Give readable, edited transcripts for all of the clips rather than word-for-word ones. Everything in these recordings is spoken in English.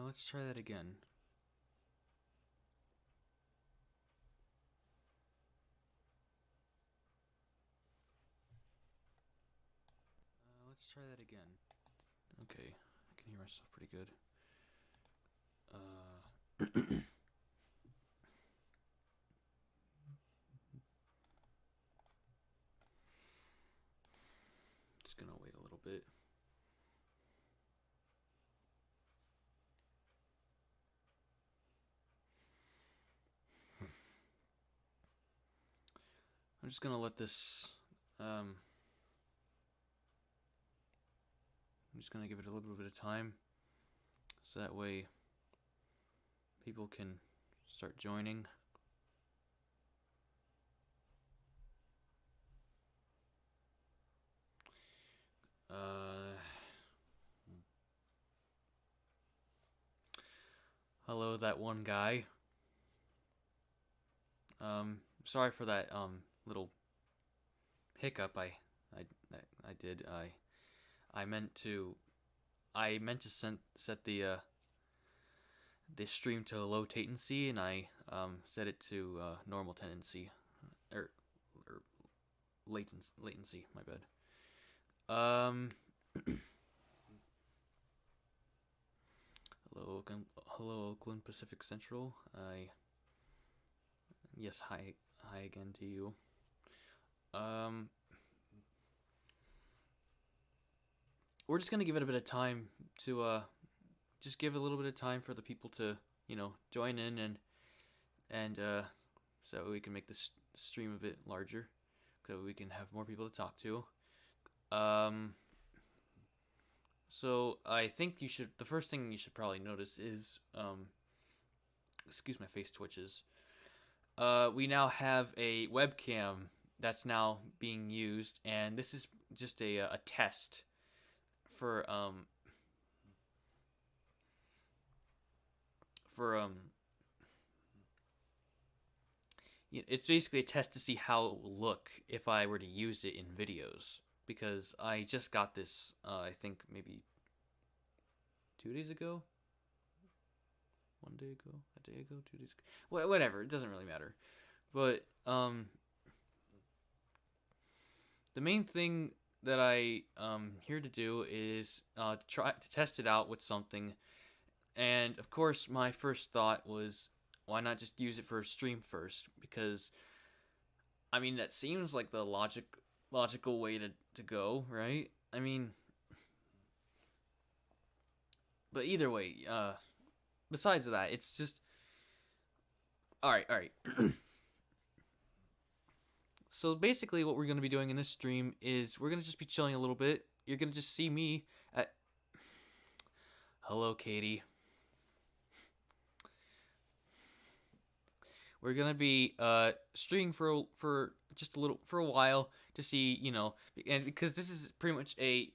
Let's try that again. Let's try that again. Okay, I can hear myself pretty good. Just gonna wait a little bit. I'm just gonna let this. I'm just gonna give it a little bit of time, so that way people can start joining. Hello, that one guy. Sorry for that little hiccup I did. I meant to set the stream to low latency, and I set it to normal tendency or latency. My bad. Hello, Oakland Pacific Central. Yes, hi again to you. We're just gonna give it a bit of time to just give a little bit of time for the people to join in and so we can make this stream a bit larger, so we can have more people to talk to. So I think the first thing you should probably notice is, excuse my face twitches. We now have a webcam that's now being used, and this is just a test for it's basically a test to see how it will look if I were to use it in videos, because I just got this I think maybe 2 days ago, 1 day ago, a day ago, 2 days ago, whatever, it doesn't really matter. But the main thing that I here to do is try to test it out with something. And of course my first thought was, why not just use it for a stream first? Because I mean, that seems like the logical way to go, right? I mean, but either way, besides that, it's just all right. So basically what we're going to be doing in this stream is we're going to just be chilling a little bit. You're going to just see me at... Hello, Katie. We're going to be streaming for just a while to see, and because this is pretty much a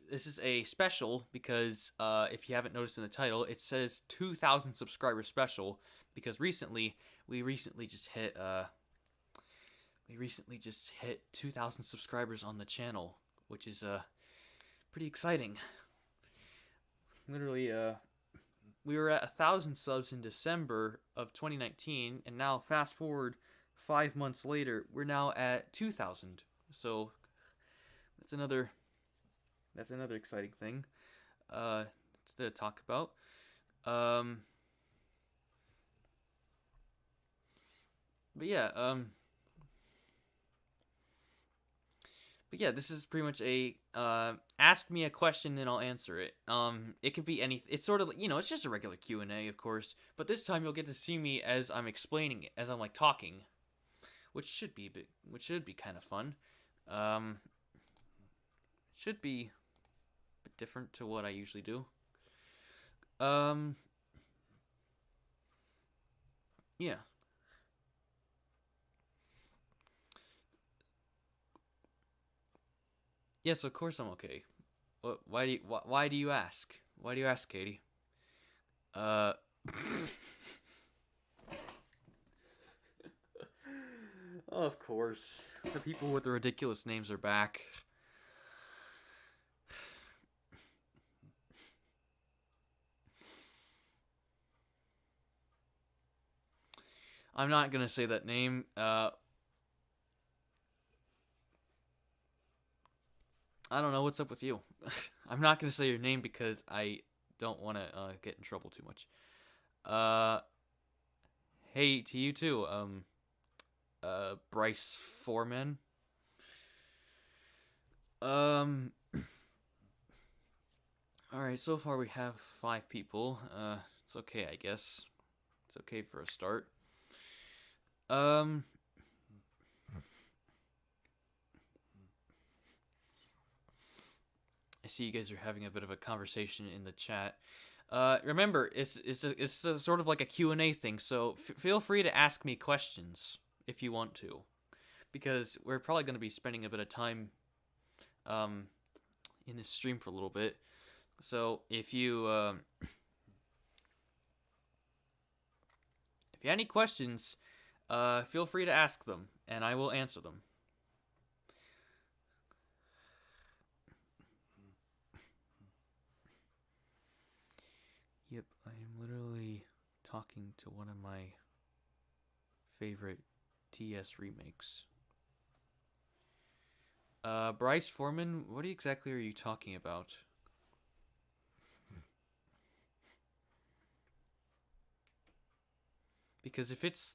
special, because if you haven't noticed in the title, it says 2,000 subscriber special, because we recently just hit 2,000 subscribers on the channel, which is pretty exciting. Literally, we were at 1,000 subs in December of 2019, and now fast forward 5 months later, we're now at 2,000. So that's another exciting thing to talk about. But yeah, this is pretty much a ask me a question and I'll answer it. It could be anything. It's sort of it's just a regular Q&A, of course, but this time you'll get to see me as I'm explaining it, as I'm like talking, which should be kind of fun. Should be a bit different to what I usually do. Yeah. Yes, of course I'm okay. Why do you ask? Why do you ask, Katie? Of course. The people with the ridiculous names are back. I'm not gonna say that name. I don't know what's up with you. I'm not gonna say your name because I don't want to get in trouble too much. Uh, hey to you too. Bryce Foreman. Um, all right. So far we have 5 people. It's okay, I guess. It's okay for a start. Um, I see you guys are having a bit of a conversation in the chat. Remember, it's sort of like a Q&A thing, so feel free to ask me questions if you want to, because we're probably going to be spending a bit of time um, in this stream for a little bit. So if you have any questions, feel free to ask them, and I will answer them. Yep, I am literally talking to one of my favorite TS remakes. Bryce Foreman, what exactly are you talking about? Because if it's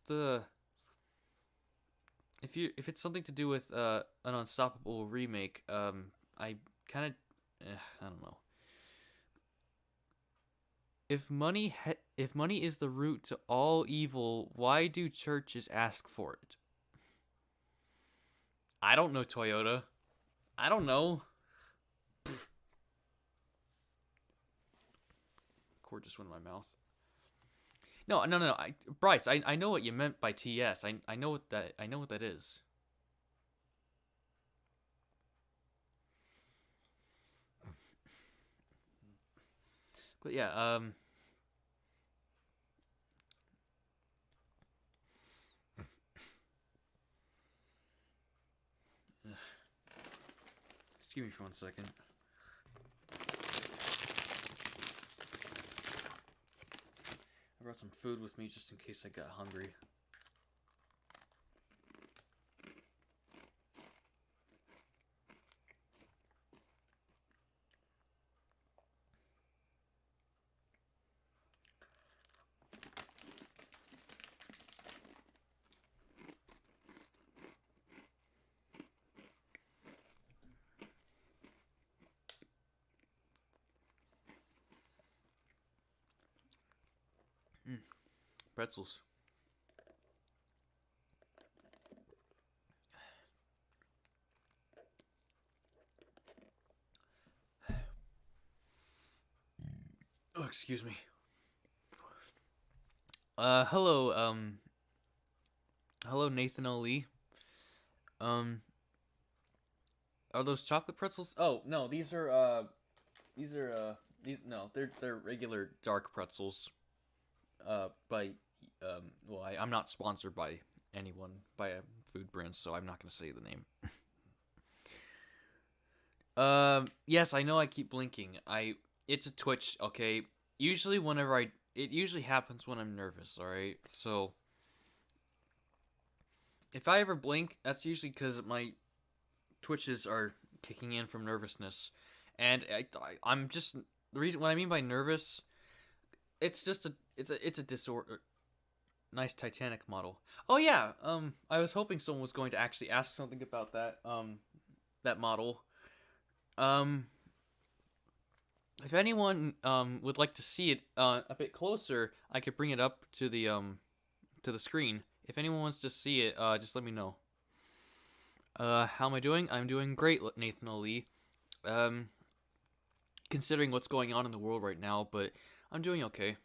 if it's something to do with an Unstoppable remake, I kind of I don't know. If money is the root to all evil, why do churches ask for it? I don't know, Toyota. I don't know. Cord just went in my mouth. No. Bryce, I know what you meant by TS. I know what that is. But yeah, excuse me for 1 second. I brought some food with me just in case I got hungry. Pretzels. Oh, excuse me. Hello, Nathan Ali. Um, are those chocolate pretzels? Oh no, these are no, they're regular dark pretzels. By well, I'm not sponsored by anyone by a food brand, so I'm not gonna say the name. Yes, I know I keep blinking. It's a twitch, okay? Usually it usually happens when I'm nervous, alright? So, if I ever blink, that's usually because my twitches are kicking in from nervousness. And I'm just, the reason, what I mean by nervous, it's just it's a disorder. Nice Titanic model. Oh yeah, I was hoping someone was going to actually ask something about that model. Um, if anyone would like to see it a bit closer, I could bring it up to the screen. If anyone wants to see it, just let me know. How am I doing? I'm doing great, Nathan Ali. Considering what's going on in the world right now, but I'm doing okay.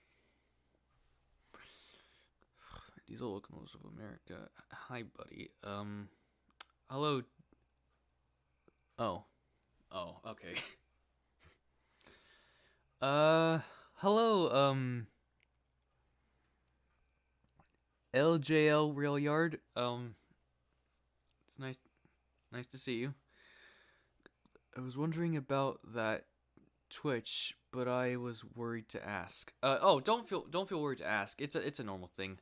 Diesel Locomotives of America. Hi, buddy. Hello. Oh. Oh, okay. Hello, LJL Rail Yard. It's nice to see you. I was wondering about that Twitch, but I was worried to ask. Oh, don't feel worried to ask. It's a normal thing.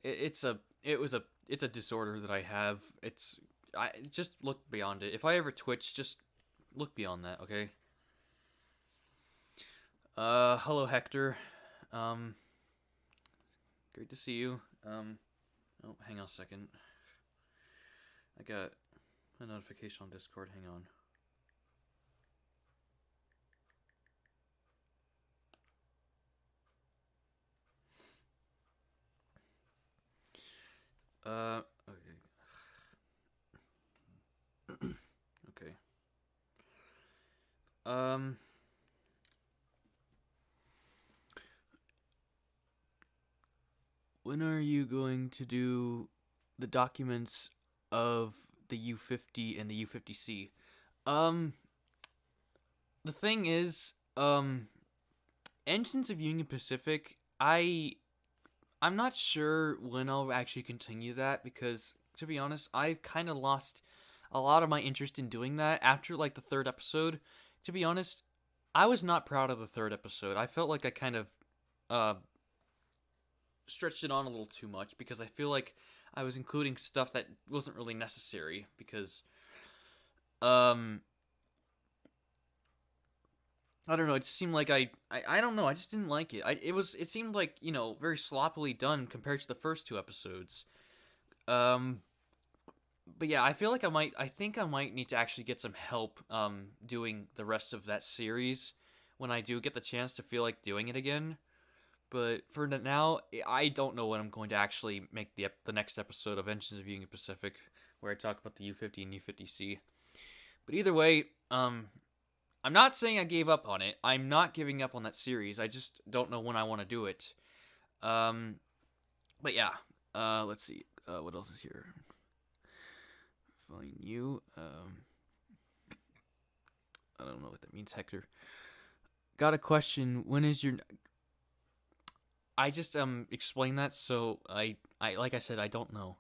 it's a disorder that I have. I just look beyond it. If I ever twitch, just look beyond that, okay? Hello Hector. Um, Great to see you. Oh, hang on a second. I got a notification on Discord. Hang on. Okay. Okay. Um, when are you going to do the documents of the U50 and the U50C? Um, the thing is, Engines of Union Pacific, I'm not sure when I'll actually continue that because, to be honest, I've kind of lost a lot of my interest in doing that after like the third episode. To be honest, I was not proud of the third episode. I felt like I kind of uh, stretched it on a little too much because I feel like I was including stuff that wasn't really necessary because um I don't know. It just seemed like I don't know. I just didn't like it. It seemed like very sloppily done compared to the first two episodes. Um, but yeah, I feel like I think I might need to actually get some help doing the rest of that series when I do get the chance to feel like doing it again. But for now, I don't know when I'm going to actually make the next episode of Engines of Union Pacific, where I talk about the U50 and U50C. But either way, I'm not saying I gave up on it. I'm not giving up on that series. I just don't know when I want to do it. Um, but yeah. Let's see. What else is here? Find you. I don't know what that means, Hector. Got a question. When is your? I just explained that, so I like I said, I don't know.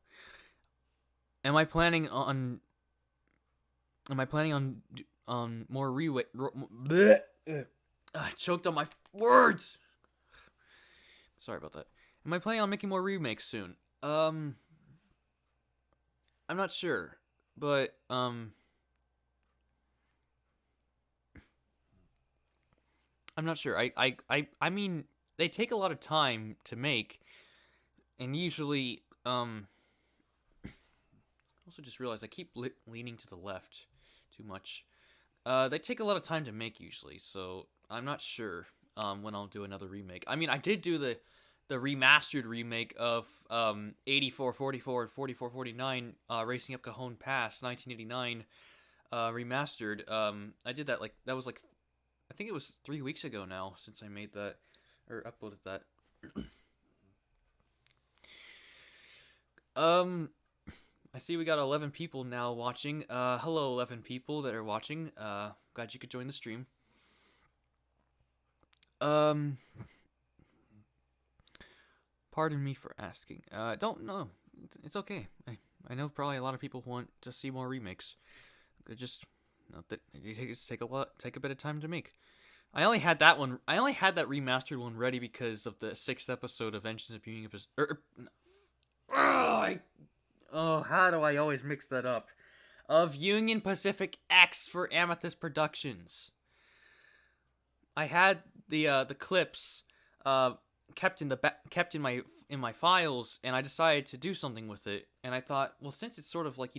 Am I planning on? Am I planning on more I choked on my words. Sorry about that. Am I planning on making more remakes soon? I'm not sure, but I'm not sure. I mean, they take a lot of time to make, and usually also just realized I keep leaning to the left too much. They take a lot of time to make usually, so I'm not sure when I'll do another remake. I mean, I did do the remastered remake of 8444 and 4449 Racing Up Cajon Pass 1989 remastered. I did that that was like I think it was 3 weeks ago now since I made that or uploaded that. I see we got 11 people now watching. Hello, 11 people that are watching. Glad you could join the stream. Pardon me for asking. Don't know. It's okay. I know probably a lot of people want to see more remakes. They just take a bit of time to make. I only had that remastered one ready because of the 6th episode of Engines of Union Pacific. How do I always mix that up? Of Union Pacific X for Amethyst Productions. I had the clips kept in my files, and I decided to do something with it. And I thought, well, since it's sort of like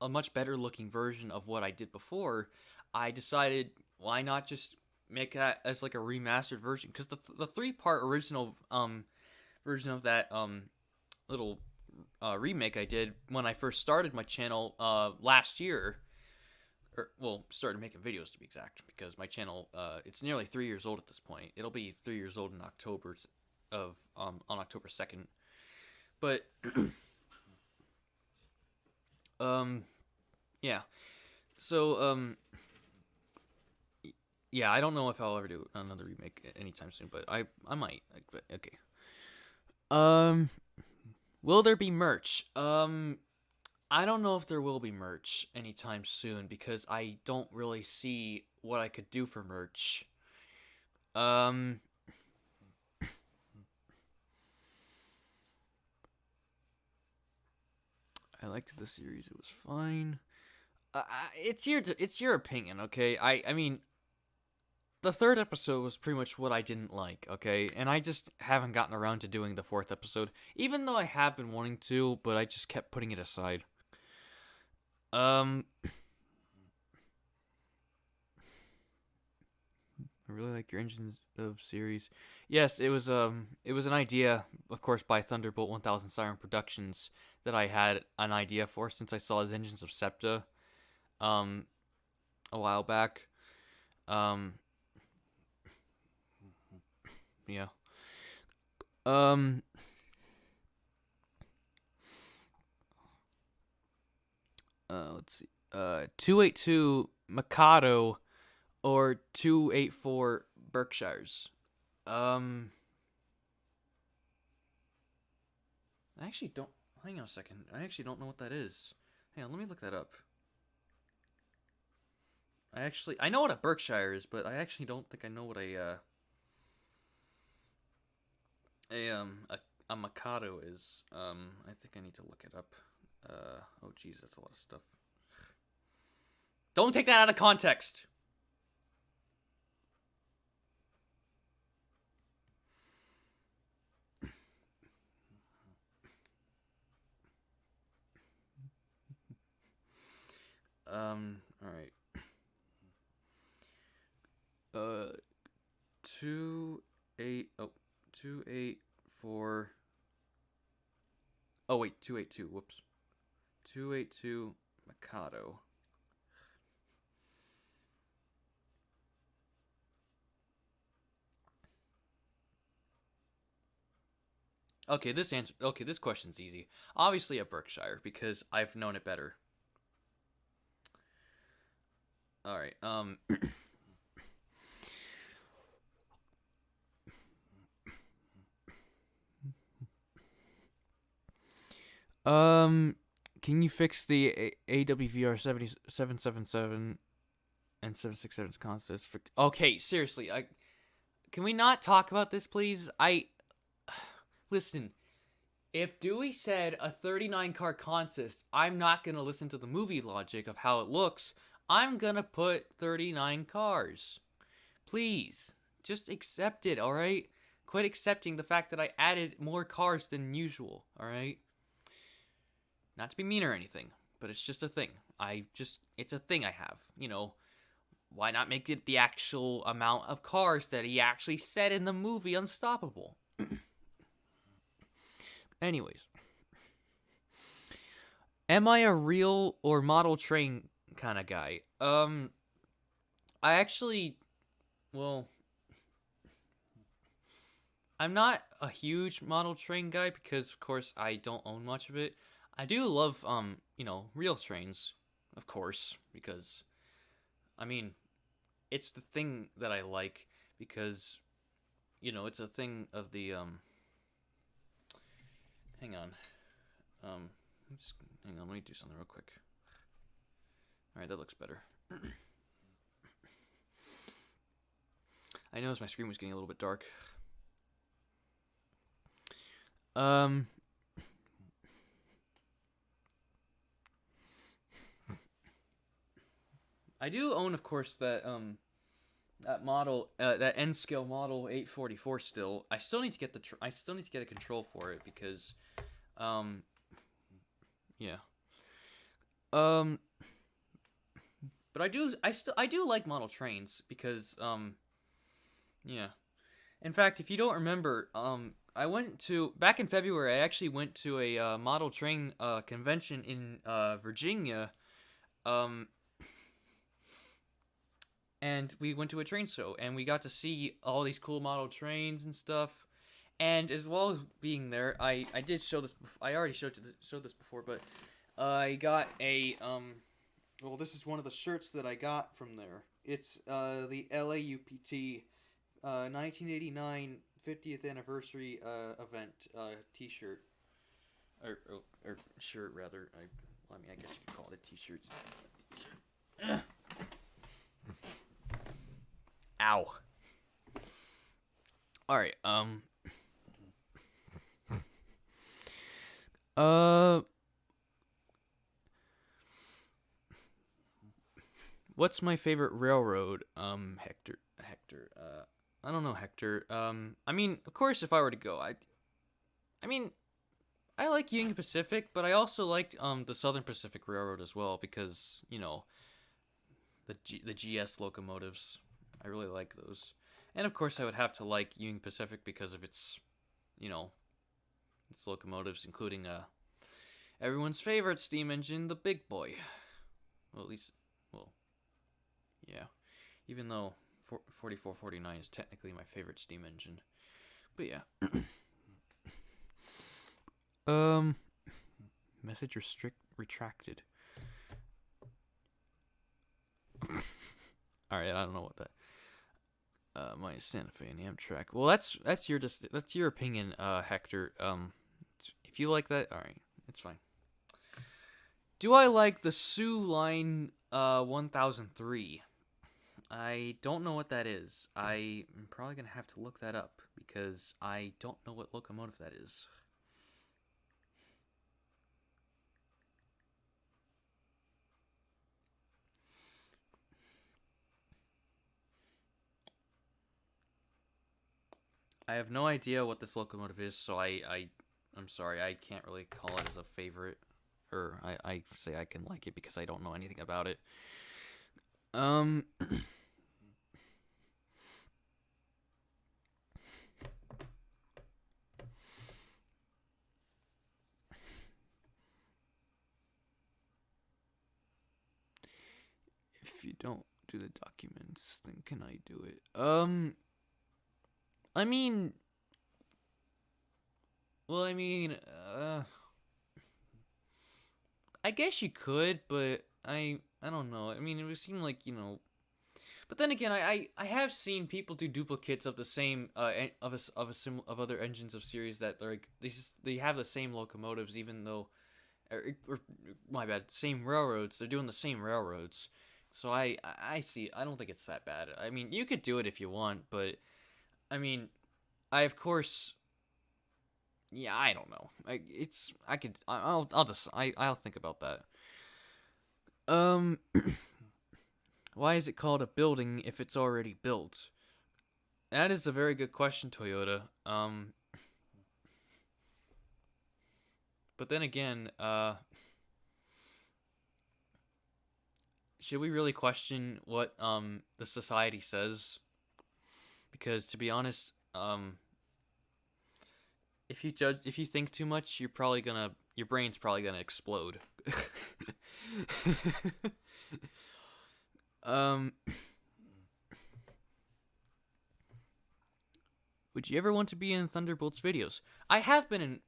a much better looking version of what I did before, I decided why not just make that as like a remastered version, because the 3-part original version of that little remake I did when I first started my channel last year, started making videos to be exact, because my channel it's nearly 3 years old at this point. It'll be 3 years old in October on October 2nd. But yeah. So yeah, I don't know if I'll ever do another remake anytime soon, but I might. But okay. Will there be merch? I don't know if there will be merch anytime soon because I don't really see what I could do for merch. I liked the series. It was fine. It's your opinion, okay? I mean, the third episode was pretty much what I didn't like, okay? And I just haven't gotten around to doing the fourth episode, even though I have been wanting to, but I just kept putting it aside. I really like your engines of series. Yes, it was an idea, of course, by Thunderbolt 1000 Siren Productions that I had an idea for since I saw his Engines of Septa a while back. Yeah. Let's see. 282 Mikado or 284 Berkshires. I actually don't. Hang on a second. I actually don't know what that is. Hang on, let me look that up. I know what a Berkshire is, but I actually don't think I know what a Mikado is. I think I need to look it up. Oh geez, that's a lot of stuff. Don't take that out of context. All right. 284. Oh wait, 282. Whoops. 282 Mikado. Okay, this question's easy. Obviously a Berkshire because I've known it better. All right. Can you fix the AWVR 777 and 767's constants? Okay, seriously, can we not talk about this, please? Listen. If Dewey said a 39 car consist, I'm not gonna listen to the movie logic of how it looks. I'm gonna put 39 cars. Please, just accept it, alright? Quit accepting the fact that I added more cars than usual, alright? Not to be mean or anything, but it's just a thing. It's a thing I have. You know, why not make it the actual amount of cars that he actually said in the movie Unstoppable? Anyways. Am I a real or model train kind of guy? I actually, well, I'm not a huge model train guy because, of course, I don't own much of it. I do love, real trains, of course, because, I mean, it's the thing that I like because, it's a thing of the, hang on. Hang on, let me do something real quick. Alright, that looks better. I noticed my screen was getting a little bit dark. I do own, of course, that model, that N scale model 844 still. I still need to get I still need to get a control for it because, yeah. But I do like model trains because, yeah. In fact, if you don't remember, back in February, I actually went to a model train convention in Virginia, and we went to a train show, and we got to see all these cool model trains and stuff. And as well as being there, I did show this. I already showed this before, but I got a well, this is one of the shirts that I got from there. It's the LAUPT 1989 50th anniversary event T-shirt or shirt rather. I guess you could call it a T-shirt. Ow. All right. What's my favorite railroad? Hector. I don't know, Hector. I mean, of course, if I were to go, I mean, I like Union Pacific, but I also liked the Southern Pacific Railroad as well because the GS locomotives. I really like those, and of course, I would have to like Union Pacific because of you know, its locomotives, including everyone's favorite steam engine, the Big Boy. Well, at least, well, yeah. Even though 4449 is technically my favorite steam engine, but yeah. Message retracted. All right, I don't know what that. My Santa Fe and Amtrak. Well, that's your opinion, Hector. If you like that, all right, it's fine. Do I like the Sioux Line 1003? I don't know what that is. I'm probably gonna have to look that up because I don't know what locomotive that is. I have no idea what this locomotive is, so I'm sorry, I can't really call it as a favorite. Or I say I can like it because I don't know anything about it. If you don't do the documents, then can I do it? I mean, well, I guess you could, but I don't know. I mean, it would seem like But then again, I have seen people do duplicates of the same of other engines of series that they're like they have the same locomotives even though or my bad, same railroads. They're doing the same railroads. So I see. I don't think it's that bad. I mean, you could do it if you want, but I mean, I of course. Yeah, I don't know. I'll think about that. Um, why is it called a building if it's already built? That is a very good question, Toyota. But then again, should we really question what the society says? Because to be honest, if you think too much, your brain's probably gonna explode. um, would you ever want to be in Thunderbolt's videos? I have been in.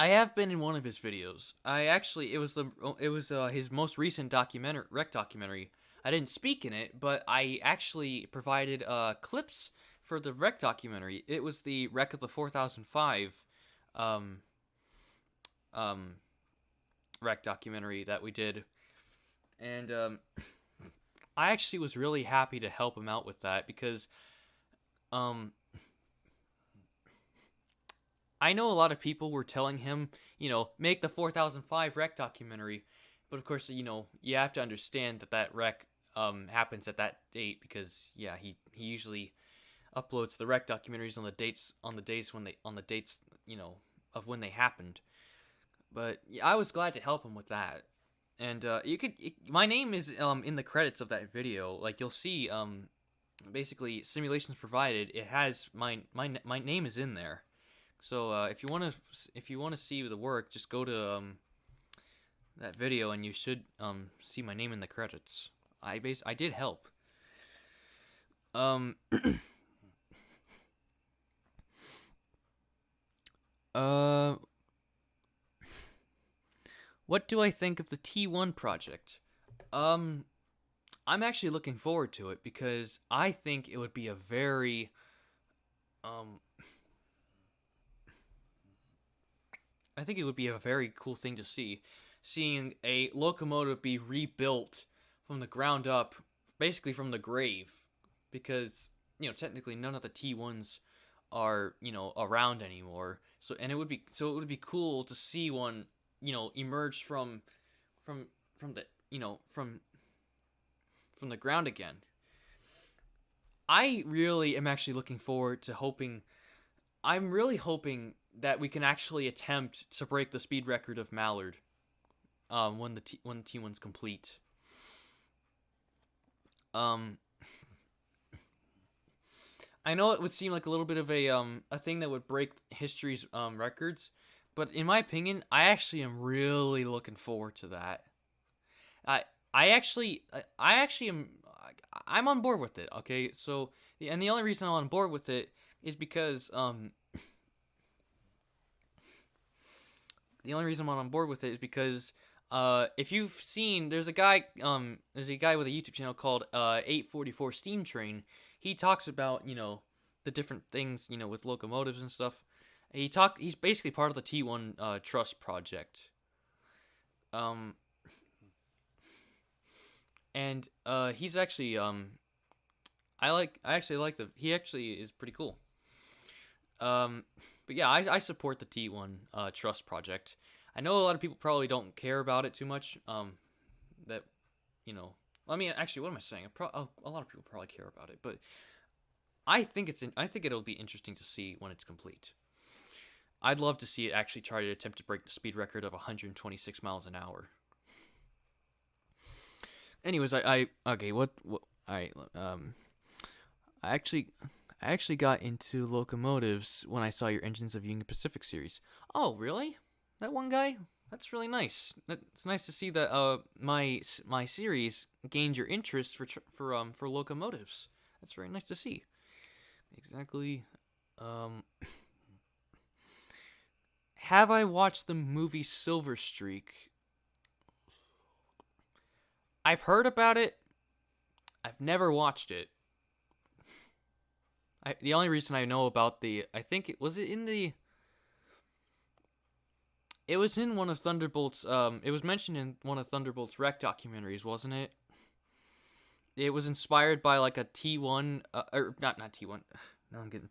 I have been in one of his videos. It was his most recent rec documentary. I didn't speak in it, but I actually provided clips for the rec documentary. It was the wreck of the 4005 um rec documentary that we did. And I actually was really happy to help him out with that because I know a lot of people were telling him, make the 4005 wreck documentary. But of course, you have to understand that wreck happens at that date because yeah, he usually uploads the wreck documentaries on the dates of when they happened. But yeah, I was glad to help him with that. And my name is in the credits of that video. Like you'll see basically simulations provided. It has my name is in there. So if you want to see the work, just go to that video and you should see my name in the credits. I did help. What do I think of the T1 project? I'm actually looking forward to it because I think it would be a very I think it would be a very cool thing to see, seeing a locomotive be rebuilt from the ground up, basically from the grave, because technically none of the T1s are around anymore. So it would be cool to see one emerge from the from from the ground again. I really am actually looking forward to hoping. I'm really hoping that we can actually attempt to break the speed record of Mallard when the T1's complete. Um, I know it would seem like a little bit of a thing that would break history's records, but in my opinion, I actually am really looking forward to that. I I actually am I'm on board with it. Okay, so and the only reason I'm on board with it is because the only reason I'm on board with it is because if you've seen, there's a guy with a YouTube channel called 844 Steam Train. He talks about the different things with locomotives and stuff. He's basically part of the T1 Trust project. Um, and he's actually I actually like he actually is pretty cool. But yeah, I support the T1 Trust project. I know a lot of people probably don't care about it too much. That I mean, actually, what am I saying? A lot of people probably care about it, but I think I think it'll be interesting to see when it's complete. I'd love to see it actually try to attempt to break the speed record of 126 miles an hour. Anyways, okay, what I actually got into locomotives when I saw your Engines of Union Pacific series. Oh, really? That one guy? That's really nice. It's nice to see that my series gained your interest for locomotives. That's very nice to see. Exactly. Have I watched the movie Silver Streak? I've heard about it. I've never watched it. The only reason I know about I think it was in the. It was in one of Thunderbolt's. It was mentioned in one of Thunderbolt's Wreck documentaries, wasn't it? It was inspired by like a T1, or not T1. No, I'm getting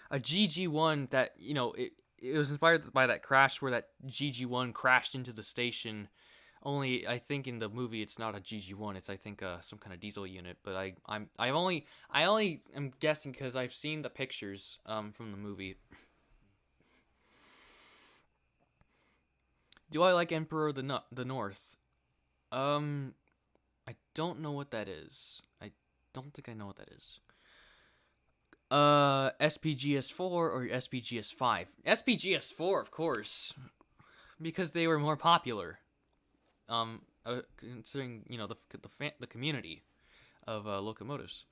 a GG1 that it was inspired by that crash where that GG1 crashed into the station. Only I think in the movie it's not a GG1. It's I think some kind of diesel unit. But I only am guessing because I've seen the pictures from the movie. Do I like Emperor of the North? I don't know what that is. I don't think I know what that is. SPGS4 or SPGS5? SPGS4, of course, because they were more popular. Considering the community of locomotives,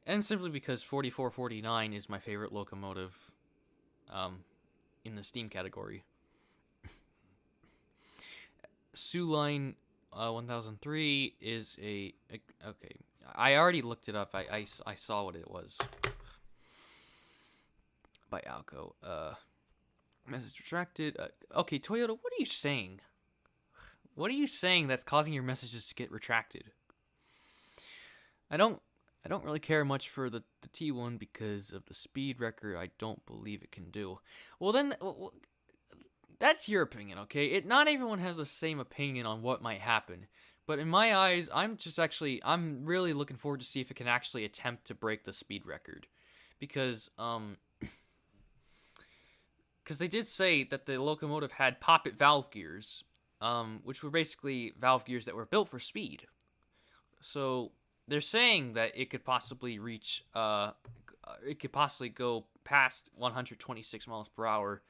and simply because 4449 is my favorite locomotive, in the steam category. Sioux Line 1003 is okay. I already looked it up. I saw what it was by Alco. Message retracted. Okay, Toyota, what are you saying? What are you saying that's causing your messages to get retracted? I don't really care much for the T1 because of the speed record. I don't believe it can do. Well then, that's your opinion, okay? Not everyone has the same opinion on what might happen. But in my eyes, I'm really looking forward to see if it can actually attempt to break the speed record. Because they did say that the locomotive had poppet valve gears, which were basically valve gears that were built for speed. So they're saying that it could possibly go past 126 miles per hour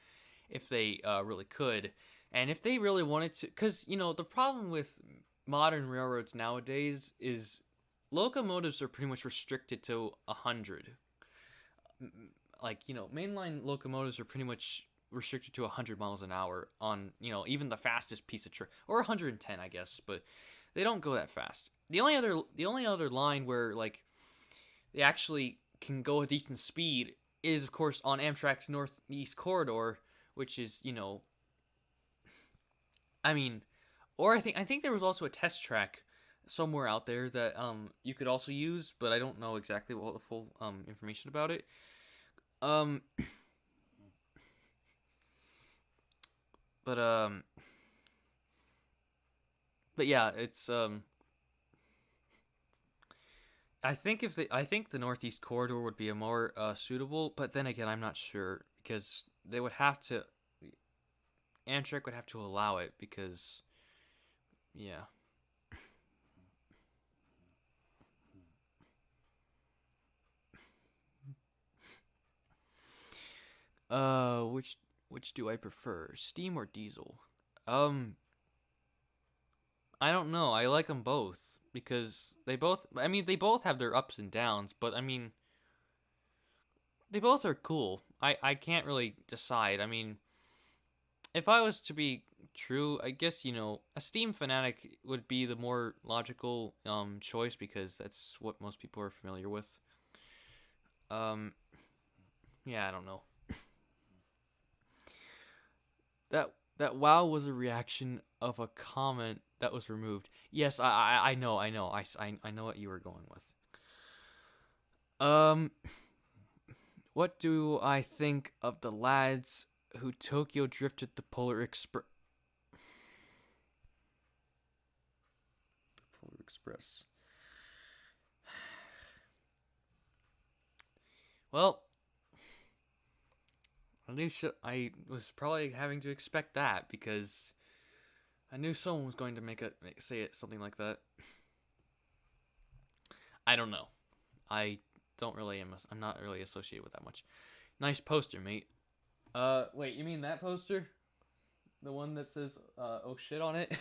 if they really could. And if they really wanted to, because, the problem with modern railroads nowadays is locomotives are pretty much restricted to 100. Like, mainline locomotives are pretty much restricted to 100 miles an hour on, even the fastest piece of train, or 110, I guess, but they don't go that fast. The only other line where like they actually can go a decent speed is, of course, on Amtrak's Northeast Corridor, which is, I mean, or I think there was also a test track somewhere out there that you could also use, but I don't know exactly what the full information about it. But yeah, it's I think the Northeast Corridor would be a more suitable, but then again, I'm not sure because they would have to Amtrak would have to allow it because yeah. Which do I prefer, steam or diesel? Um, I don't know. I like them both because they both. I mean, they both have their ups and downs, but I mean, they both are cool. I can't really decide. I mean, if I was to be true, I guess a Steam fanatic would be the more logical choice because that's what most people are familiar with. Um, yeah, I don't know. That wow was a reaction of a comment that was removed. Yes, I know what you were going with. Um, what do I think of the lads who Tokyo drifted the Polar Express? Polar Express. Well, I was probably having to expect that because I knew someone was going to say it something like that. I don't know. I don't really am. I'm not really associated with that much. Nice poster, mate. Wait, you mean that poster? The one that says "oh shit" on it,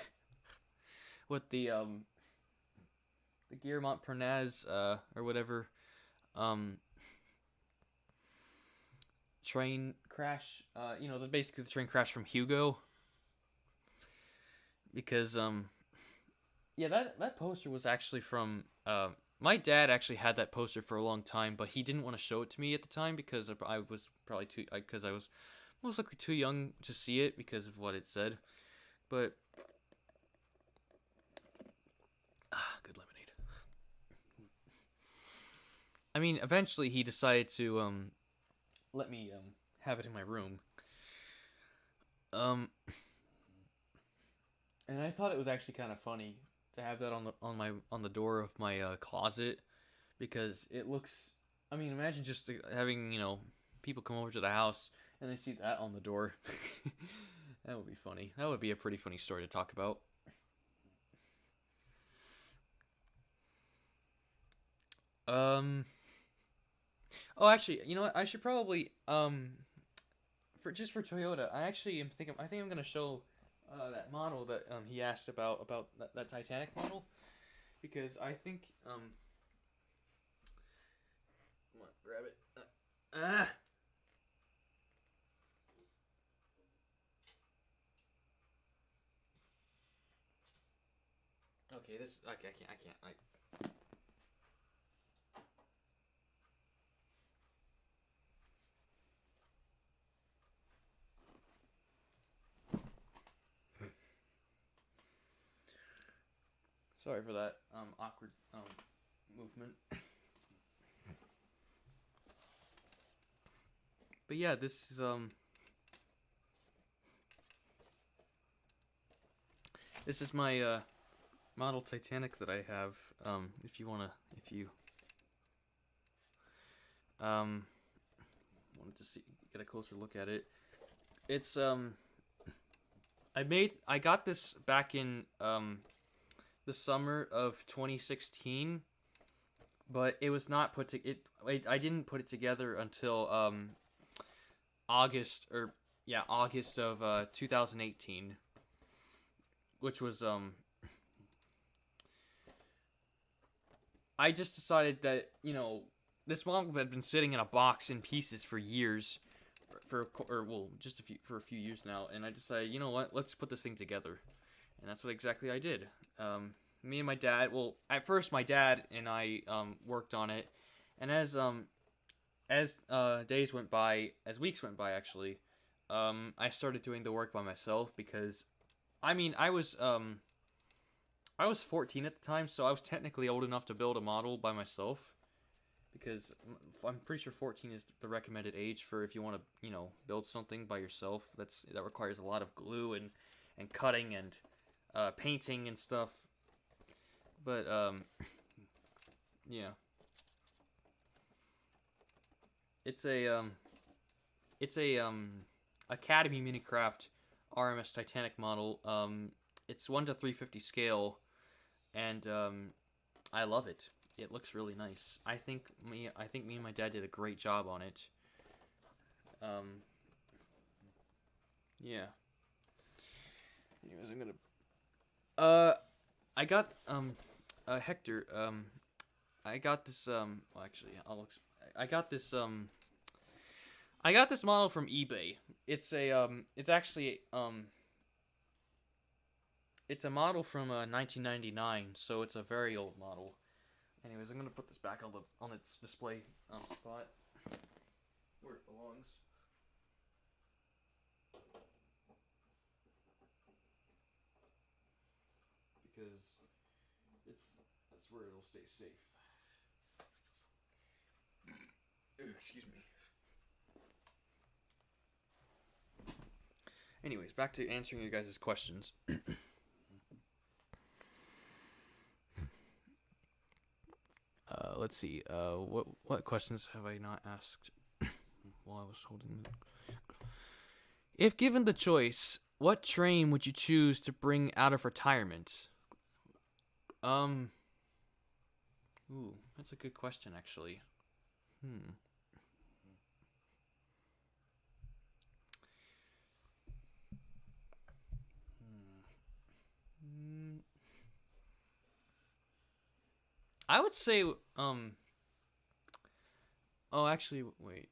with the Guillermont Pernaz or whatever um train crash. Basically the train crash from Hugo. Because yeah, that poster was actually from my dad actually had that poster for a long time, but he didn't want to show it to me at the time because I was probably too because I was most likely too young to see it because of what it said. But good lemonade. I mean, eventually he decided to let me have it in my room. Um, and I thought it was actually kind of funny to have that on the door of my closet because it looks. I mean, imagine just having people come over to the house and they see that on the door. That would be funny. That would be a pretty funny story to talk about. Um. Oh, actually, you know what? I should probably for Toyota. I think I'm gonna show that model that he asked about that Titanic model because I think come on, grab it. Ah. Okay, this. Okay, I can't. Sorry for that awkward movement. But yeah, this is my model Titanic that I have. If you if you um wanted to see get a closer look at it, it's I got this back in the summer of 2016, but it was not put to it. I didn't put it together until August or yeah August of 2018, which was I just decided that this model had been sitting in a box in pieces for years, just a few years now, and I decided what, let's put this thing together, and that's what exactly I did. Me and my dad. Well, at first my dad and I worked on it, and as days went by, as weeks went by actually, I started doing the work by myself because, I mean, I was 14 at the time, so I was technically old enough to build a model by myself. Because I'm pretty sure 14 is the recommended age for if you want to, build something by yourself. That requires a lot of glue and cutting and painting and stuff. But yeah. It's a Academy Minicraft RMS Titanic model. It's 1:350 scale, and I love it. It looks really nice. I think me and my dad did a great job on it. Um, yeah. Anyways, I'm gonna. I got Hector. I got this. Well, actually, I got this. I got this model from eBay. It's a. It's actually It's a model from 1999, so it's a very old model. Anyways, I'm gonna put this back on its display spot where it belongs. Because that's where it'll stay safe. Excuse me. Anyways, back to answering your guys' questions. Let's see. What questions have I not asked while I was holding? If given the choice, what train would you choose to bring out of retirement? Ooh, that's a good question, actually. I would say, oh, actually, wait.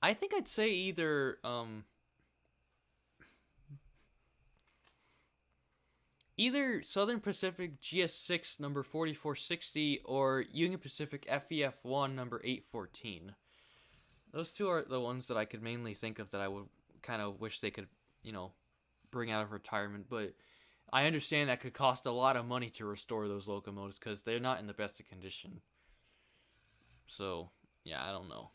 I think I'd say either Southern Pacific GS6 number 4460 or Union Pacific FEF1 number 814. Those two are the ones that I could mainly think of that I would kind of wish they could, bring out of retirement. But I understand that could cost a lot of money to restore those locomotives because they're not in the best of condition. So, yeah, I don't know.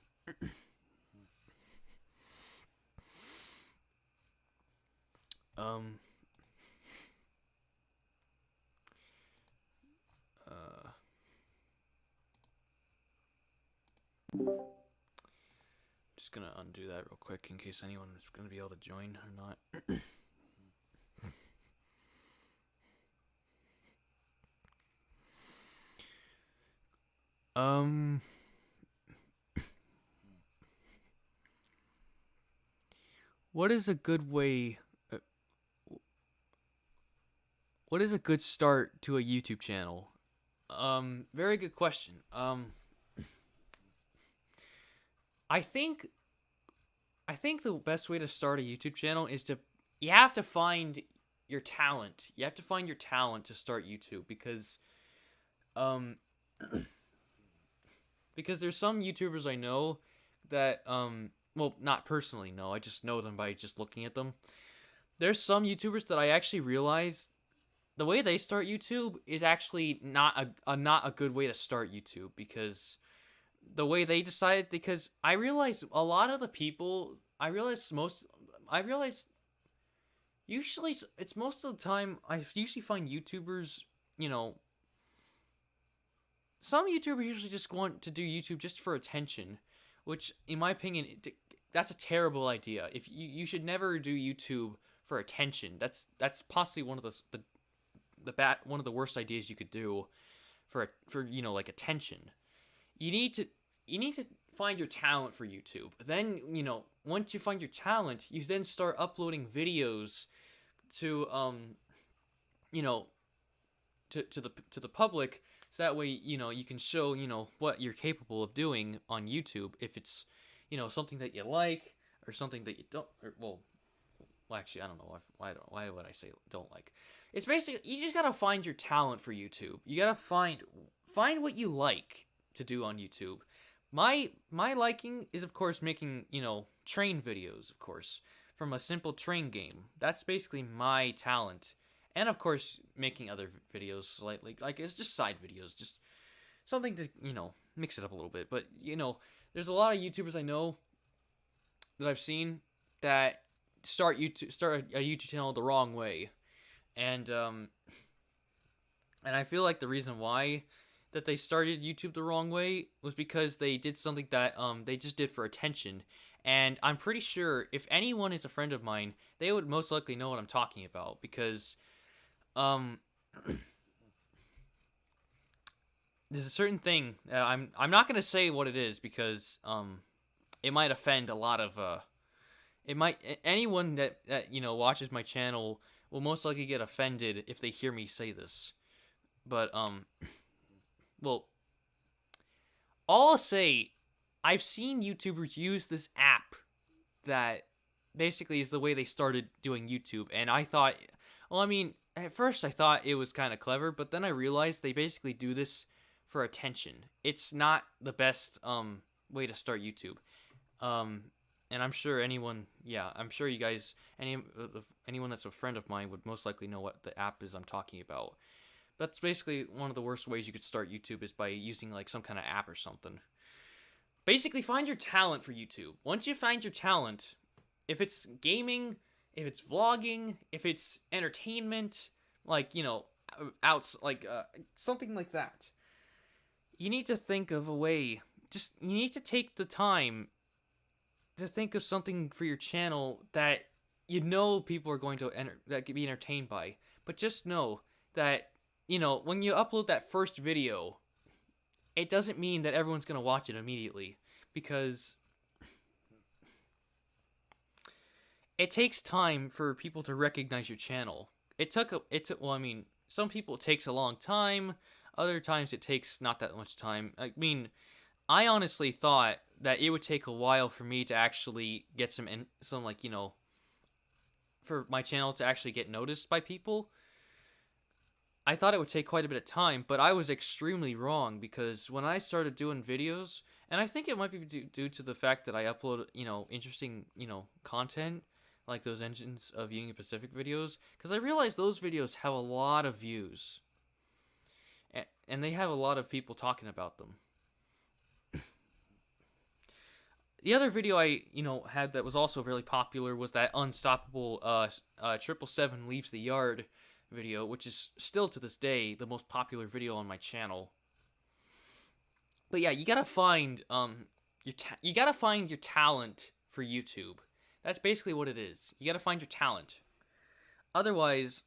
Just gonna undo that real quick in case anyone is gonna be able to join or not. What is a good way? What is a good start to a YouTube channel? Very good question. I think the best way to start a YouTube channel is you have to find your talent. You have to find your talent to start YouTube because because there's some YouTubers I know that well, not personally know, I just know them by just looking at them. There's some YouTubers that I actually realize the way they start YouTube is actually not a good way to start YouTube because the way they decided, because I realize a lot of the people, usually it's most of the time I usually find YouTubers, some YouTubers usually just want to do YouTube just for attention, which in my opinion, that's a terrible idea. If you should never do YouTube for attention. That's possibly one of one of the worst ideas you could do for like attention. You need to find your talent for YouTube. Then, once you find your talent, you then start uploading videos to to the public, so that way, you can show, what you're capable of doing on YouTube. If it's, something that you like or something that you don't, well, actually, I don't know. Why would I say don't like? It's basically, you just gotta find your talent for YouTube. You gotta find what you like to do on YouTube. My liking is, of course, making, train videos, of course, from a simple train game. That's basically my talent. And, of course, making other videos slightly, like, it's just side videos, just something to, mix it up a little bit. But, there's a lot of YouTubers I know that I've seen that start a YouTube channel the wrong way. and I feel like the reason why that they started YouTube the wrong way was because they did something that they just did for attention. And I'm pretty sure if anyone is a friend of mine, they would most likely know what I'm talking about, because um there's a certain thing, I'm not going to say what it is, because it might offend a lot of it might anyone that watches my channel will most likely get offended if they hear me say this. But well, all I'll say, I've seen YouTubers use this app that basically is the way they started doing YouTube, and I thought, well, I mean, at first I thought it was kind of clever, but then I realized they basically do this for attention. It's not the best way to start YouTube. And I'm sure I'm sure you guys, anyone that's a friend of mine would most likely know what the app is I'm talking about. That's basically one of the worst ways you could start YouTube, is by using like some kind of app or something. Basically, find your talent for YouTube. Once you find your talent, if it's gaming, if it's vlogging, if it's entertainment, like, something like that, you need to think of a way. You need to take the time to think of something for your channel that people are going to that could be entertained by. But just know that, when you upload that first video, it doesn't mean that everyone's going to watch it immediately, because it takes time for people to recognize your channel. Some people it takes a long time, other times it takes not that much time. I mean, I honestly thought that it would take a while for me to actually get for my channel to actually get noticed by people. I thought it would take quite a bit of time, but I was extremely wrong, because when I started doing videos, and I think it might be due to the fact that I upload, interesting, content, like those Engines of Union Pacific videos, because I realized those videos have a lot of views, and they have a lot of people talking about them. The other video I, had that was also really popular was that Unstoppable 777 Leaves the Yard video, which is still to this day the most popular video on my channel. But yeah, you gotta find your talent for YouTube. That's basically what it is. You gotta find your talent. Otherwise,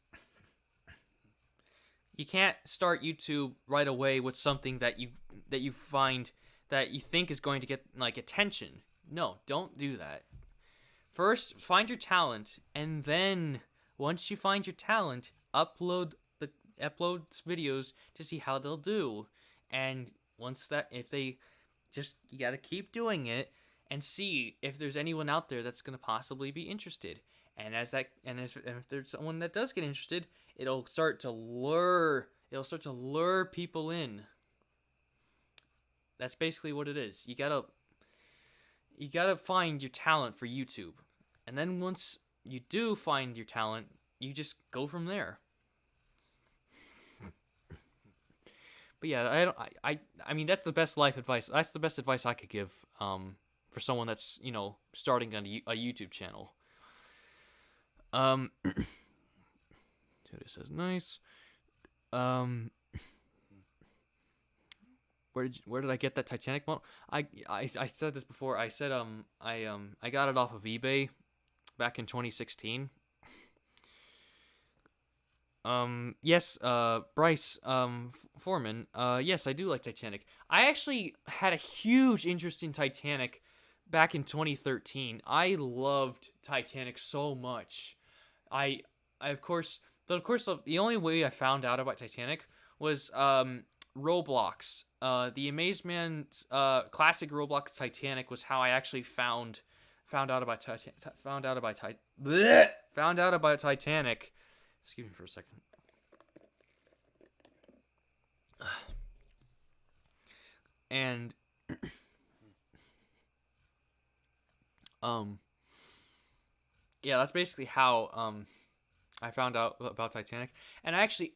you can't start YouTube right away with something that you find that you think is going to get like attention. No, don't do that. First, find your talent, and then once you find your talent, upload videos to see how they'll do. And you gotta keep doing it and see if there's anyone out there that's gonna possibly be interested. And if there's someone that does get interested, it'll start to lure people in. That's basically what it is. You gotta find your talent for YouTube, and then once you do find your talent, you just go from there. But yeah, I mean, that's the best life advice. That's the best advice I could give for someone that's starting on a YouTube channel. So this says nice. Where did I get that Titanic model? I said this before. I said I got it off of eBay back in 2016. Yes, Bryce Foreman. Yes, I do like Titanic. I actually had a huge interest in Titanic back in 2013. I loved Titanic so much. I of course, the only way I found out about Titanic was Roblox. The Amazement classic Roblox Titanic was how I actually found out about Titanic. Excuse me for a second. And yeah, that's basically how I found out about Titanic. And actually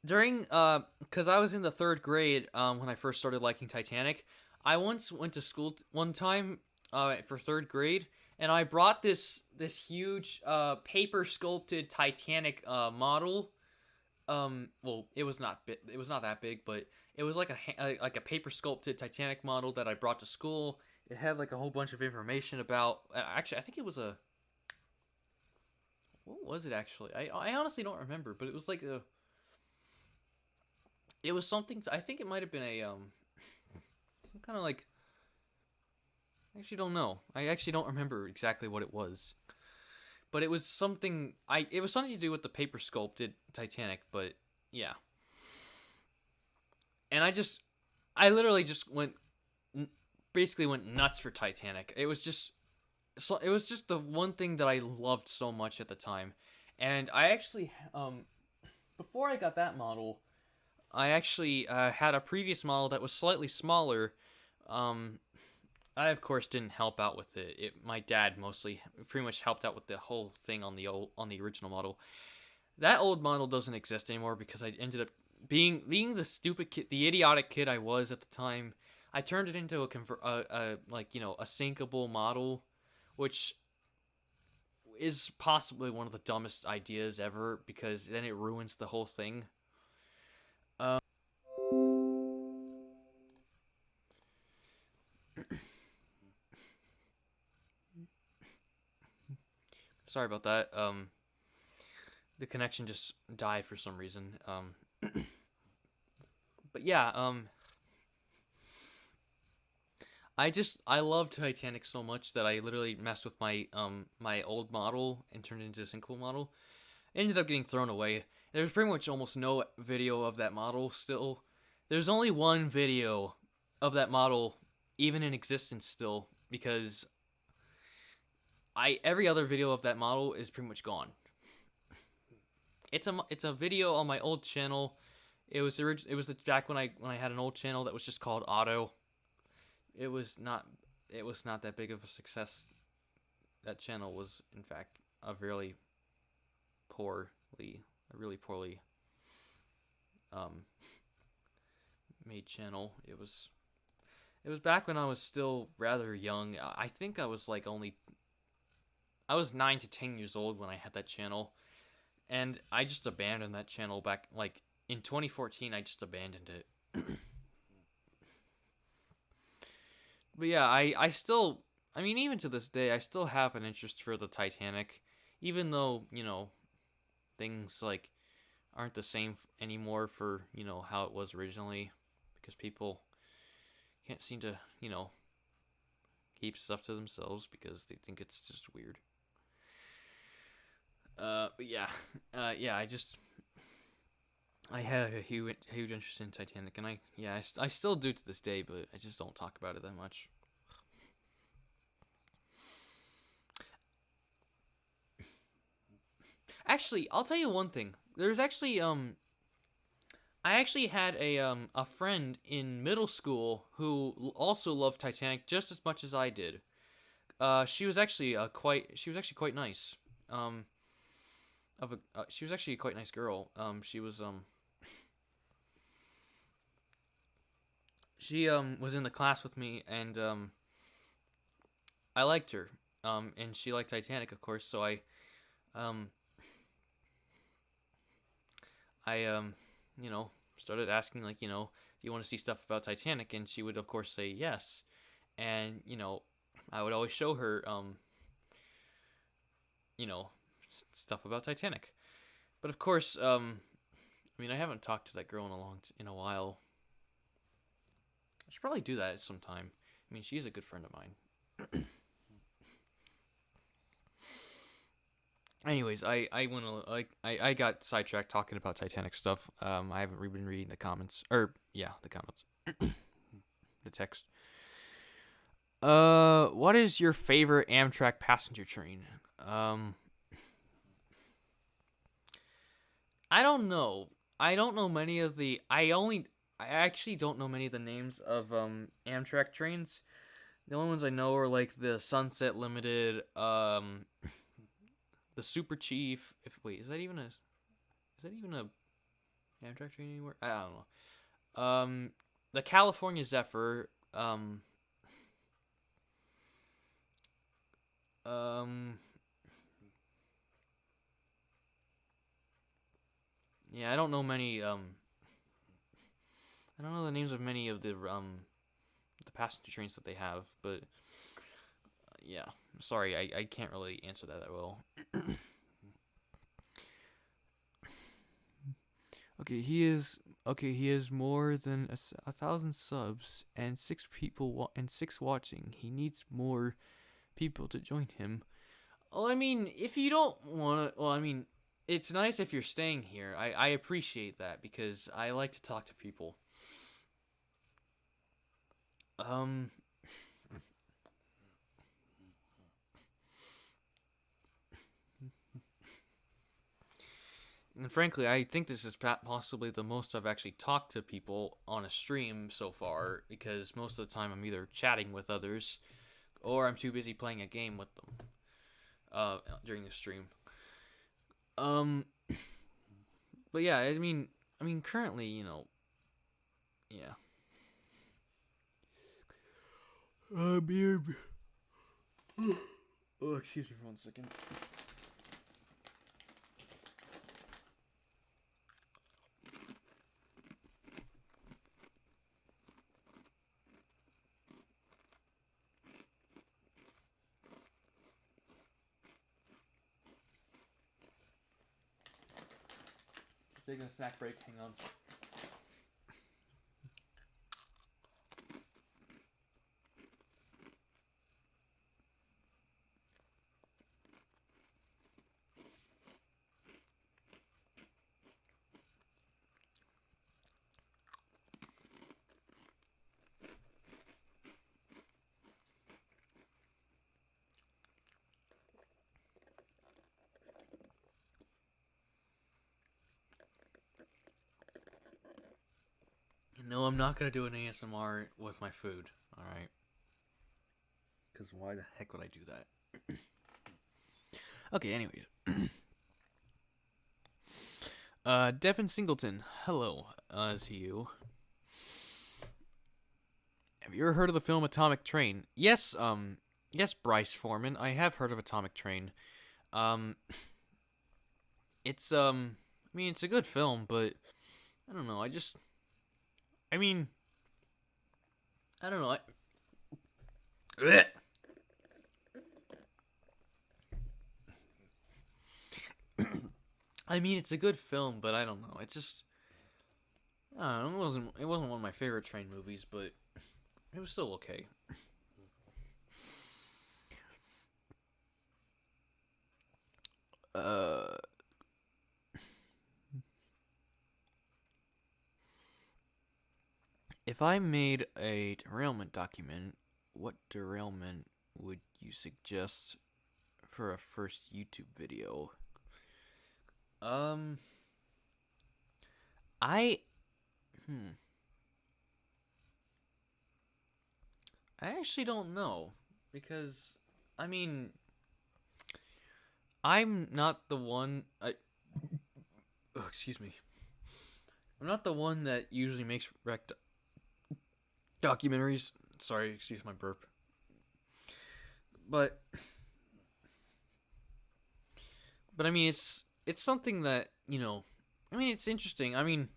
during because I was in the third grade when I first started liking Titanic. I once went to school one time for third grade, and I brought this huge paper sculpted Titanic model. Well, it was not that big, but it was like like a paper sculpted Titanic model that I brought to school. It had like a whole bunch of information about. Actually, I think it was a. What was it actually? I honestly don't remember, but it was like a. It was something. I think it might have been a some kind of like. I actually don't know. I actually don't remember exactly what it was, but it was something. It was something to do with the paper sculpted Titanic, but yeah. And I literally just basically went nuts for Titanic. It was just the one thing that I loved so much at the time, and I actually before I got that model, I actually had a previous model that was slightly smaller. Um, I of course didn't help out with it. My dad mostly pretty much helped out with the whole thing on the original model. That old model doesn't exist anymore because I ended up being the stupid kid, the idiotic kid I was at the time. I turned it into a sinkable model, which is possibly one of the dumbest ideas ever because then it ruins the whole thing. Um, Sorry about that. The connection just died for some reason. But yeah, I love Titanic so much that I literally messed with my old model and turned it into a single model. It ended up getting thrown away. There's pretty much almost no video of that model still. There's only one video of that model even in existence still because I every other video of that model is pretty much gone. It's a video on my old channel. It was back when I had an old channel that was just called Auto. It was not it was not that big of a success. That channel was in fact a really poorly um made channel. It was back when I was still rather young. I think I was 9 to 10 years old when I had that channel, and I just abandoned that channel back like in 2014. I just abandoned it. But yeah, I mean, even to this day, I still have an interest for the Titanic, even though, things like aren't the same anymore for, how it was originally, because people can't seem to, keep stuff to themselves because they think it's just weird. But yeah, yeah, I have a huge interest in Titanic, and I still do to this day, but I just don't talk about it that much. Actually, I'll tell you one thing. There's actually I actually had a friend in middle school who also loved Titanic just as much as I did. She was actually quite nice. She was actually a quite nice girl. She was in the class with me, and I liked her. And she liked Titanic, of course. So um I started asking, like, do you want to see stuff about Titanic? And she would of course say yes. And I would always show her you know stuff about Titanic. But of course, I mean, I haven't talked to that girl in a while. I should probably do that at some time. I mean, she's a good friend of mine. Anyways, I went I got sidetracked talking about Titanic stuff. I haven't been reading the comments, or yeah, the comments, the text. What is your favorite Amtrak passenger train? I don't know. I don't know many of the. I actually don't know many of the names of Amtrak trains. The only ones I know are like the Sunset Limited, the Super Chief. If wait, is that even a Amtrak train anymore? I don't know. The California Zephyr, um um yeah, I don't know the names of many of the passenger trains that they have, but yeah, sorry, I can't really answer that well. Okay, he is more than 1,000 subs and six watching. He needs more people to join him. Well, I mean, if you don't want to, well, I mean, it's nice if you're staying here. I appreciate that because I like to talk to people. Um, and frankly, I think this is possibly the most I've actually talked to people on a stream so far because most of the time I'm either chatting with others or I'm too busy playing a game with them during the stream. Um, but yeah, I mean, currently, yeah. Beer. Oh, excuse me for 1 second. Taking a snack break. Hang on. No, I'm not gonna do an ASMR with my food. All right. Because why the heck would I do that? Okay. Anyways. Devin Singleton. Hello. To you. Have you ever heard of the film Atomic Train? Yes. Yes, Bryce Foreman. I have heard of Atomic Train. Um. It's I mean, it's a good film, but I don't know. I mean, I don't know. I mean, it's a good film, but I don't know. It just, I don't know. It wasn't one of my favorite train movies, but it was still okay. Uh, if I made a derailment document, what derailment would you suggest for a first YouTube video? Um, I, hmm, I actually don't know because, I mean, I'm not the one. Oh, excuse me. I'm not the one that usually makes documentaries. Sorry, excuse my burp. But I mean, it's something that I mean, it's interesting. I mean,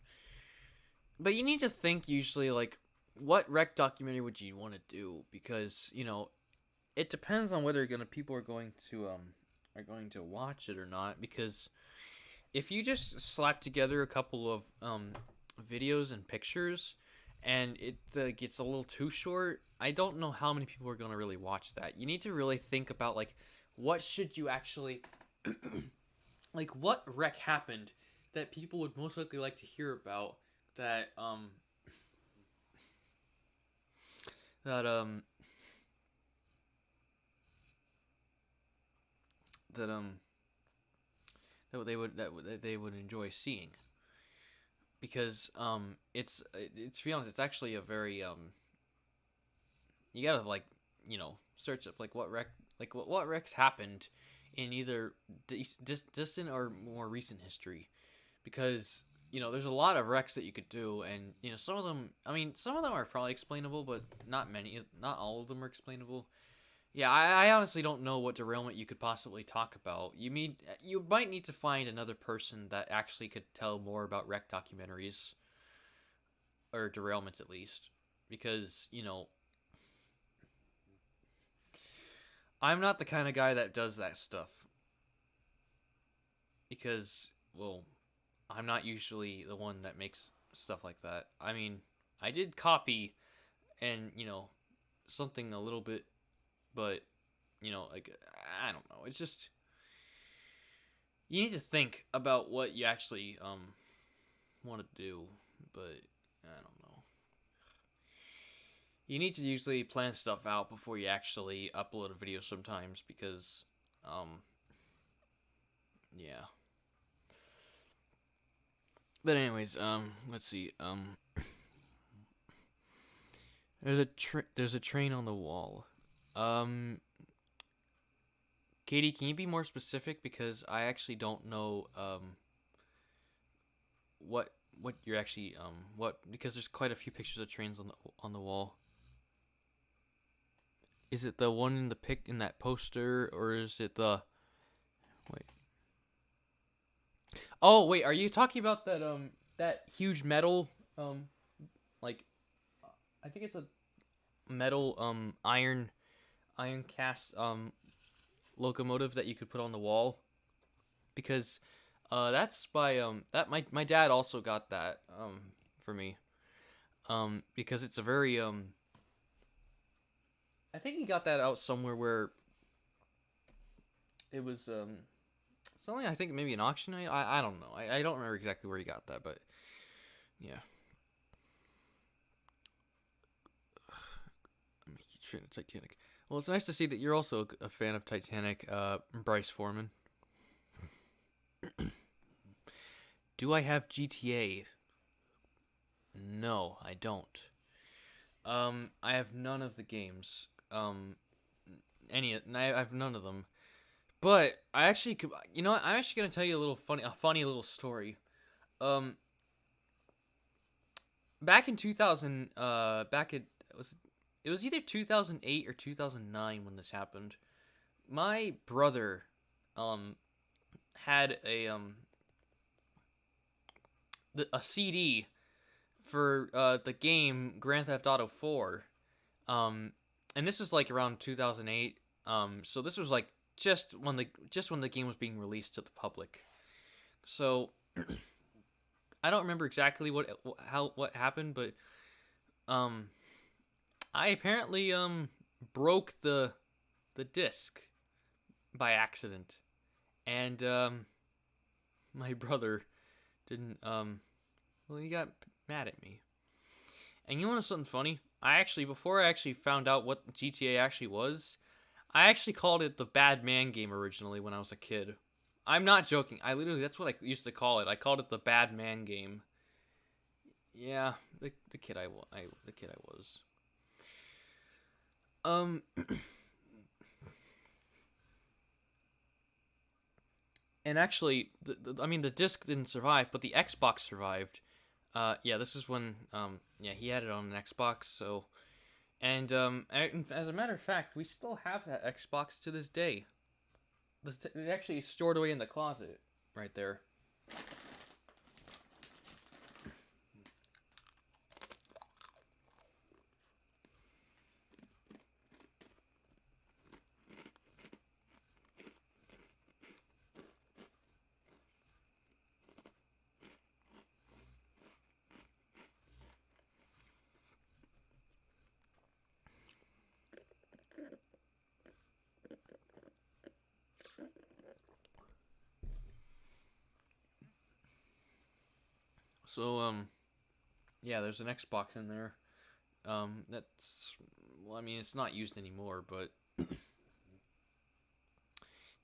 but you need to think usually like, what rec documentary would you want to do? Because it depends on whether people are going to watch it or not. Because if you just slap together a couple of videos and pictures, and it gets a little too short, I don't know how many people are going to really watch that. You need to really think about like, what should you actually like, what wreck happened that people would most likely like to hear about, that that um that that they would enjoy seeing. Because it's to be honest, it's actually a very you gotta like search up like what wrecks happened in either distant or more recent history, because there's a lot of wrecks that you could do, and some of them. I mean, some of them are probably explainable, but not many. Not all of them are explainable. Yeah, I honestly don't know what derailment you could possibly talk about. You might need to find another person that actually could tell more about wreck documentaries or derailments at least, because I'm not the kind of guy that does that stuff. Because, well, I'm not usually the one that makes stuff like that. I mean, I did copy and, something a little bit, but, like, I don't know. It's just, you need to think about what you actually want to do, but I don't know. You need to usually plan stuff out before you actually upload a video sometimes, because, yeah. But anyways, let's see. There's a train on the wall. Katie, can you be more specific, because I actually don't know what you're actually because there's quite a few pictures of trains on the wall. Is it the one in that poster, or is it the wait? Oh wait, are you talking about that huge metal like I think it's a metal iron cast locomotive that you could put on the wall? Because that's by that my dad also got that for me. Because it's a very I think he got that out somewhere where it was something, I think maybe an auction. I don't know. I don't remember exactly where he got that, but yeah. I'm a huge fan of Titanic. Well, it's nice to see that you're also a fan of Titanic, Bryce Foreman. Do I have GTA? No, I don't. I have none of the games. I have none of them. But I actually could, what? I'm actually gonna tell you a funny little story. Back in 2000, it was either 2008 or 2009 when this happened. My brother, had a CD for the game Grand Theft Auto 4, and this was like around 2008. So this was like just when the game was being released to the public. So I don't remember exactly what happened, but I apparently broke the disc by accident, and my brother didn't well, he got mad at me. And you want to know something funny? Before I actually found out what GTA actually was, I actually called it the Bad Man game originally when I was a kid. I'm not joking. That's what I used to call it. I called it the Bad Man game. Yeah, the kid I was. And actually, the disc didn't survive, but the Xbox survived. Yeah, this is when he had it on an Xbox. So, and as a matter of fact, we still have that Xbox to this day. It's actually stored away in the closet right there. So, yeah, there's an Xbox in there. That's, well, I mean, it's not used anymore, but it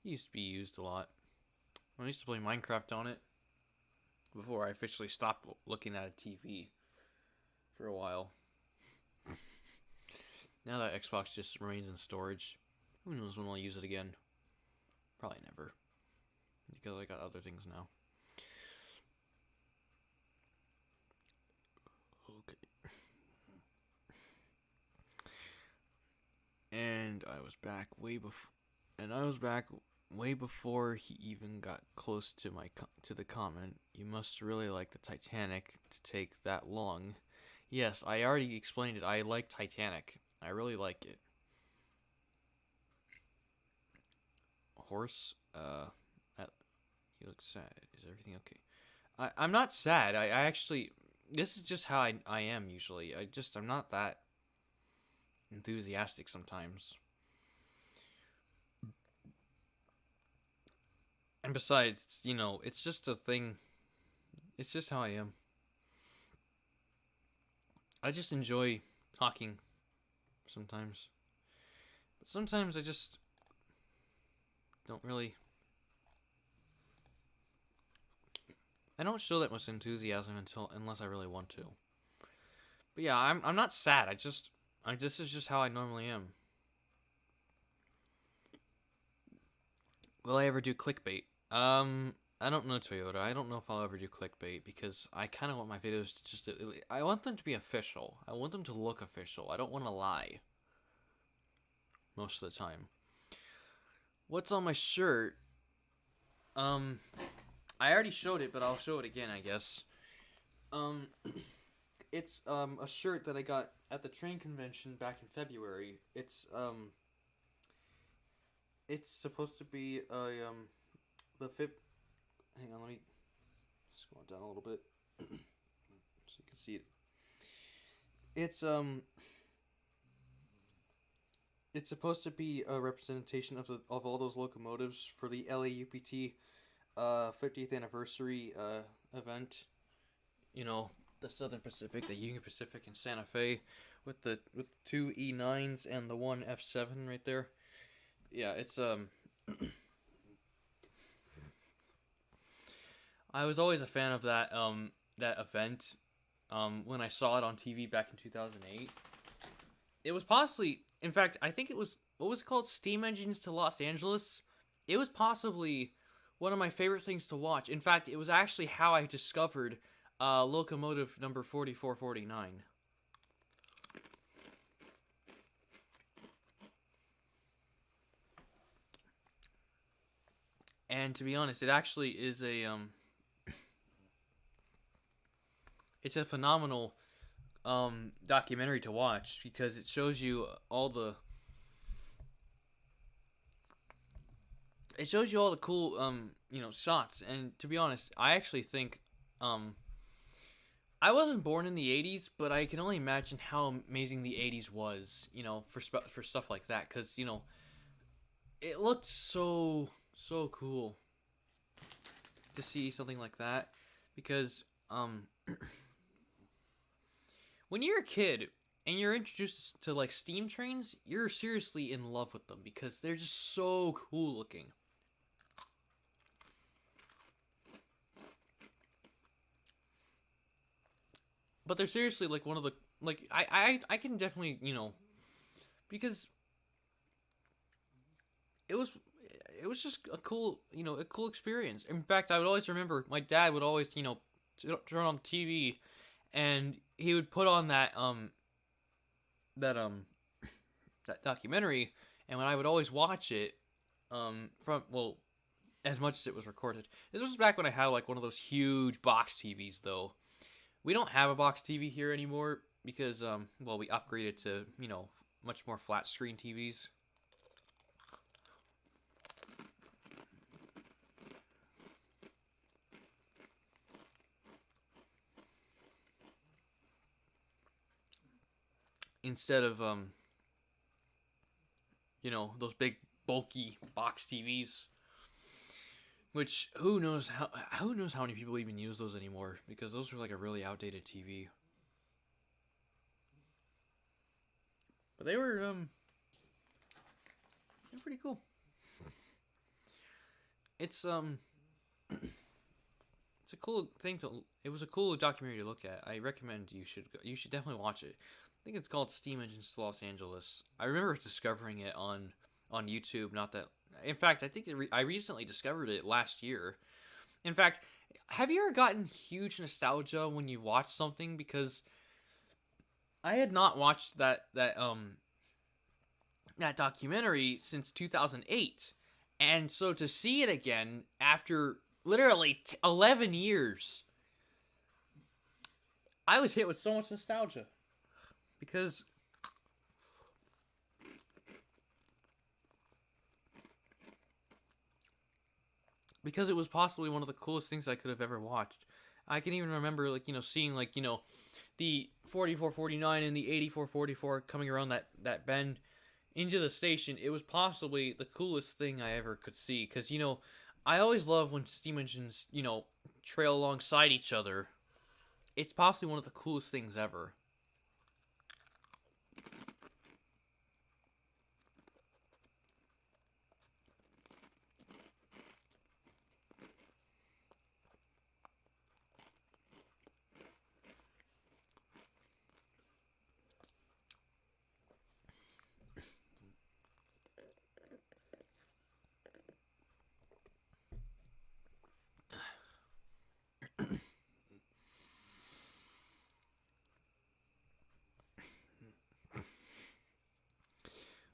used to be used a lot. I used to play Minecraft on it before I officially stopped looking at a TV for a while. Now that Xbox just remains in storage, who knows when I'll use it again? Probably never, because I got other things now. and I was back way before he even got close to to the comment. You must really like the Titanic to take that long. Yes, I already explained it. I like Titanic. I really like it. Horse. You look sad. Is everything okay? I'm not sad. I actually. This is just how I am usually. I'm not that enthusiastic sometimes. And besides, it's just a thing. It's just how I am. I just enjoy talking sometimes. But sometimes I just don't really. I don't show that much enthusiasm unless I really want to. But yeah, I'm not sad. This is just how I normally am. Will I ever do clickbait? I don't know, Toyota. I don't know if I'll ever do clickbait because I kind of want my videos to just. I want them to be official. I want them to look official. I don't want to lie. Most of the time. What's on my shirt? I already showed it, but I'll show it again, I guess. It's a shirt that I got at the train convention back in February. It's supposed to be the fifth. Hang on, let me scroll down a little bit so you can see it. It's supposed to be a representation of all those locomotives for the LAUPT 50th anniversary event. The Southern Pacific, the Union Pacific, and Santa Fe, with two E9s and the one F7 right there. Yeah, it's I was always a fan of that event. When I saw it on TV back in 2008, it was possibly, in fact, I think it was, what was it called? Steam Engines to Los Angeles. It was possibly one of my favorite things to watch. In fact, it was actually how I discovered locomotive number 4449. And to be honest, it actually is it's a phenomenal documentary to watch because it shows you all the cool shots. And to be honest, I actually think I wasn't born in the 80s, but I can only imagine how amazing the 80s was, for stuff like that, cuz it looked so cool to see something like that, because when you're a kid and you're introduced to like steam trains, you're seriously in love with them because they're just so cool looking. But they're seriously like one of the, like, I can definitely, because it was just a cool experience. In fact, I would always remember my dad would always turn on the TV, and he would put on that that documentary, and when I would always watch it as much as it was recorded. This was back when I had like one of those huge box TVs, though. We don't have a box TV here anymore because we upgraded to much more flat screen TVs. Instead of those big bulky box TVs, which who knows how many people even use those anymore, because those were like a really outdated TV. But they were they're pretty cool. It's it's a cool thing it was a cool documentary to look at. I recommend you should definitely watch it. I think it's called Steam Engines to Los Angeles. I remember discovering it on YouTube. Not that, in fact, I think I recently discovered it last year. In fact, have you ever gotten huge nostalgia when you watch something? Because I had not watched that that documentary since 2008. And so to see it again after literally 11 years, I was hit with so much nostalgia. Because it was possibly one of the coolest things I could have ever watched. I can even remember, like, seeing, like, the 4449 and the 8444 coming around that bend into the station. It was possibly the coolest thing I ever could see. Because, I always love when steam engines, trail alongside each other. It's possibly one of the coolest things ever.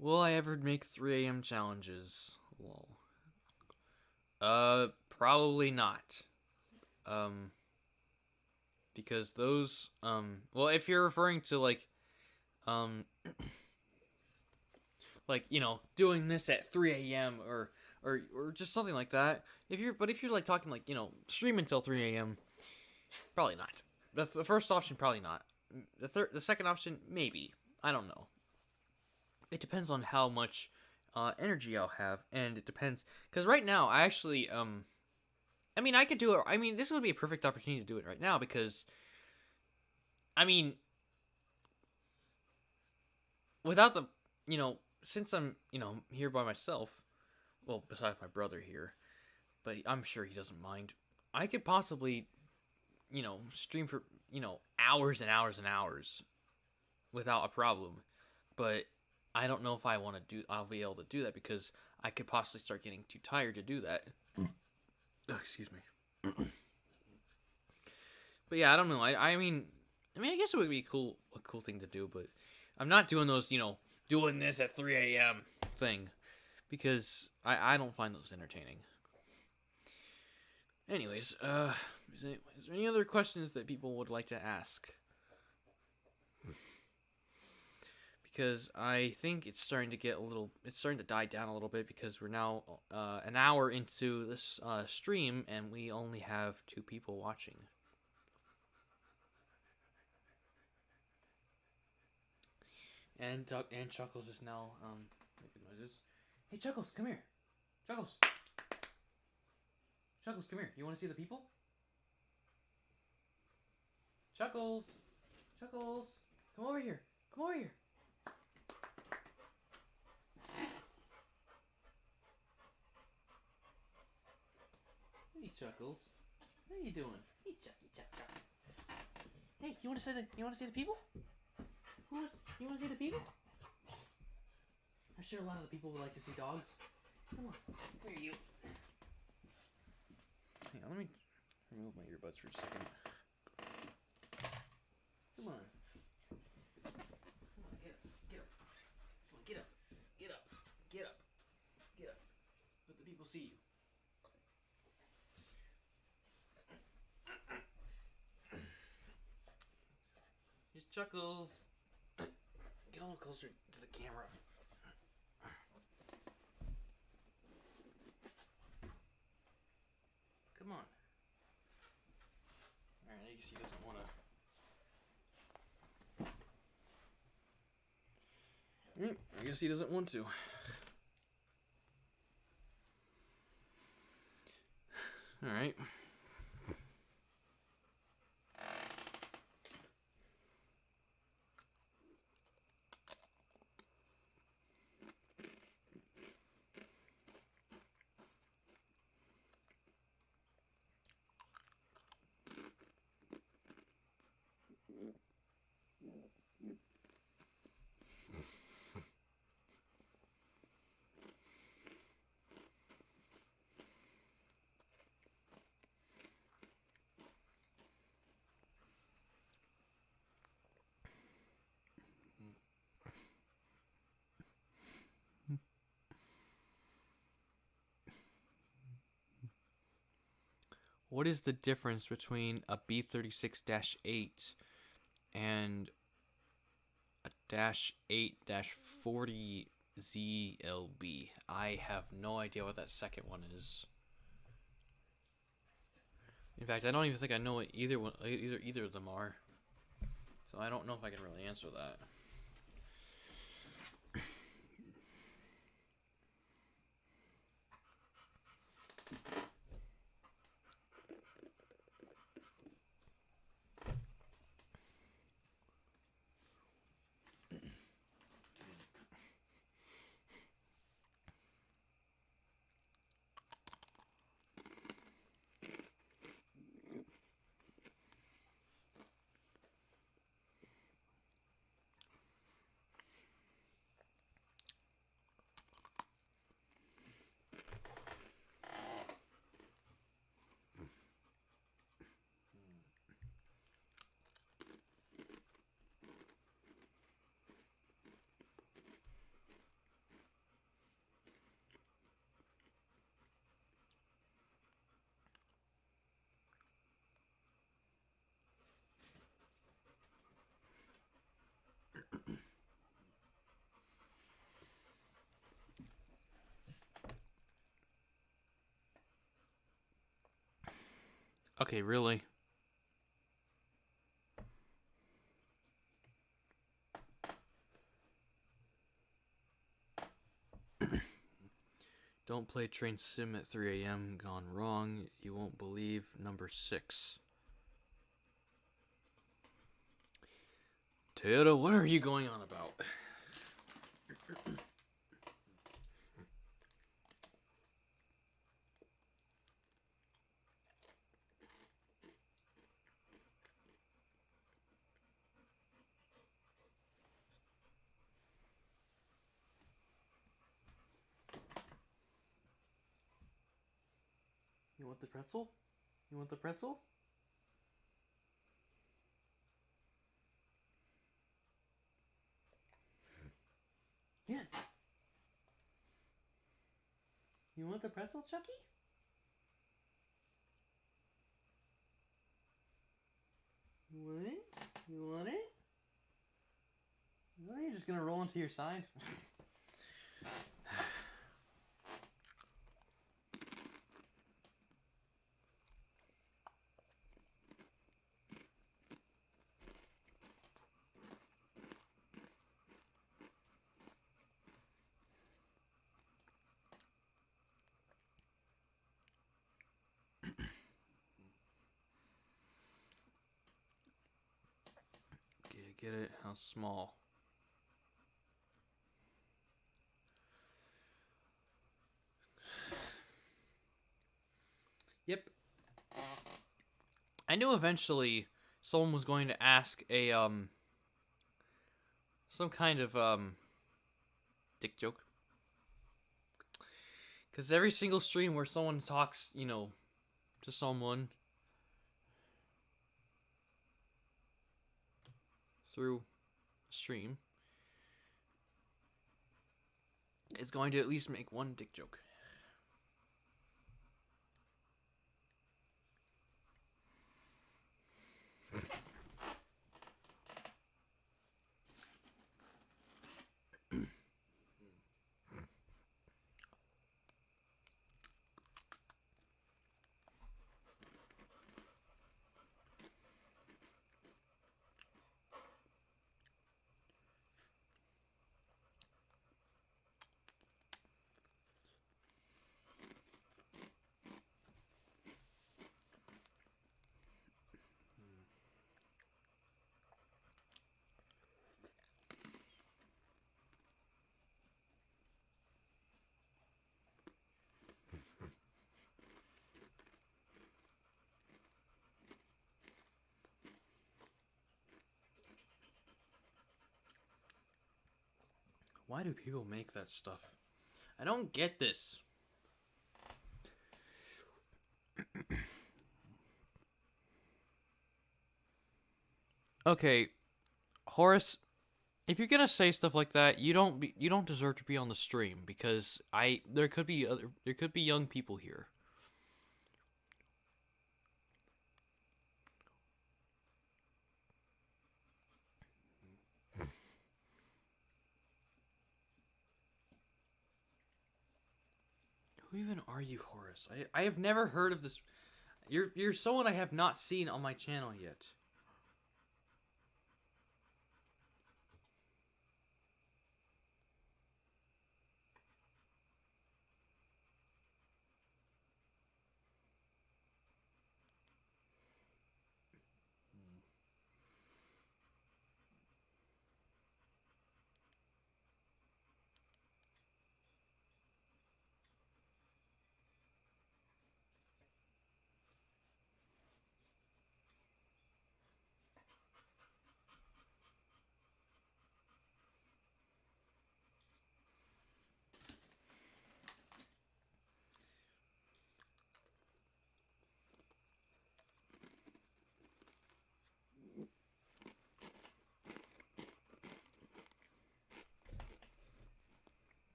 Will I ever make 3 a.m. challenges? Lol. Probably not. Because those, well, if you're referring to, like, doing this at 3 a.m. or just something like that. If you're like talking like, stream until 3 a.m., probably not. That's the first option, probably not. The second option, maybe. I don't know. It depends on how much energy I'll have, and it depends, because right now I actually I could do it. I mean, this would be a perfect opportunity to do it right now, because without the, since I'm, here by myself, well, besides my brother here, but I'm sure he doesn't mind, I could possibly, stream for, hours and hours and hours without a problem. But I don't know if I'll be able to do that, because I could possibly start getting too tired to do that. Oh, excuse me. But yeah, I don't know. I mean, I guess it would be a cool thing to do, but I'm not doing those, doing this at 3 a.m. thing, because I don't find those entertaining. Anyways, is there any other questions that people would like to ask? Because I think it's starting to die down a little bit, because we're now an hour into this stream, and we only have 2 people watching. And Chuckles is now making noises. Hey, Chuckles, come here. Chuckles, come here. You want to see the people? Chuckles, come over here. Hey, Chuckles. How you doing? Hey, Chuck. Hey, you want to see the people? You want to see the people? I'm sure a lot of the people would like to see dogs. Come on. Where are you? Hang on, let me remove my earbuds for a second. Come on. Get up. Let the people see you. Here's Chuckles. Get a little closer to the camera. Come on. Alright, I guess he doesn't want to. I guess he doesn't want to. Alright. What is the difference between a B36-8 and a -8-40 ZLB? I have no idea what that second one is. In fact, I don't even think I know what either of them are. So I don't know if I can really answer that. Okay, really? Don't play train sim at 3 a.m. Gone wrong. You won't believe. Number 6. Toyota, what are you going on about? You want the pretzel? You want the pretzel? Yeah. You want the pretzel, Chucky? You want it? You want it? Well, you're just gonna roll into your side. Get it? How small? Yep. I knew eventually someone was going to ask a some kind of dick joke. Cuz every single stream where someone talks, to someone through a stream is going to at least make one dick joke. Why do people make that stuff? I don't get this. Okay, Horace, if you're gonna say stuff like that, you don't deserve to be on the stream because there could be young people here. Who even are you, Horace? I have never heard of this. You're someone I have not seen on my channel yet.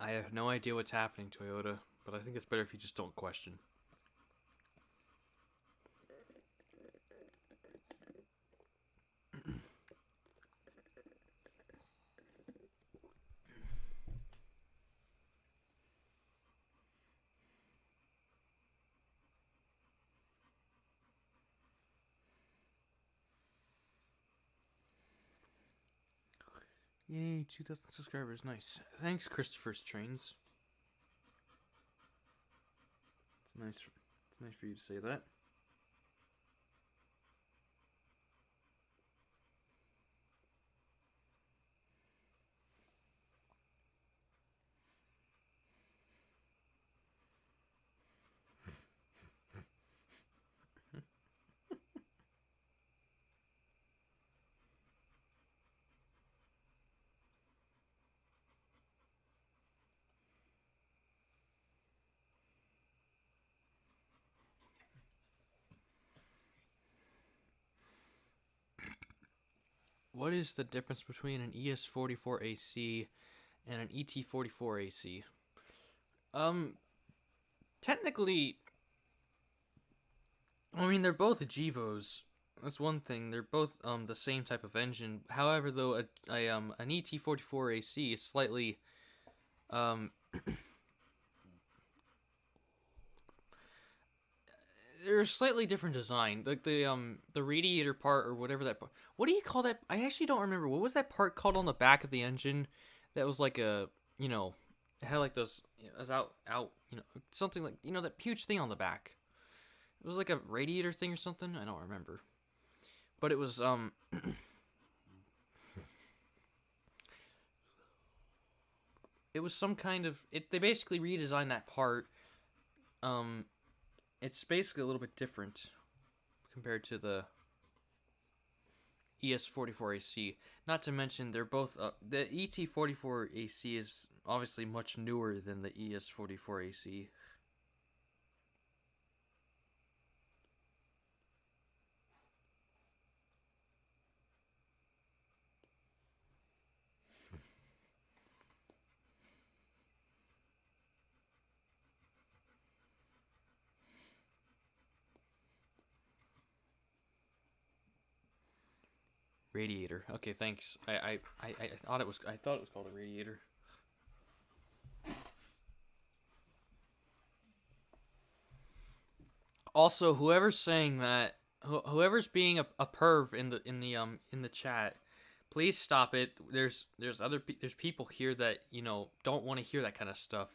I have no idea what's happening, Toyota, but I think it's better if you just don't question. Yay, 2,000 subscribers, nice. Thanks, Christopher's Trains. It's nice for you to say that. What is the difference between an ES44AC and an ET44AC? Technically, I mean, they're both Gevos. That's one thing. They're both the same type of engine. However, though, an ET44AC is slightly they're a slightly different design. Like the radiator part or whatever that part. What do you call that? I actually don't remember. What was that part called on the back of the engine? That was like a, you know, it had like those, it was out, you know, something like, you know, that huge thing on the back. It was like a radiator thing or something. I don't remember. But it was it was some kind of they basically redesigned that part. It's basically a little bit different compared to the ES44AC. Not to mention, they're both the ET44AC is obviously much newer than the ES44AC. Radiator. Okay, thanks. I thought it was called a radiator. Also, whoever's saying that, whoever's being a perv in the chat, please stop it. There's people here that, you know, don't want to hear that kind of stuff.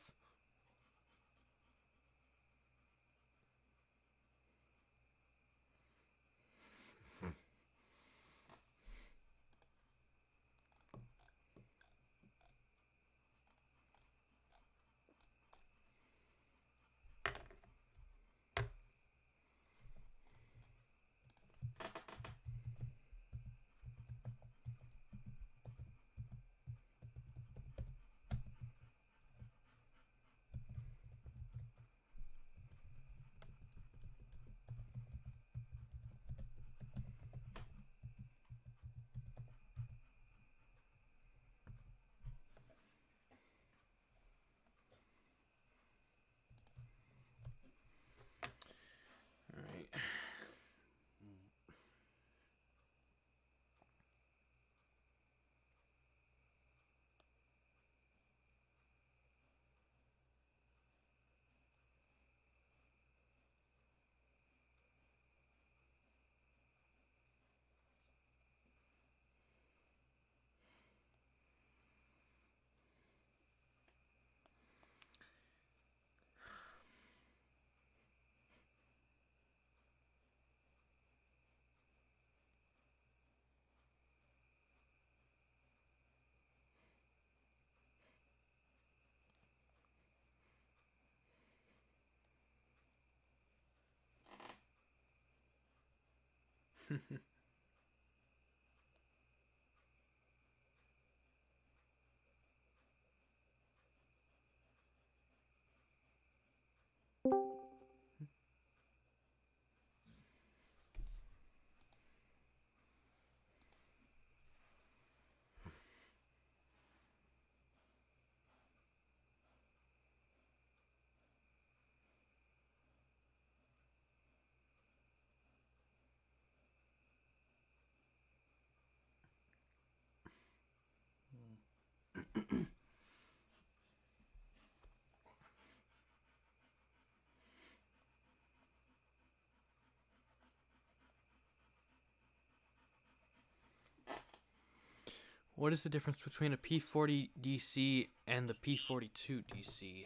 What is the difference between a P40 DC and the P42 DC?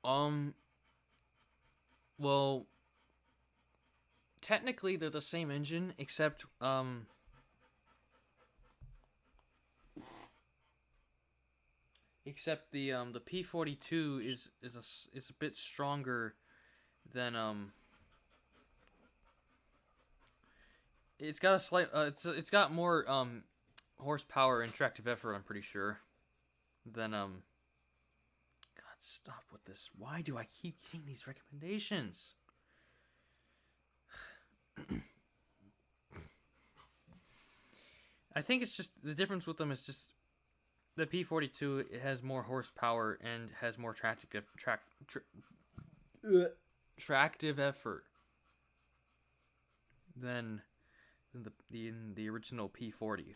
Um, well, technically they're the same engine, except the P42 is a bit stronger than it's got a slight it's got more horsepower and tractive effort, I'm pretty sure, than God, stop with this. Why do I keep getting these recommendations? I think it's just the difference with them is just the P42 has more horsepower and has more tractive effort than the original P40.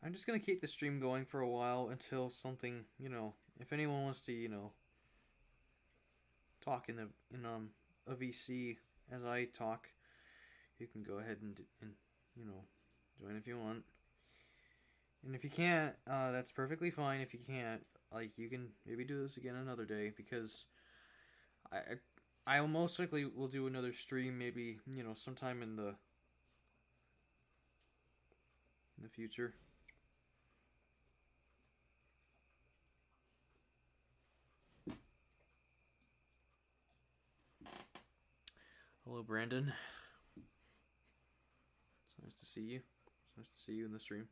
I'm just gonna keep the stream going for a while until something, if anyone wants to, talk in a VC as I talk, you can go ahead and join if you want. And if you can't, that's perfectly fine. If you can't, you can maybe do this again another day, because I most likely will do another stream maybe sometime in the future. Hello, Brandon. It's nice to see you. It's nice to see you in the stream.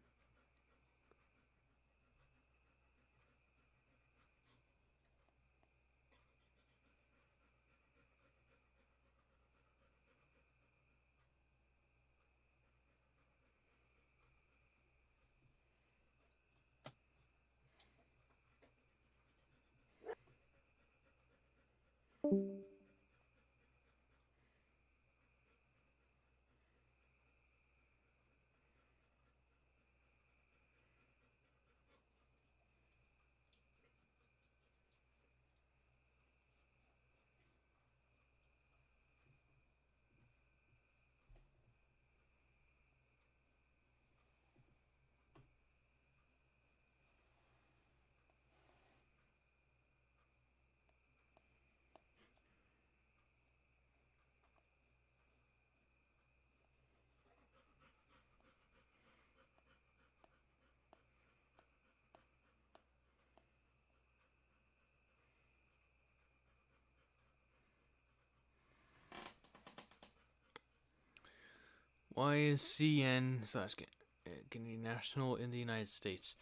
Why is CN / Canadian National in the United States?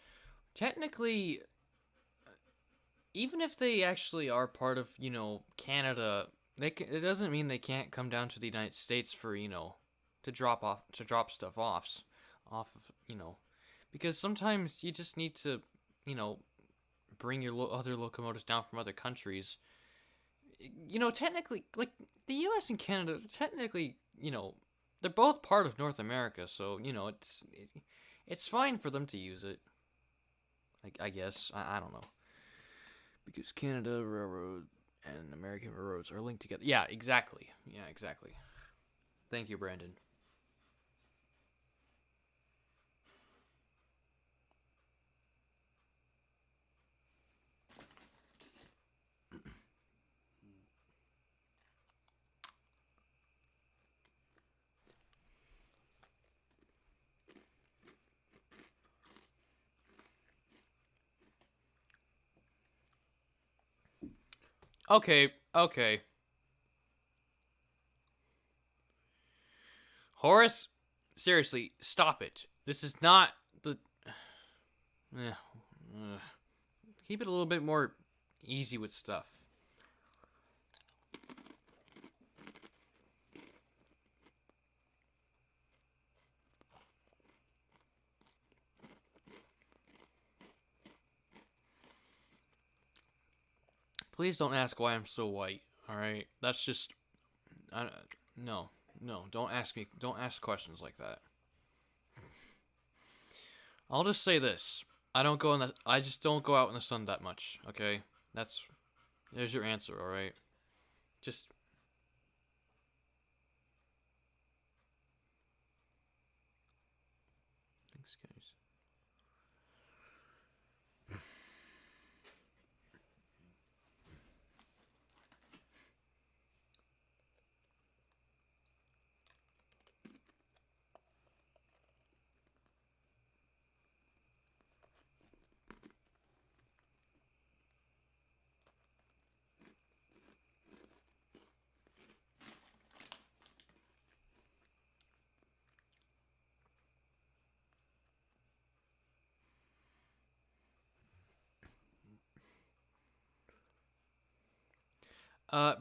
Technically, even if they actually are part of, Canada, it doesn't mean they can't come down to the United States for, to drop stuff off of, because sometimes you just need to, bring your other locomotives down from other countries. Technically, like, the U.S. and Canada, technically, they're both part of North America, so it's fine for them to use it. I guess I don't know, because Canada Railroad and American railroads are linked together. Yeah, exactly. Thank you, Brandon. Okay, okay. Horace, seriously, stop it. This is not the. Yeah. Keep it a little bit more easy with stuff. Please don't ask why I'm so white. All right, that's just. I, no, no, don't ask me. Don't ask questions like that. I'll just say this: I don't go in the. I just don't go out in the sun that much. Okay, that's. There's your answer. All right, just. Thanks, guys.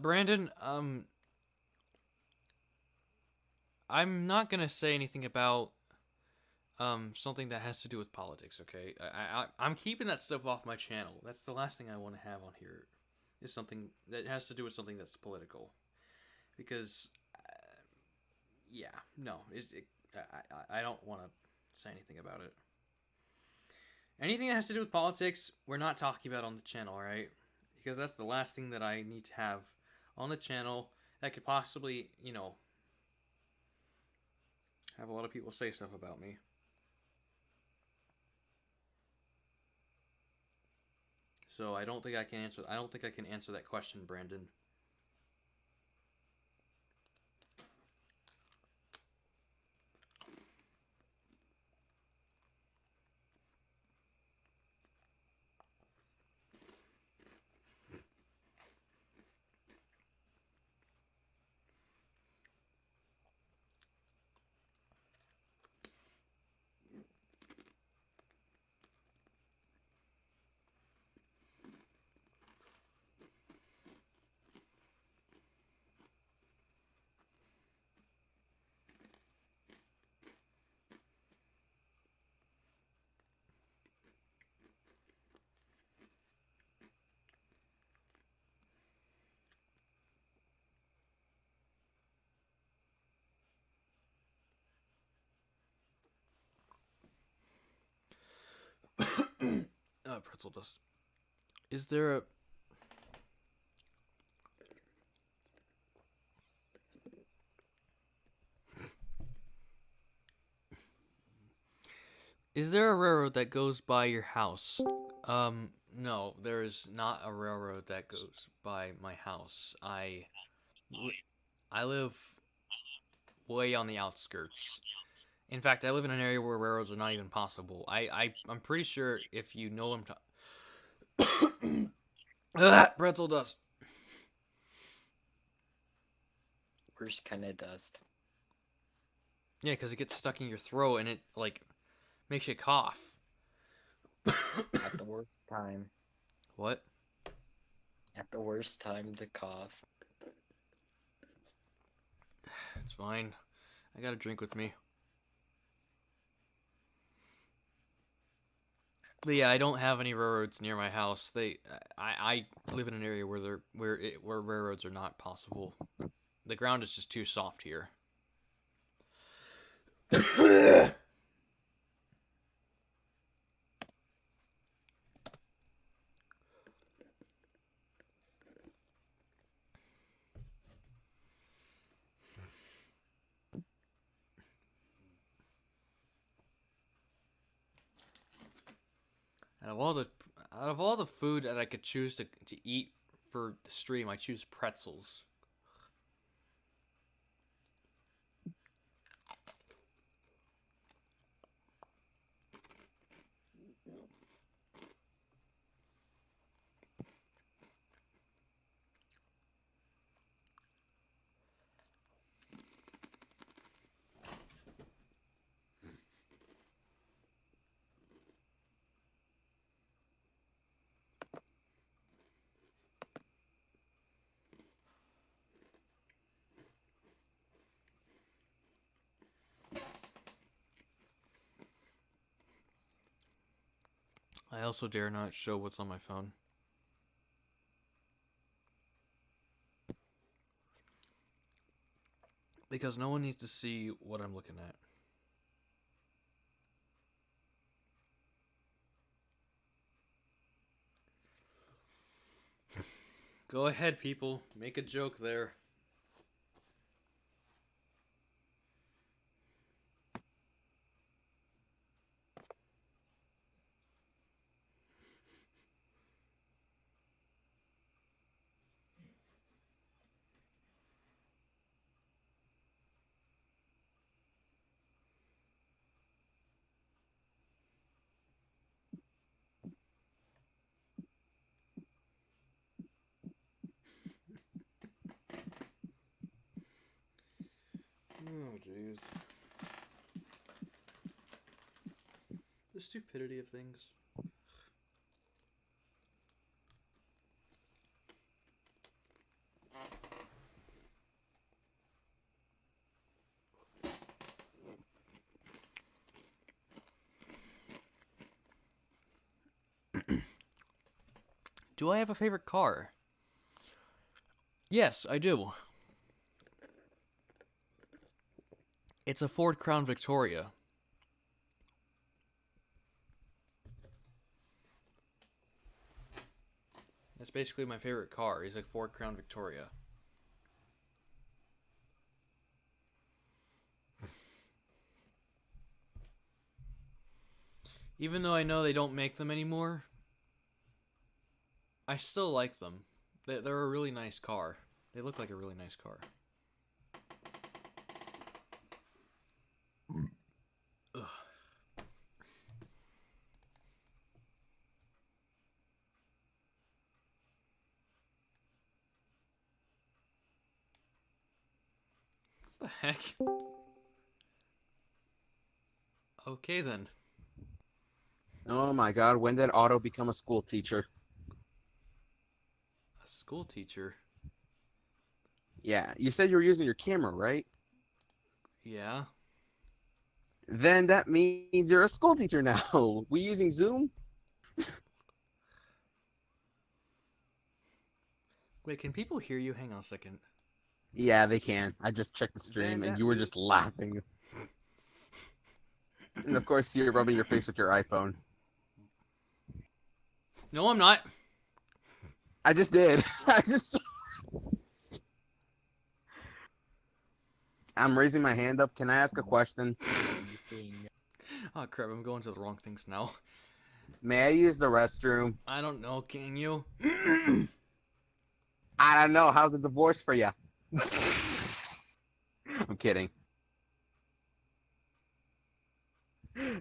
Brandon, I'm not gonna say anything about something that has to do with politics. Okay, I'm keeping that stuff off my channel. That's the last thing I want to have on here. Is something that has to do with something that's political, because, yeah, no, I don't want to say anything about it. Anything that has to do with politics, we're not talking about on the channel, all right? Because that's the last thing that I need to have on the channel that could possibly, have a lot of people say stuff about me. So I don't think I can answer. I don't think I can answer that question, Brandon. Pretzel dust. Is there a railroad that goes by your house? No, there is not a railroad that goes by my house. I live way on the outskirts. In fact, I live in an area where railroads are not even possible. I'm pretty sure if you know I'm pretzel dust. Worst kind of dust. Yeah, because it gets stuck in your throat and it like makes you cough. At the worst time. What? At the worst time to cough. It's fine. I got a drink with me. But yeah, I don't have any railroads near my house. I live in an area where railroads are not possible. The ground is just too soft here. Out of all the out of all the food that I could choose to eat for the stream, I choose pretzels. I also dare not show what's on my phone. Because no one needs to see what I'm looking at. Go ahead, people. Make a joke there. Oh, jeez. The stupidity of things. Do I have a favorite car? Yes, I do. It's a Ford Crown Victoria. That's basically my favorite car. Is a Ford Crown Victoria. Even though I know they don't make them anymore, I still like them. They're a really nice car. They look like a really nice car. Ugh. What the heck? Okay then. Oh my god, when did Otto become a school teacher? A school teacher? Yeah, you said you were using your camera, right? Yeah. Then that means you're a school teacher now. We using Zoom? Wait, can people hear you? Hang on a second. Yeah, they can. I just checked the stream and you were just laughing. And of course, you're rubbing your face with your iPhone. No, I'm not. I just did. I'm raising my hand up. Can I ask a question? Oh crap, I'm going to the wrong things now. May I use the restroom? I don't know, can you? I don't know. How's the divorce for you? I'm kidding.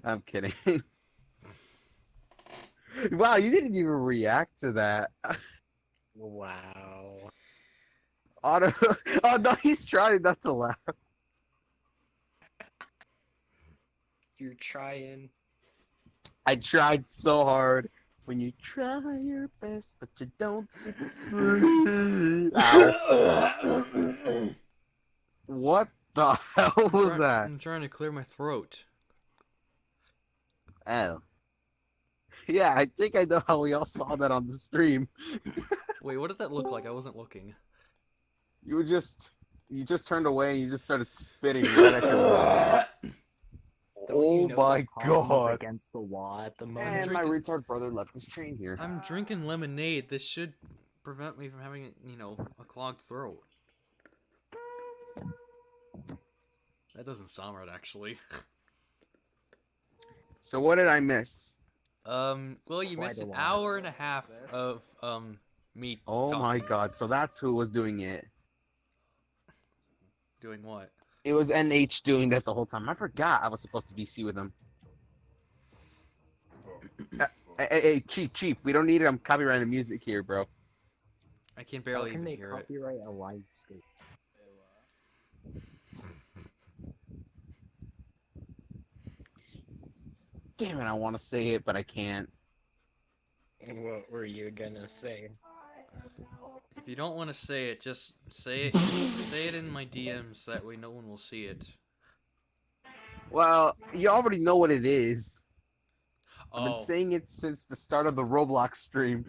I'm kidding. Wow, you didn't even react to that. Wow. Otto. Oh no, he's trying not to laugh. You're trying. I tried so hard. When you try your best, but you don't succeed. Ow. What the hell was that? I'm trying to clear my throat. Oh. Yeah, I think I know how we all saw that on the stream. Wait, what did that look like? I wasn't looking. You just turned away and you just started spitting right at your wall. Oh my god. Against the wall at the moment. And my retard brother left his train here. I'm drinking lemonade. This should prevent me from having, a clogged throat. That doesn't sound right, actually. So what did I miss? Well, you Quite missed a an while. hour and a half of me Oh my talking. god, so that's who was doing it. Doing what? It was NH doing this the whole time. I forgot I was supposed to VC with him. Hey, Chief, we don't need copyrighted music here, bro. I can How barely can even they hear it. copyright a live stream? Damn it, I want to say it, but I can't. What were you gonna say? If you don't want to say it, just say it. Say it in my DMs. That way, no one will see it. Well, you already know what it is. I've been Oh, saying it since the start of the Roblox stream.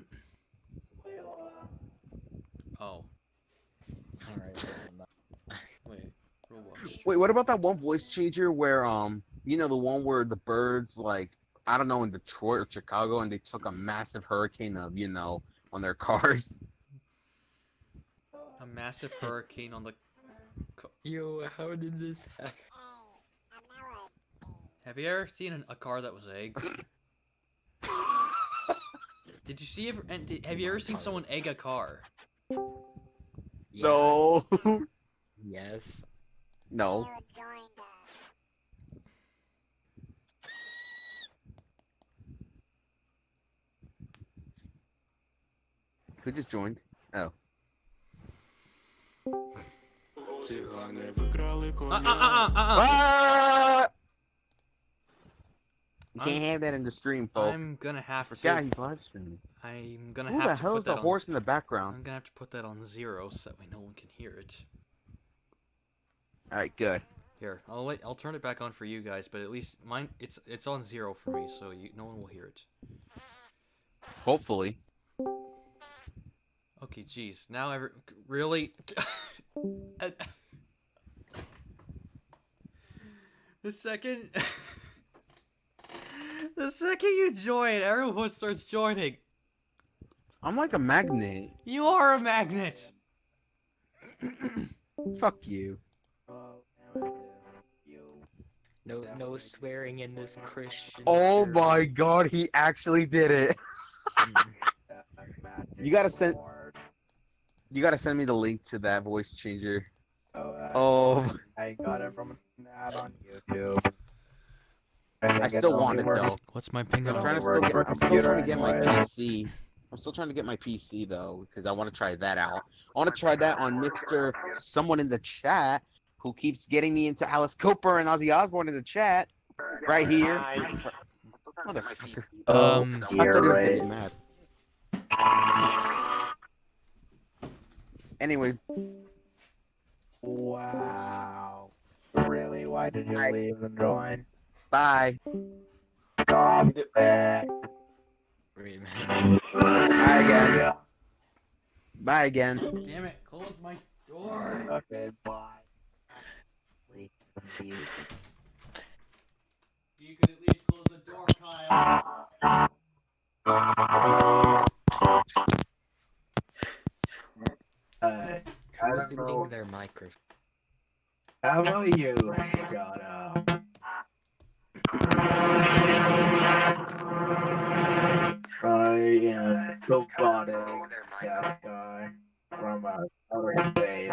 oh. Alright, listen up. Wait, Roblox. Wait, what about that one voice changer where you know the one where the birds like I don't know in Detroit or Chicago and they took a massive hurricane of on their cars. A massive hurricane on the. Yo, how did this happen? Have you ever seen a car that was egged? Did you see ever? And have you ever seen someone egg a car? Yeah. No, Yes. no. Who just joined? Oh. Ah! You can't have that in the stream, folks. I'm gonna have Forgot to. he's live streaming. I'm gonna Who the have to hell put is the that on. horse in the I'm background? gonna have to put that on 0 so that way no one can hear it. All right, good. Here, I'll turn it back on for you guys, but at least mine it's on 0 for me, so no one will hear it. Hopefully. Okay, jeez. Now really. The second. The second you join, everyone starts joining. I'm like a magnet. You are a magnet. Fuck you. No swearing in this Christian Oh server. my god, he actually did it. You gotta send me the link to that voice changer. Oh, I got it from an ad on YouTube. I still want it though. What's my ping I'm on? trying to I'm still trying to get my PC. I'm still trying to get my PC though because I want to try that out. I want to try that on Mixer. Someone in the chat who keeps getting me into Alice Cooper and Ozzy Osbourne in the chat right here. Motherfucker. I thought he was gonna get mad. Anyways, Wow. Really? Why did you leave and join? bye. God, get back. Wait, Bye again. Bye again. Damn it! Close my door. Okay, bye. Wait, confused. You could at least close the door, Kyle. who's muting their microphone? How about you? Shut up. I am robotic that guy from outer space.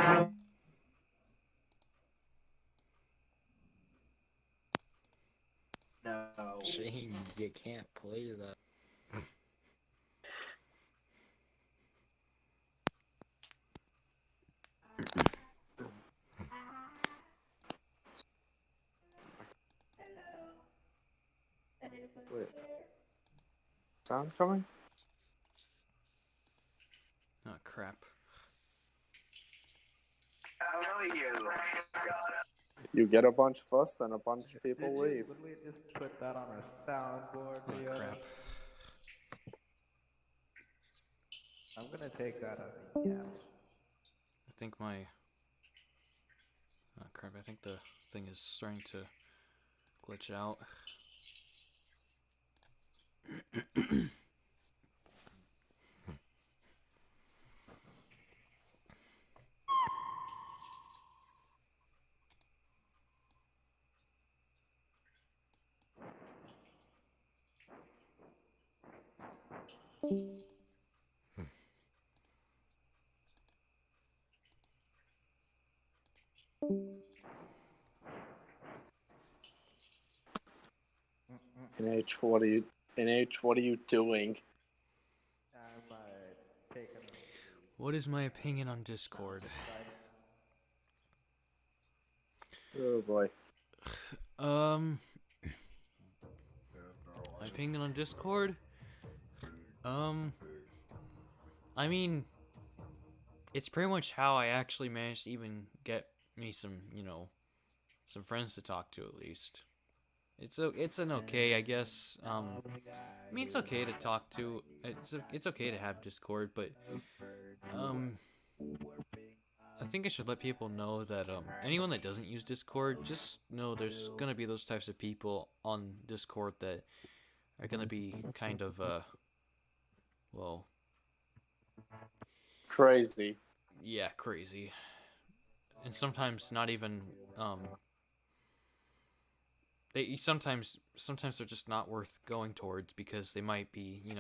No. James, you can't play that. Wait. Sound coming? Oh crap. You get a bunch of us, then a bunch of people leave. Would we just put that on a soundboard? Oh Leo? crap. I'm gonna take that as a yes. I think my. Oh crap! I think the thing is starting to glitch out. NH, what are you? NH, what are you doing? I'm taking a leak. What is my opinion on Discord? Oh boy. My opinion on Discord? I mean, it's pretty much how I actually managed to even get me some, some friends to talk to at least. It's an okay, I guess. I mean, it's okay to talk to. It's okay to have Discord, but I think I should let people know that anyone that doesn't use Discord, just know there's gonna be those types of people on Discord that are gonna be kind of well, Crazy. yeah, crazy, and sometimes not even they sometimes they're just not worth going towards because they might be they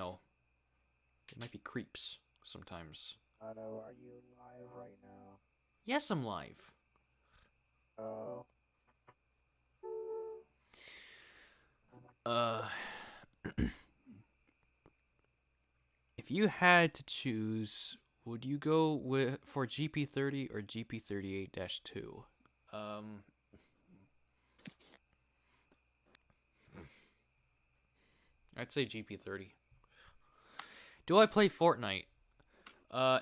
might be creeps sometimes. Otto, are you live right now? Yes, I'm live. Oh. Uh, if you had to choose, would you go for GP30 or GP38-2? I'd say GP30. Do I play Fortnite?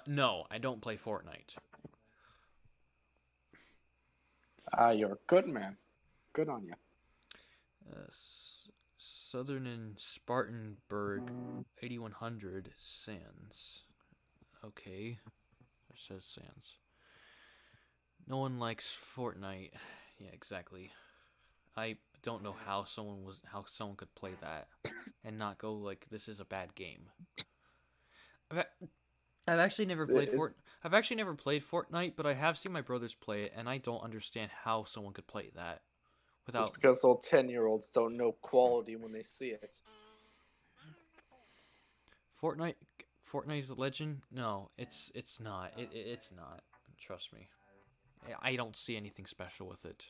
No, I don't play Fortnite. Ah, you're a good man. Good on you. Southern and Spartanburg 8100 Sans. Okay. It says Sans. No one likes Fortnite. Yeah, exactly. I don't know how someone could play that and not go like this is a bad game. I've actually never played I've actually never played Fortnite, but I have seen my brothers play it, and I don't understand how someone could play that without. It's because all 10-year-olds don't know quality when they see it. Fortnite's a legend? No, it's not. It's not. Trust me. I don't see anything special with it.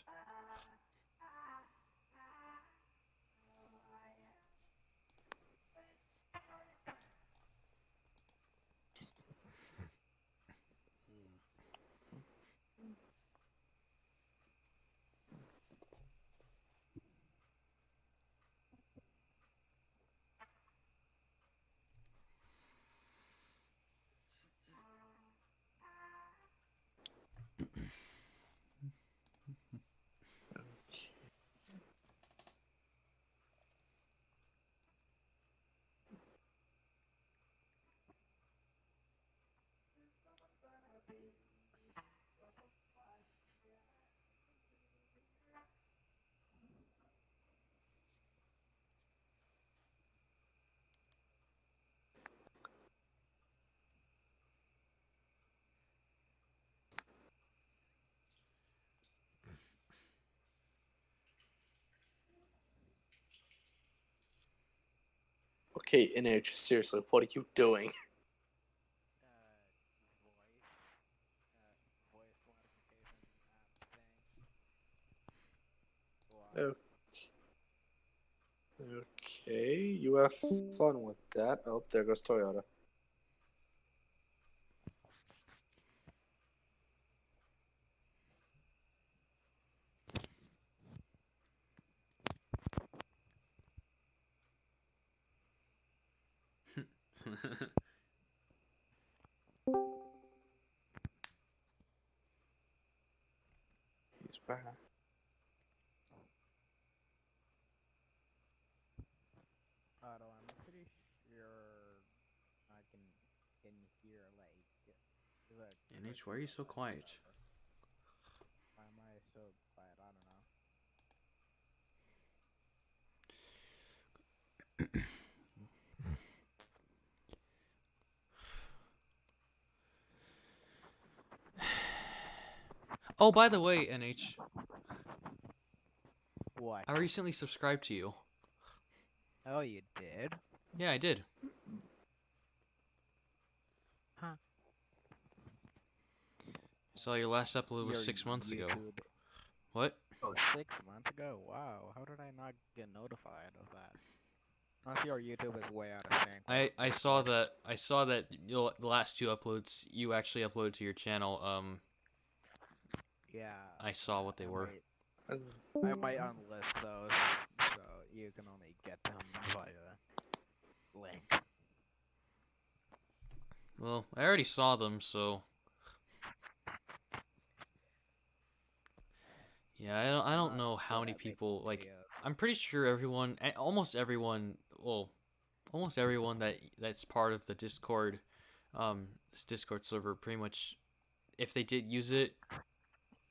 Okay, NH, seriously, what are you doing? Voice modification thing. Okay, you have fun with that. Oh, there goes Toyota. He's back. Otto, I'm pretty sure I can hear NH, why are you so quiet? Why am I so quiet? I don't know. Oh, by the way, NH, What? I recently subscribed to you. Oh, you did? Yeah, I did. Saw your last upload was Your 6 months ago. YouTube. What? Oh, 6 months ago? Wow, how did I not get notified of that? Honestly, your YouTube is way out of sync. I saw that the last two uploads you actually uploaded to your channel. Yeah. I saw what they were. I might unlist those, so you can only get them via link. Well, I already saw them, so yeah, I don't know how many people like. I'm pretty sure everyone, almost everyone, well, almost everyone that's part of the Discord, this Discord server, pretty much, if they did use it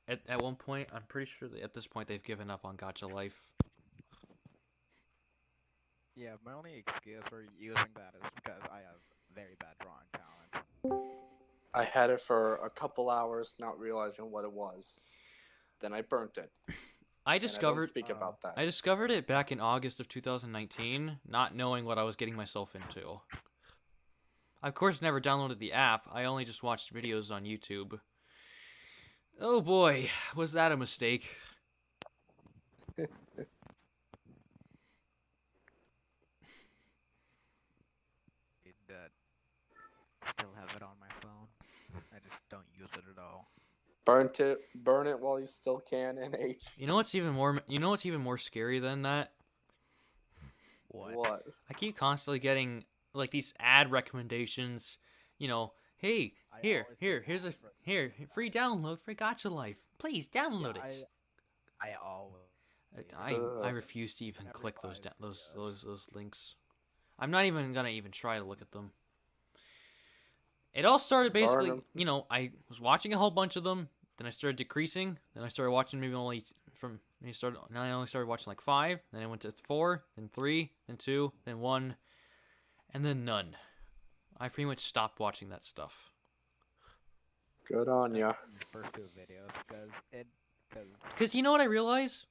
at one point, I'm pretty sure that at this point they've given up on Gacha Life. Yeah, my only excuse for using that is because I have very bad drawing talent. I had it for a couple hours, not realizing what it was. Then I burnt it. I And I don't discovered speak about that. I discovered it back in August of 2019, not knowing what I was getting myself into. I, of course, never downloaded the app. I only just watched videos on YouTube. Oh boy, was that a mistake. Still have it on my phone. I just don't use it at all. Burn it while you still can. NH. You know what's even more scary than that? What? I keep constantly getting like these ad recommendations. You know, hey, here's a free download for Gacha Life. Please download it. I always. I refuse to even click those links. I'm not even gonna try to look at them. It all started basically, you know, I was watching a whole bunch of them, then I started decreasing, then I started watching maybe only now I only started watching like 5, then I went to 4, then 3, then 2, then 1, and then none. I pretty much stopped watching that stuff. Good on ya. First 2 videos, Because you know what I realize?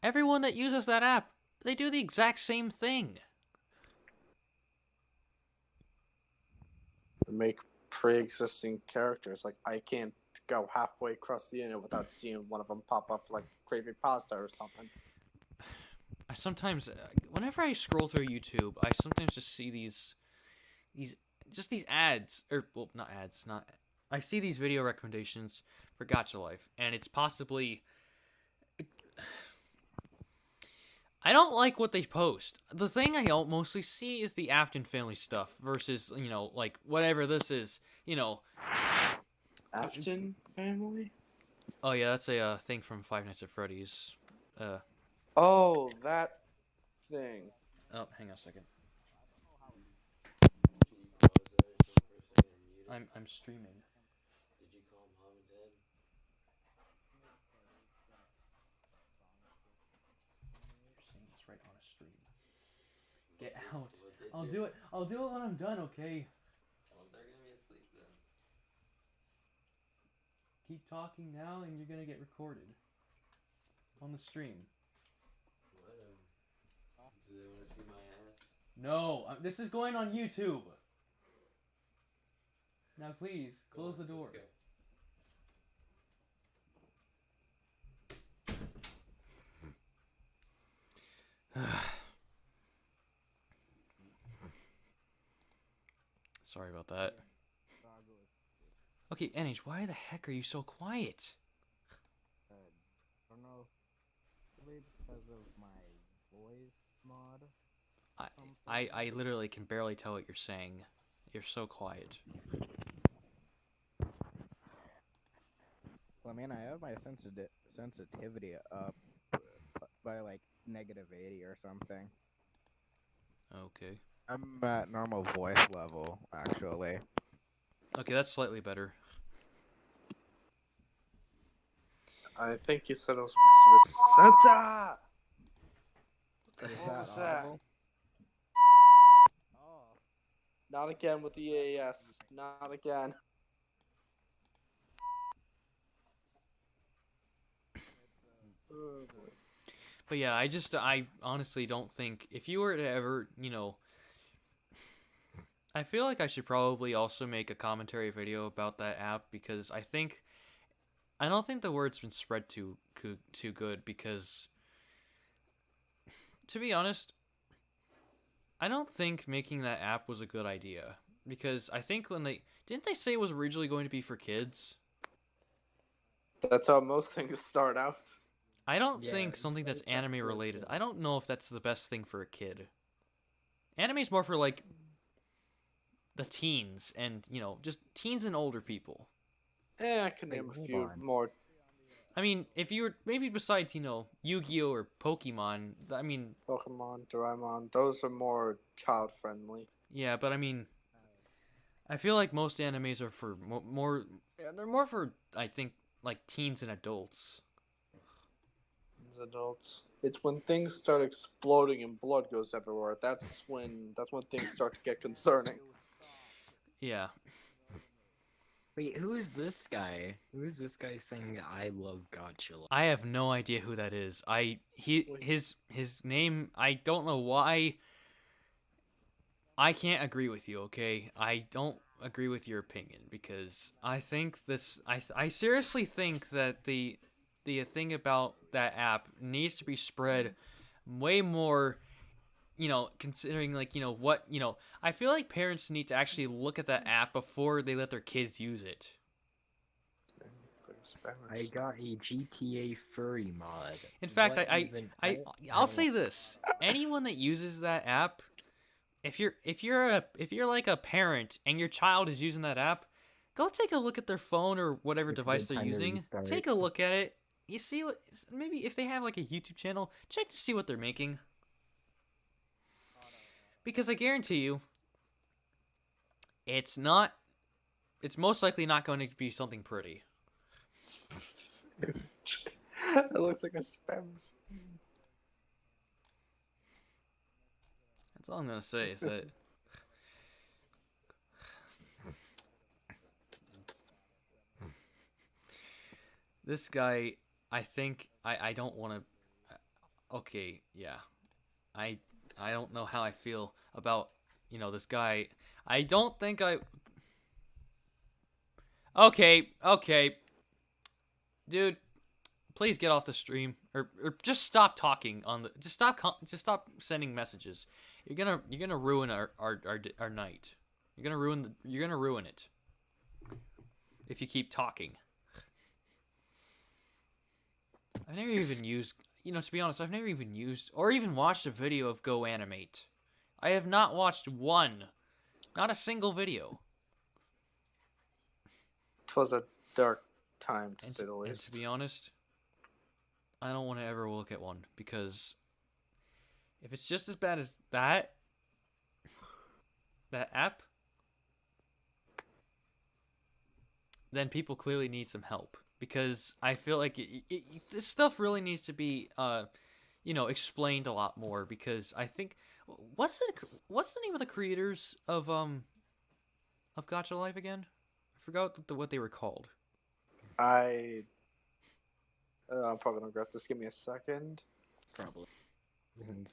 Everyone that uses that app, they do the exact same thing. Make pre-existing characters. Like, I can't go halfway across the internet without seeing one of them pop up like creepypasta or something. I sometimes, whenever I scroll through YouTube, I sometimes just see these ads, or well, not ads, not. I see these video recommendations for Gacha Life, and it's possibly. I don't like what they post. The thing I mostly see is the Afton family stuff versus, you know, like whatever this is, you know. Afton family? Oh yeah, that's a thing from Five Nights at Freddy's. Oh, that thing. Oh, hang on a second. I'm streaming. Did you call mom and dad? You're saying it's right on a stream. Get out. I'll do it. I'll do it when I'm done, okay? Well, they're gonna be asleep then. Keep talking now and you're gonna get recorded. On the stream. Whatever. Do they want to see my ass? No, this is going on YouTube. Now please, close the door. Sorry about that. Okay, NH, why the heck are you so quiet? I don't know. Probably because of my voice mod. I literally can barely tell what you're saying. You're so quiet. Well, I mean, I have my sensitivity up by like -80 or something. Okay. I'm at normal voice level, actually. Okay, that's slightly better. I think you said it was because of his Santa! What was that? audible? Oh. Not again with the EAS. Not again. Oh, boy. But yeah, I honestly don't think if you were to ever, you know, I feel like I should probably also make a commentary video about that app because I don't think the word's been spread too good because to be honest, I don't think making that app was a good idea because I think when they didn't they say it was originally going to be for kids? That's how most things start out. I don't Yeah, think something that's exactly. anime related. I don't know if that's the best thing for a kid. Anime's more for like the teens and, just teens and older people. I can Wait, name a hold few on. more. I mean, if you were maybe besides, Yu-Gi-Oh or Pokemon, I mean, Pokemon, Doraemon, those are more child friendly. yeah, but I mean, I feel like most animes are for more they're more for I think like teens and adults. As adults, it's when things start exploding and blood goes everywhere. That's when things start to get concerning. Yeah. Wait, who is this guy? Who is this guy saying I love Gotcha? I have no idea who that is. His name, I don't know why. I can't agree with you, okay? I don't agree with your opinion because I think I seriously think that the thing about that app needs to be spread way more, considering like, what, I feel like parents need to actually look at that app before they let their kids use it. I got a GTA furry mod. In fact, What I'll say this: anyone that uses that app, if you're like a parent and your child is using that app, go take a look at their phone or whatever It's a device good they're time to using. restart. Take a look at it. You see what maybe if they have like a YouTube channel, check to see what they're making. Because I guarantee you, it's most likely not going to be something pretty. It looks like a spam. That's all I'm gonna say is that. This guy, I think I don't want to. Okay, yeah, I don't know how I feel about this guy. I don't think I. Okay, dude, please get off the stream or just stop talking on the. Just stop sending messages. You're gonna ruin our night. You're gonna ruin it if you keep talking. I've never even used, to be honest, I've never even used or even watched a video of Go Animate. I have not watched one. Not a single video. It was a dark time, to And say the and least. to be honest, I don't want to ever look at one because if it's just as bad as that app, then people clearly need some help. Because I feel like this stuff really needs to be, explained a lot more. Because I think, what's the name of the creators of Gacha Life again? I forgot what they were called. I'm probably gonna regret this. Give me a second. Probably.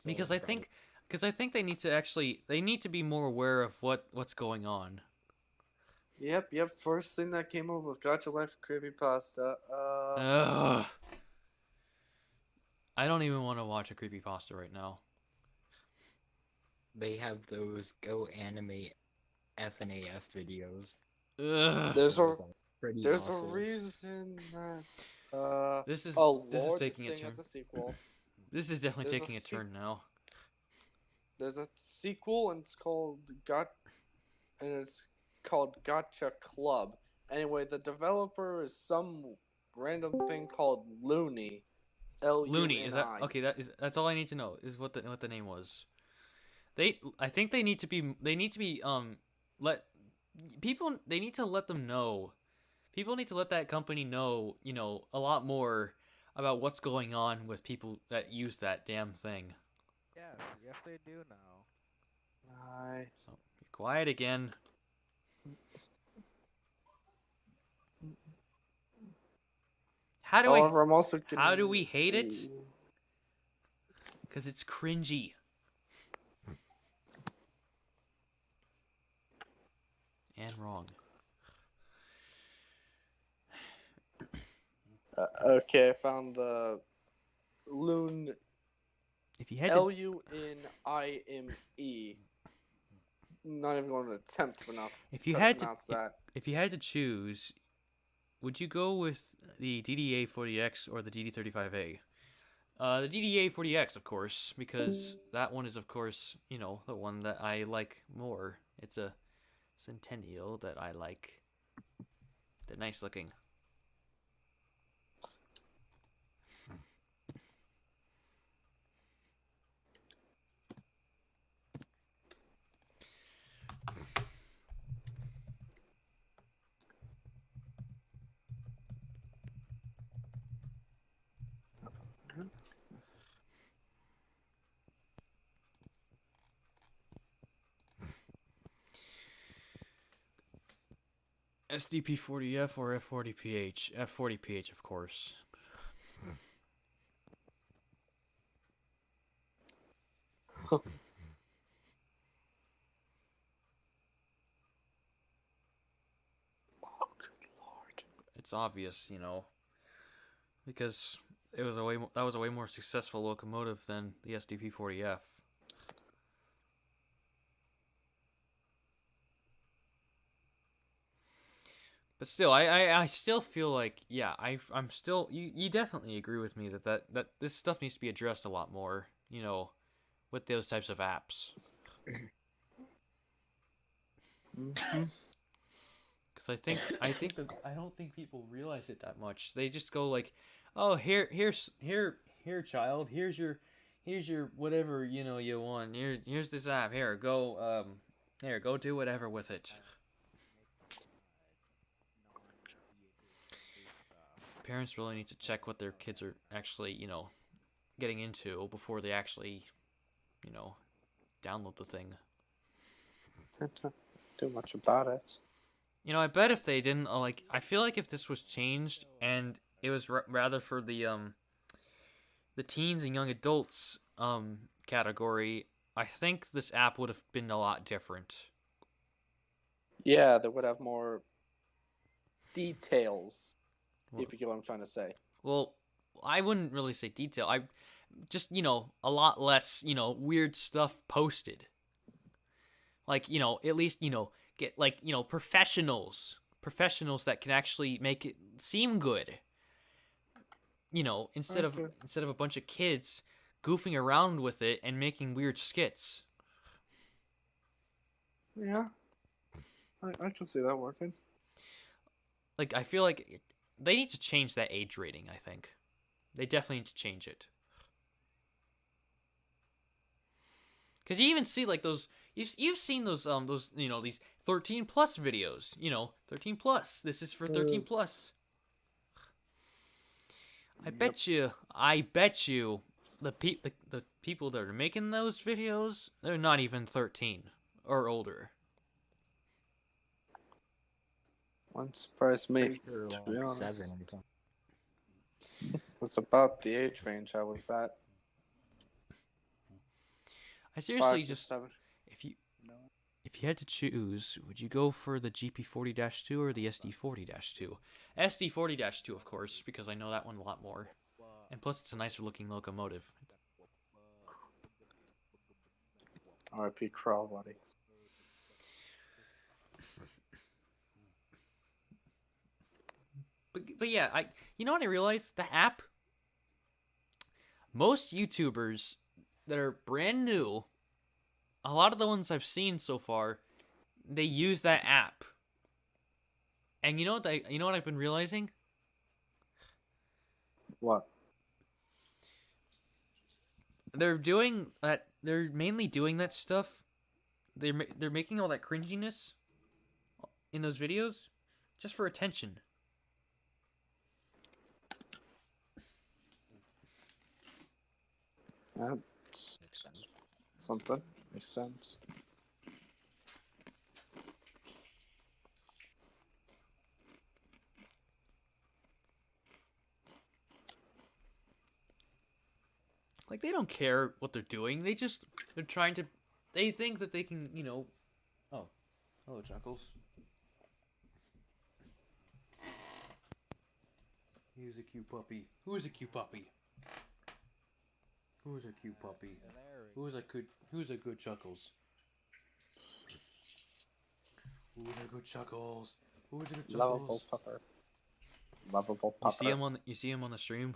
Because I think they need to be more aware of what's going on. Yep. First thing that came up was Gotcha Life creepypasta. Ugh. I don't even want to watch a creepypasta right now. They have those Go Animate FNAF videos. Ugh. There's a Pretty awful. reason that This is Lord, taking a this thing turn. has a sequel. This is definitely There's a taking a turn now. There's a sequel and it's called Gotcha Club. Anyway, the developer is some random thing called Looney. Looney, is that Luni. okay? That's all I need to know is what the name was. I think they need to be let people they need to let them know. People need to let that company know, a lot more about what's going on with people that use that damn thing. Yes, they do now. So be quiet again. How do However, I'm also how do we hate it? Because it's cringy. and wrong. Okay, I found the Loon If you had to, Lunime. Not even going to attempt to pronounce if you try to had to, pronounce that. if you had to choose, would you go with the DDA40X or the DD35A? The DDA40X, of course, because that one is, of course, the one that I like more. It's a Centennial that I like. They're nice looking. SDP40F or F40PH? F40PH, of course. Oh, good lord! It's obvious, because that was a way more successful locomotive than the SDP40F. But still, I still feel like, yeah, I'm still, you definitely agree with me that this stuff needs to be addressed a lot more, with those types of apps. Because I don't think people realize it that much. They just go like, oh, here, child, here's your whatever you want. Here's this app. Here, go do whatever with it. Parents really need to check what their kids are actually, getting into before they actually, download the thing. Can't do much about it. I bet if they didn't, I feel like if this was changed and it was rather for the teens and young adults category, I think this app would have been a lot different. Yeah, they would have more details. If you get what I'm trying to say. Well, I wouldn't really say detail. I just, a lot less, weird stuff posted. Like, at least, get professionals that can actually make it seem good. Instead of a bunch of kids goofing around with it and making weird skits. Yeah, I can see that working. Like, I feel like they need to change that age rating, I think. They definitely need to change it. Because you even see, like, those... You've seen those, these 13 plus videos. 13 plus. This is for 13 plus. I bet you, the people that are making those videos, they're not even 13 or older. Wouldn't surprise me, Pretty sure to like be honest. 7 or something. That's about the age range I would bet. I seriously 5 to just... 7. If you had to choose, would you go for the GP40-2 or the SD40-2? SD40-2, of course, because I know that one a lot more. And plus, it's a nicer looking locomotive. R.I.P. Crawl, buddy. But yeah, you know what I realized? The app, most YouTubers that are brand new, a lot of the ones I've seen so far, they use that app. And you know what I've been realizing? What? They're mainly doing that stuff. They're making all that cringiness in those videos just for attention. That's something. Makes sense. Like, they don't care what they're doing. They're trying to... They think that they can, Oh. Hello, Chuckles. He's a cute puppy. Who's a cute puppy? Who's a cute puppy? Who's a good Chuckles? Who's a good Chuckles? Who's a good Lovable Chuckles? pupper. Lovable You see pupper. him on the stream?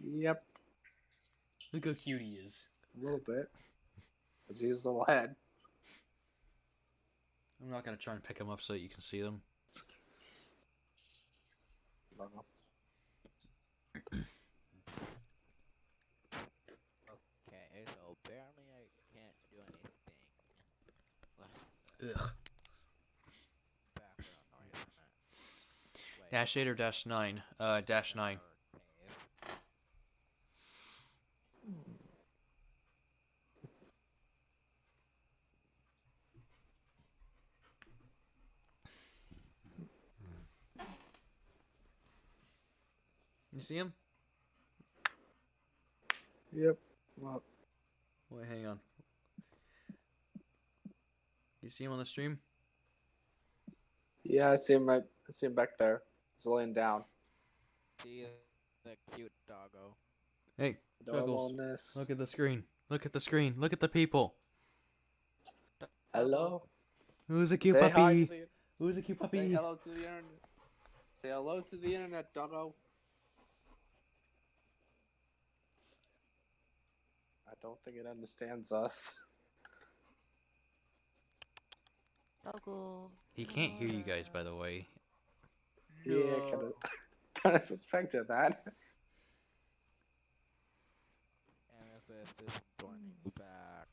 Yep, Look how cute he is. a little bit. Cause he's the lad. I'm not gonna try and pick him up so that you can see them. Love him. Okay, so apparently I can't do anything. Ugh. Background noise on it. Wait, Dash 8 or dash 9? Dash 9. okay. You see him? Yep. Well, Wait, hang on. You see him on the stream? yeah, I see him. I see him back there. He's laying down. See the cute doggo. Hey, Chuckles. Doggleness. Look at the screen. Look at the screen. Look at the people. Hello. Who's a cute Say hi puppy? to the, Who's a cute Say puppy? hello to the internet. Say hello to the internet, doggo. I don't think it understands us. Doggo. He can't hear you guys, by the way. Yeah, kind of suspected that. And if this is joining back.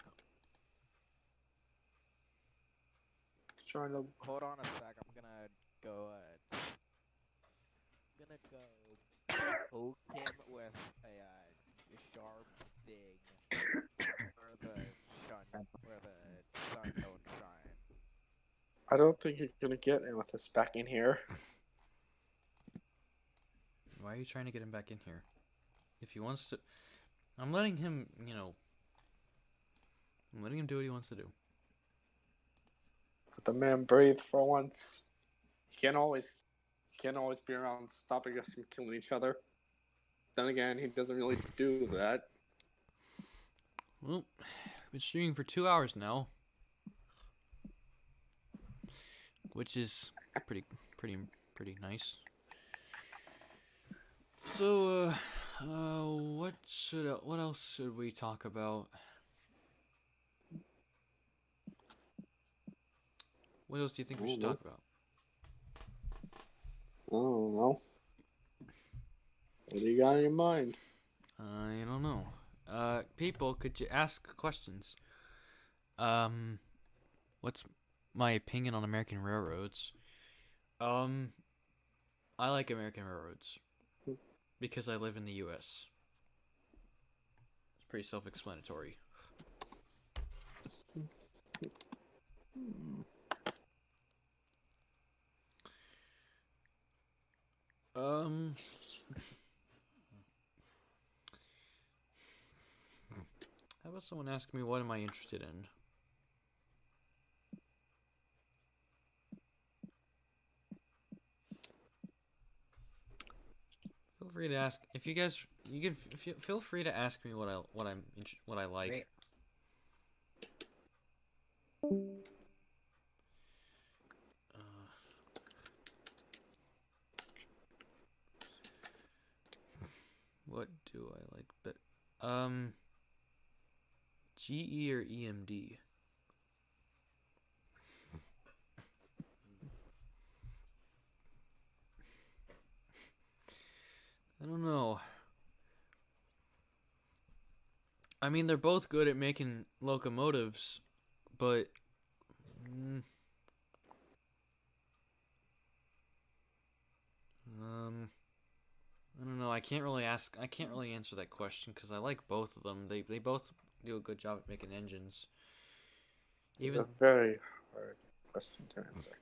Trying to. Hold on a sec, I'm gonna go poke him with a sharp thing where the sun don't shine. I don't think you're gonna get Amethyst back in here. Why are you trying to get him back in here? If he wants to... I'm letting him, I'm letting him do what he wants to do. Let the man breathe for once. He can't always be around stopping us from killing each other. Then again, he doesn't really do that. Well, I've been streaming for 2 hours now. Which is pretty nice. So, what else should we talk about? What else do you think we should talk about? I don't know. What do you got in your mind? I don't know. People, could you ask questions? What's my opinion on American railroads? I like American railroads because I live in the U.S. It's pretty self-explanatory. How about someone ask me what am I interested in? Feel free to ask if you guys. You can feel free to ask me what I like. Wait. What do I like? But GE or EMD? I don't know. I mean, they're both good at making locomotives, but I don't know. I can't really answer that question because I like both of them. They both do a good job at making engines. It's a very hard question to answer.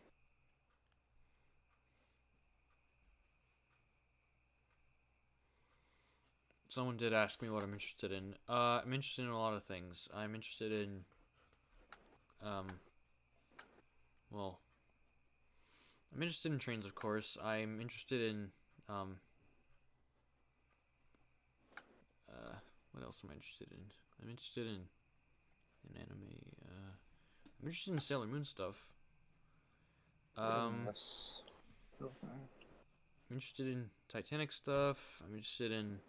Someone did ask me what I'm interested in. I'm interested in a lot of things. I'm interested in well, I'm interested in trains, of course. I'm interested in what else am I interested in? I'm interested in anime. I'm interested in Sailor Moon stuff. Yes. Okay. I'm interested in Titanic stuff. I'm interested in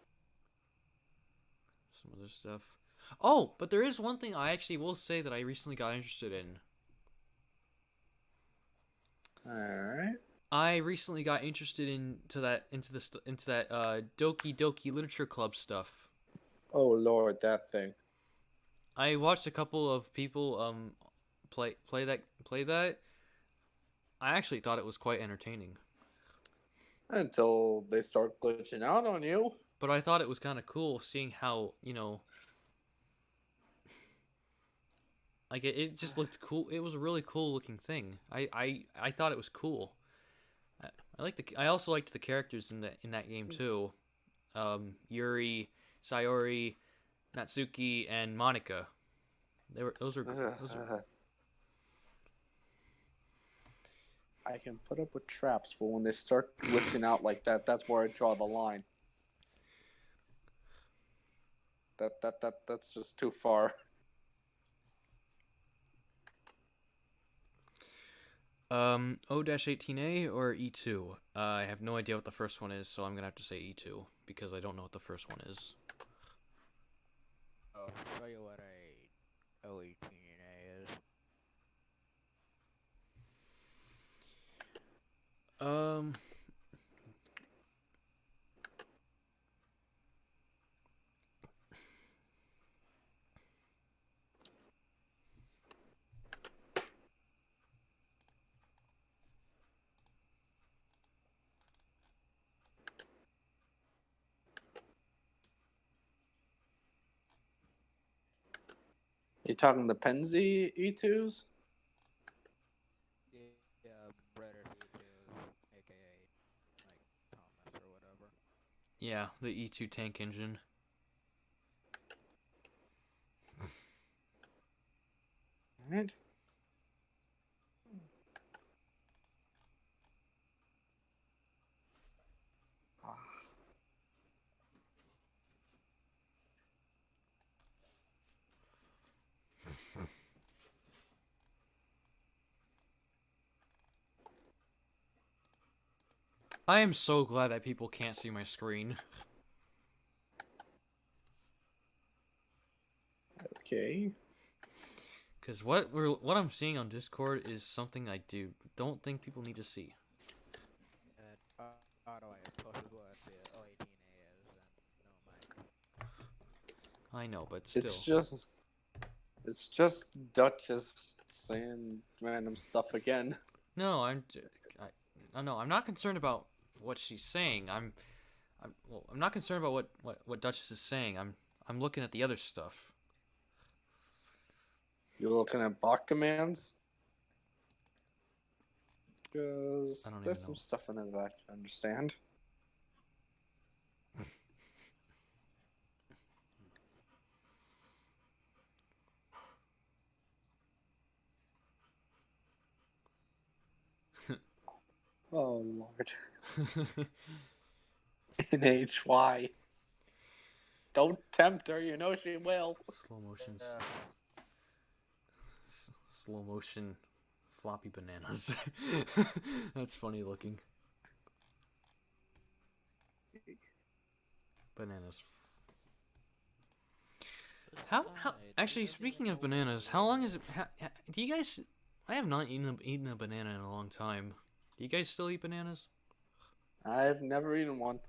some other stuff. Oh, but there is one thing I actually will say that I recently got interested in. Alright. I recently got interested into that Doki Doki Literature Club stuff. Oh lord, that thing. I watched a couple of people play that. I actually thought it was quite entertaining, Until they start glitching out on you. but I thought it was kind of cool seeing how like it just looked cool. It was a really cool looking thing. I thought it was cool. I also liked the characters in that game too. Yuri, Sayori, Natsuki, and Monica. Those are. I can put up with traps, but when they start glitching out like that, that's where I draw the line. That's just too far. O-18A or E2? I have no idea what the first one is, so I'm gonna have to say E2 because I don't know what the first one is. Oh, tell you what a O18A is. Um, You talking the Penzi E2s? Yeah, Brother E2, aka like Thomas or whatever. yeah, the E2 tank engine. Right. I am so glad that people can't see my screen. Okay. Because what I'm seeing on Discord is something I don't think people need to see. How do I posted what the O18A is and no mic. I know, but still. It's just Duchess saying random stuff again. No, I'm not concerned about what she's saying. I'm not concerned about what Duchess is saying. I'm looking at the other stuff. You're looking at bot commands? Because I don't even there's know. some stuff in there that I can understand. Oh lord. In HY. Don't tempt her, you know she will. Slow motion. Slow motion floppy bananas. That's funny looking. Bananas. How actually, speaking of bananas, how long is it do you guys I have not eaten a banana in a long time. Do you guys still eat bananas? I've never eaten one.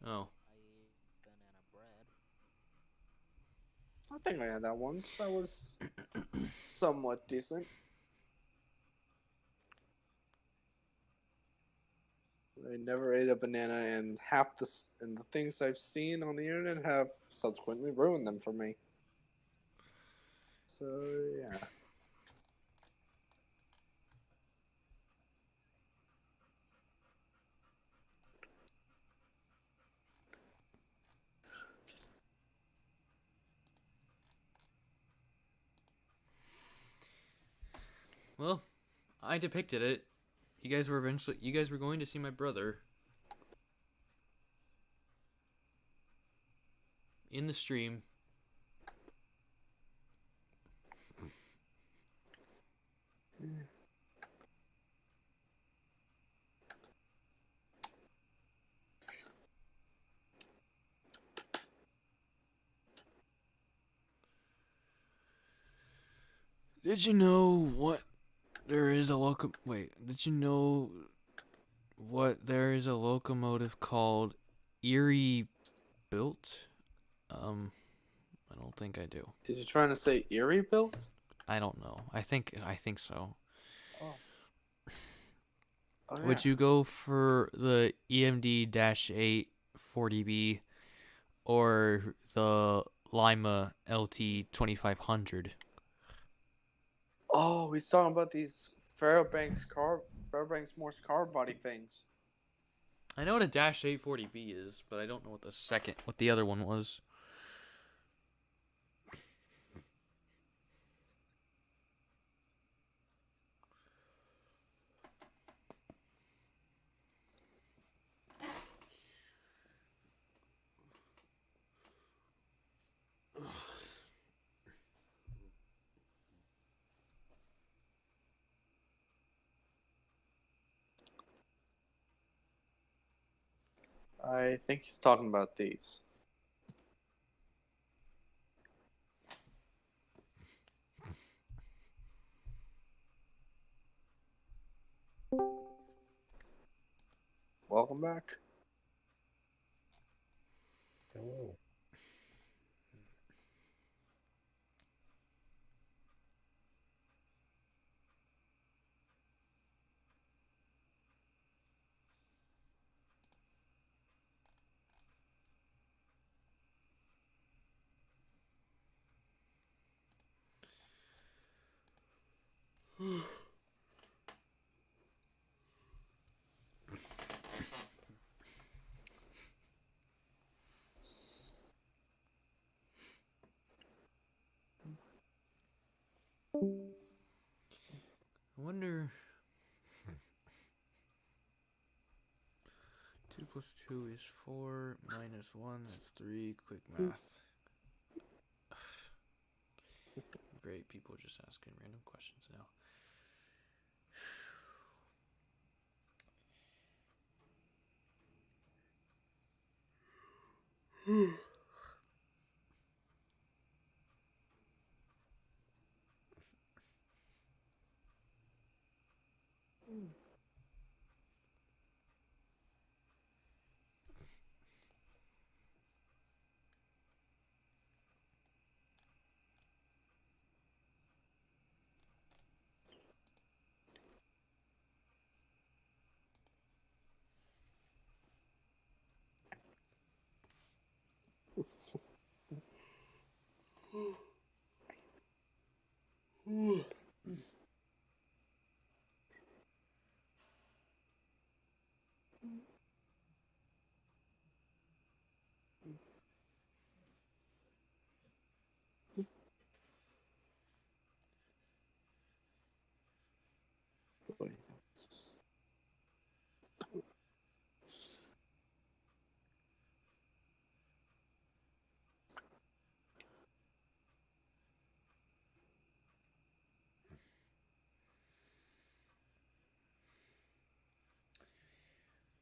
Oh. I eat banana bread. I think I had that once. That was somewhat decent. I never ate a banana, and the things I've seen on the internet have subsequently ruined them for me. So yeah. Well, I depicted it. You guys were going to see my brother in the stream. Did you know what there is a Wait, did you know what there is a locomotive called Erie built? I don't think I do. Is he trying to say Erie built? I don't know. I think so. Oh. Would you go for the EMD-8 40B or the Lima LT 2500? Oh, he's talking about these Fairbanks Morse car body things. I know what a -8 40B is, but I don't know what the other one was. I think he's talking about these. Welcome back. Oh. I wonder. 2 plus 2 is 4, minus 1, that's 3. Quick math. Great, people are just asking random questions now.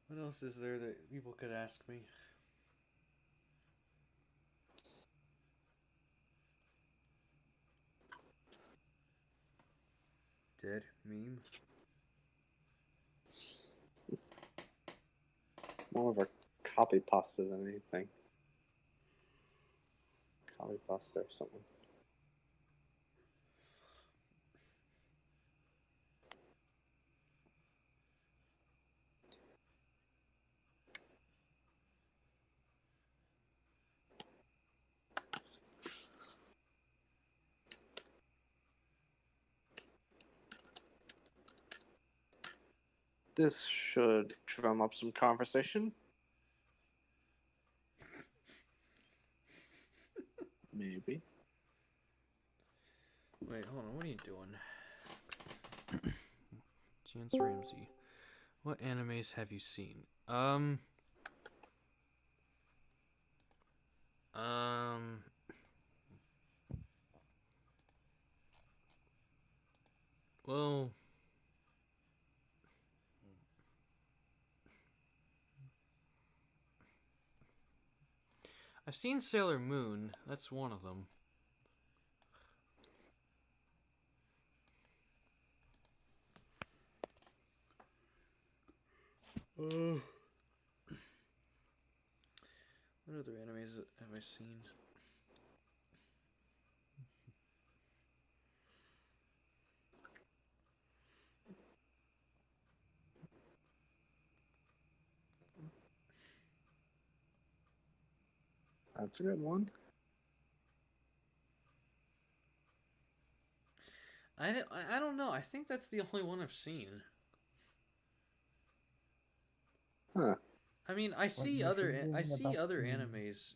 What else is there that people could ask me? Dead meme. More of a copy pasta than anything. Copy pasta or something. This should drum up some conversation. Maybe. Wait, hold on. What are you doing? Chance Ramsey. What animes have you seen? Well, I've seen Sailor Moon. That's one of them. What other animes have I seen? That's a good one. I don't know. I think that's the only one I've seen. Huh. I mean, I see you're other forgetting I see about other the- animes,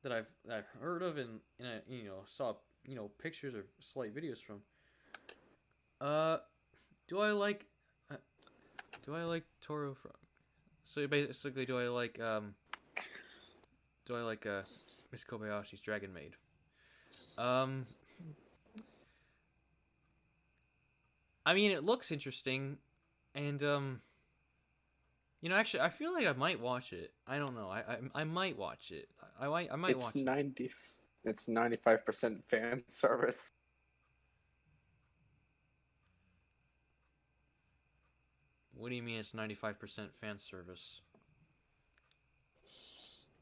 that I've heard of and I, saw pictures or slight videos from. Uh, do I like uh, Toro from? So basically, do I like Miss Kobayashi's Dragon Maid? I mean, it looks interesting, and actually, I feel like I might watch it. I don't know. I might watch it. I might It's watch it. 90. It's 95% fan service. What do you mean it's 95% fan service?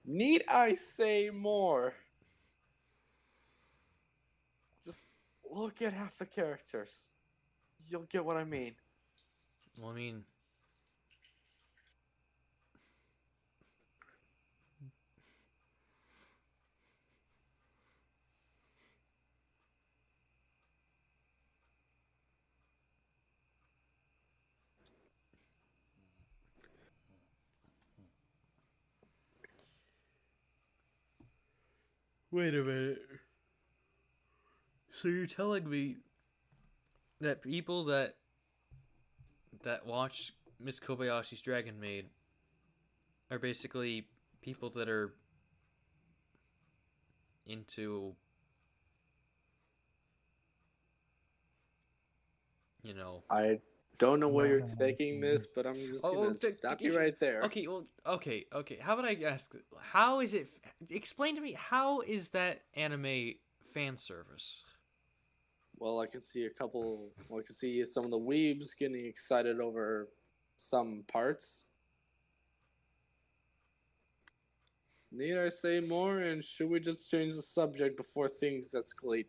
Need I say more? Just look at half the characters. You'll get what I mean. Well, I mean, wait a minute. So you're telling me that people that watch Miss Kobayashi's Dragon Maid are basically people that are into, I don't know where No, you're no, taking no. this, but I'm just gonna stop you right there. Okay, well, okay. How about I ask? How is it? Explain to me. How is that anime fan service? Well, I can see I can see some of the weebs getting excited over some parts. Need I say more, and should we just change the subject before things escalate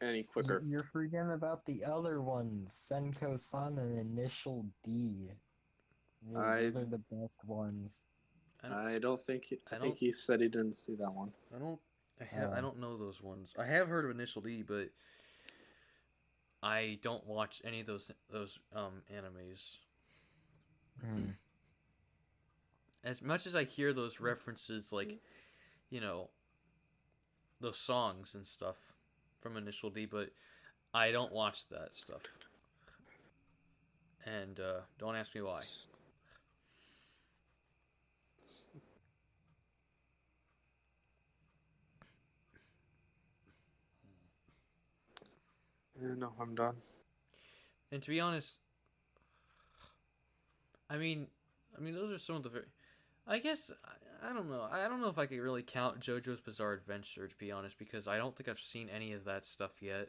any quicker? You're forgetting about the other ones, Senko-san and Initial D. Those are the best ones. I don't think I I think don't- he said he didn't see that one. I don't know those ones. I have heard of Initial D, but I don't watch any of those animes. Hmm. As much as I hear those references, like, those songs and stuff from Initial D, but I don't watch that stuff. And don't ask me why. Yeah, no, I'm done. And to be honest, I mean, those are some of the very. I guess I don't know. I don't know if I could really count JoJo's Bizarre Adventure, to be honest, because I don't think I've seen any of that stuff yet.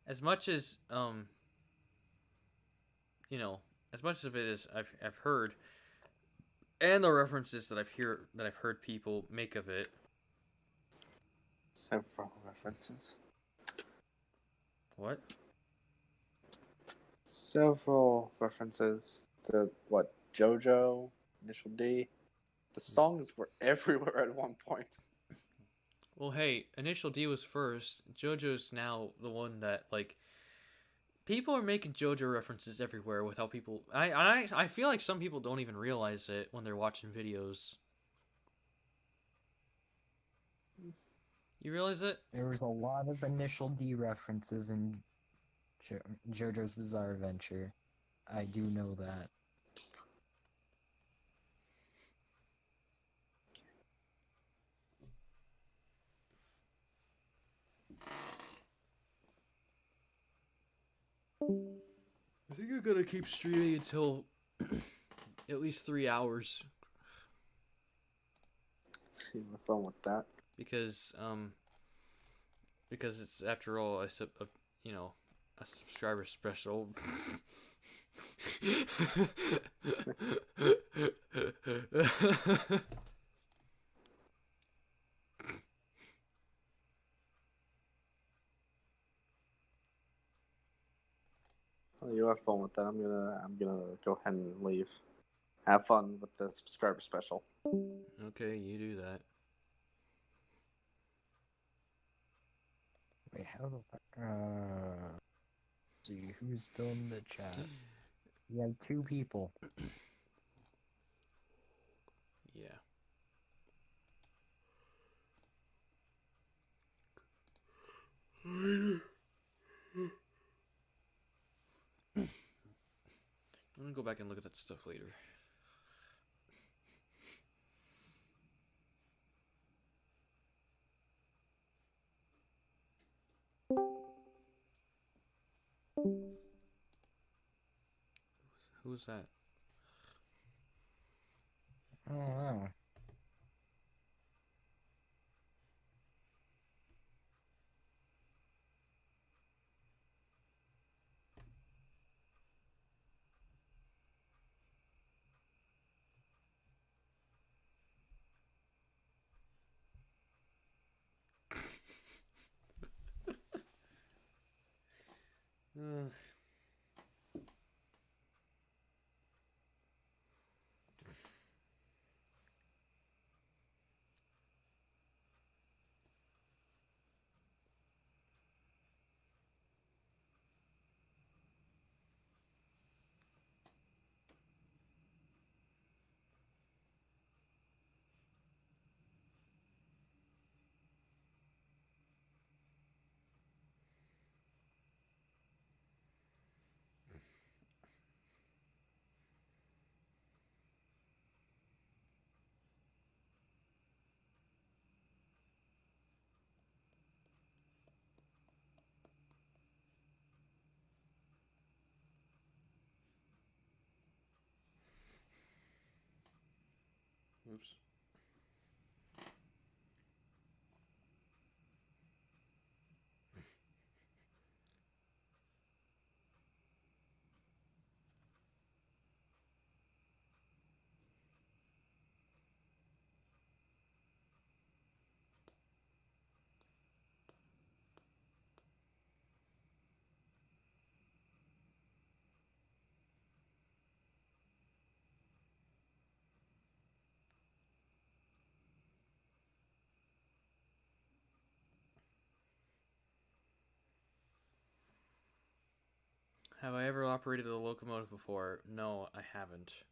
As much as as much of it as I've heard, and the references that I've heard people make of it. Several references. What? Several references to what? JoJo, Initial D. The songs were everywhere at one point. Well, hey, Initial D was first. JoJo's now the one that, like, people are making JoJo references everywhere without people. I feel like some people don't even realize it when they're watching videos. You realize it? There was a lot of Initial D references in JoJo's Bizarre Adventure. I do know that. I think I'm gonna keep streaming until at least 3 hours See my phone with that. because it's after all a subscriber special. Oh, you have fun with that. I'm gonna go ahead and leave. Have fun with the subscriber special. Okay, you do that. Wait, how the see who's still in the chat? We have 2 people. Yeah. I'm gonna go back and look at that stuff later. Who's that? I don't know. Oops. Have I ever operated a locomotive before? No, I haven't.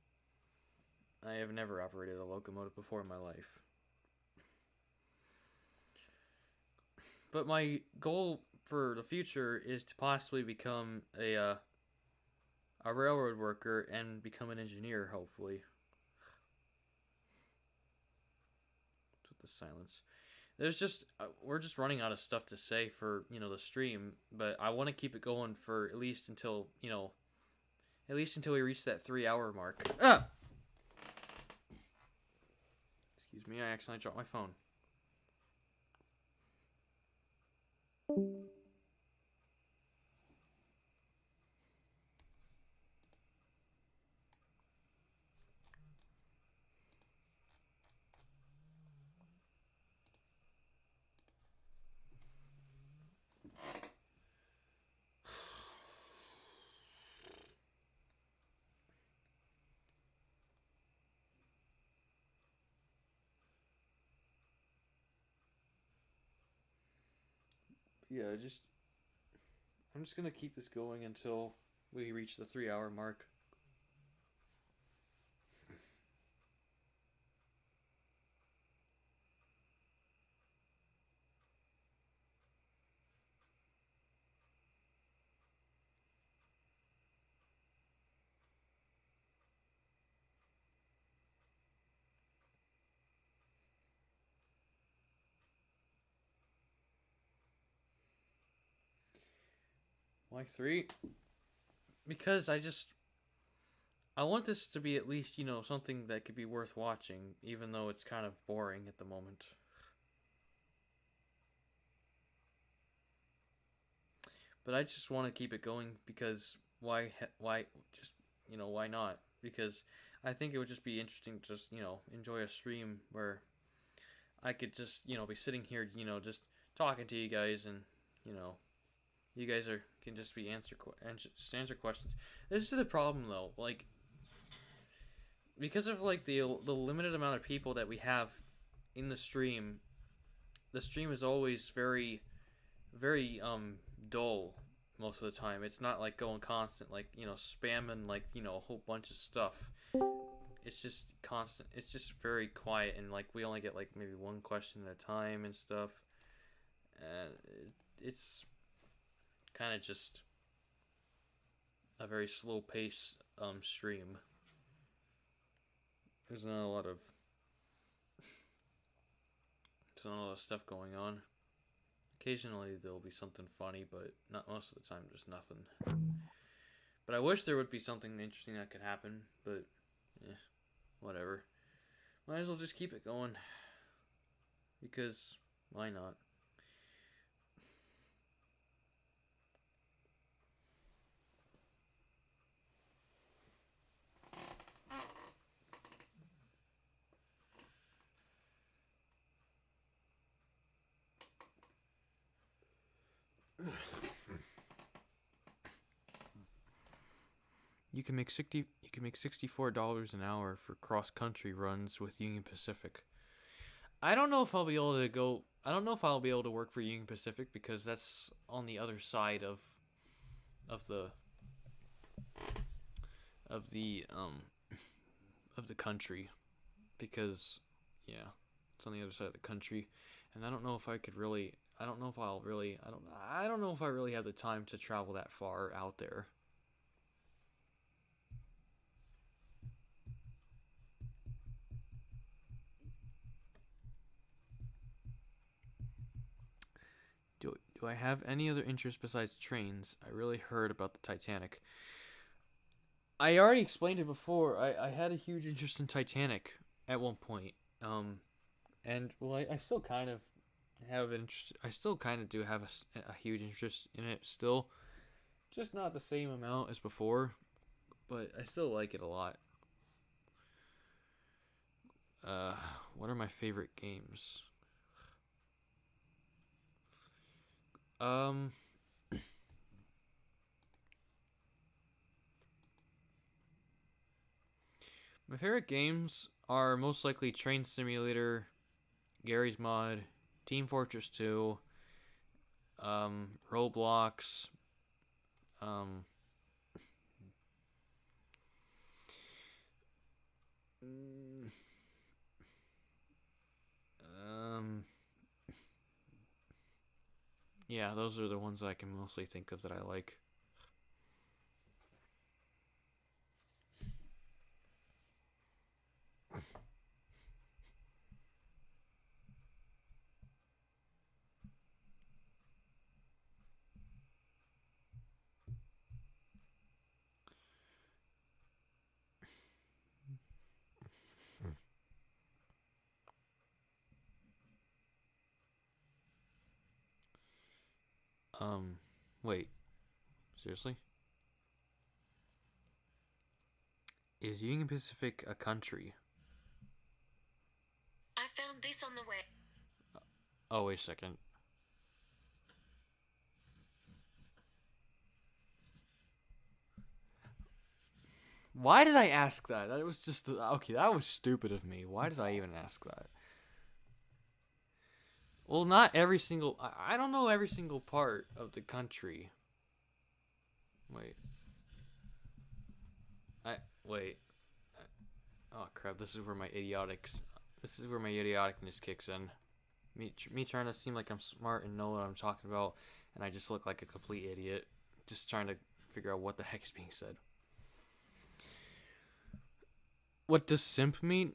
I have never operated a locomotive before in my life. But my goal for the future is to possibly become a railroad worker and become an engineer, hopefully. What's with the silence? There's just we're just running out of stuff to say for the stream, but I want to keep it going for at least until we reach that 3 hour mark. Ah! Excuse me, I accidentally dropped my phone. Yeah, I'm just gonna keep this going until we reach the 3 hour mark. Why 3? Because I want this to be at least, something that could be worth watching, even though it's kind of boring at the moment. But I just want to keep it going because why not? Because I think it would just be interesting to just, enjoy a stream where I could just, be sitting here, just talking to you guys and, you guys can just be answer questions. This is the problem though, like because of like the limited amount of people that we have in the stream is always very dull most of the time. It's not like going constant, like spamming like a whole bunch of stuff. It's just constant. It's just very quiet, and like we only get like maybe one question at a time and stuff. And it's kind of just a very slow pace stream. There's not a lot of stuff going on. Occasionally there'll be something funny, but not most of the time. There's nothing. But I wish there would be something interesting that could happen. But whatever. Might as well just keep it going. Because why not? You can make $64 an hour for cross-country runs with Union Pacific. I don't know if I'll be able to go. I don't know if I'll be able to work for Union Pacific because that's on the other side of the country. Because it's on the other side of the country, and I don't know if I could really. I don't know if I'll really. I don't know if I really have the time to travel that far out there. Do I have any other interest besides trains? I really heard about the Titanic. I already explained it before. I had a huge interest in Titanic at one point. And well, I still kind of have an interest. I still kind of do have a huge interest in it still. Just not the same amount as before, but I still like it a lot. What are my favorite games? My favorite games are most likely Train Simulator, Gary's Mod, Team Fortress 2, Roblox, yeah, those are the ones that I can mostly think of that I like. Wait. Seriously? Is Union Pacific a country? I found this on the web. Oh, wait a second. Why did I ask that? That was just... Okay, that was stupid of me. Why did I even ask that? Well, not every single... I don't know every single part of the country. Wait. Wait. Oh, crap. This is where my idioticness kicks in. Me trying to seem like I'm smart and know what I'm talking about, and I just look like a complete idiot. Just trying to figure out what the heck's being said. What does simp mean?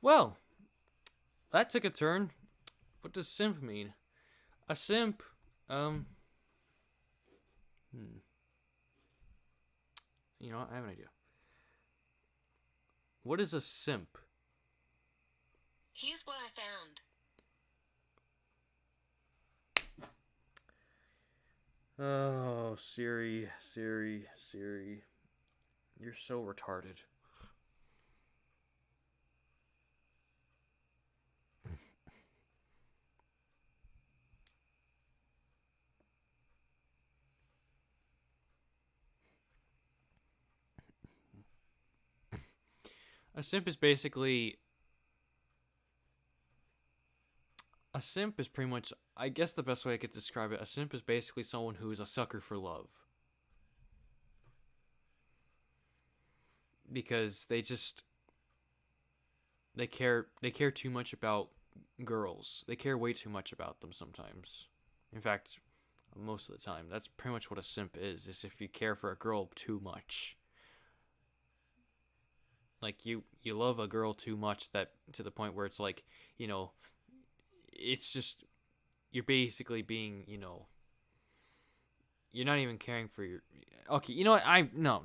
Well, that took a turn. What does simp mean? A simp Um. Hmm. You know what? I have an idea. What is a simp? Here's what I found. Oh, Siri, Siri, Siri. You're so retarded. A simp is basically. A simp is pretty much. I guess the best way I could describe it, a simp is basically someone who is a sucker for love. Because they just. They care too much about girls. They care way too much about them sometimes. In fact, most of the time. That's pretty much what a simp is if you care for a girl too much. Like you love a girl too much that to the point where it's like, it's just you're basically being, you're not even caring for your. Okay, you know what? No.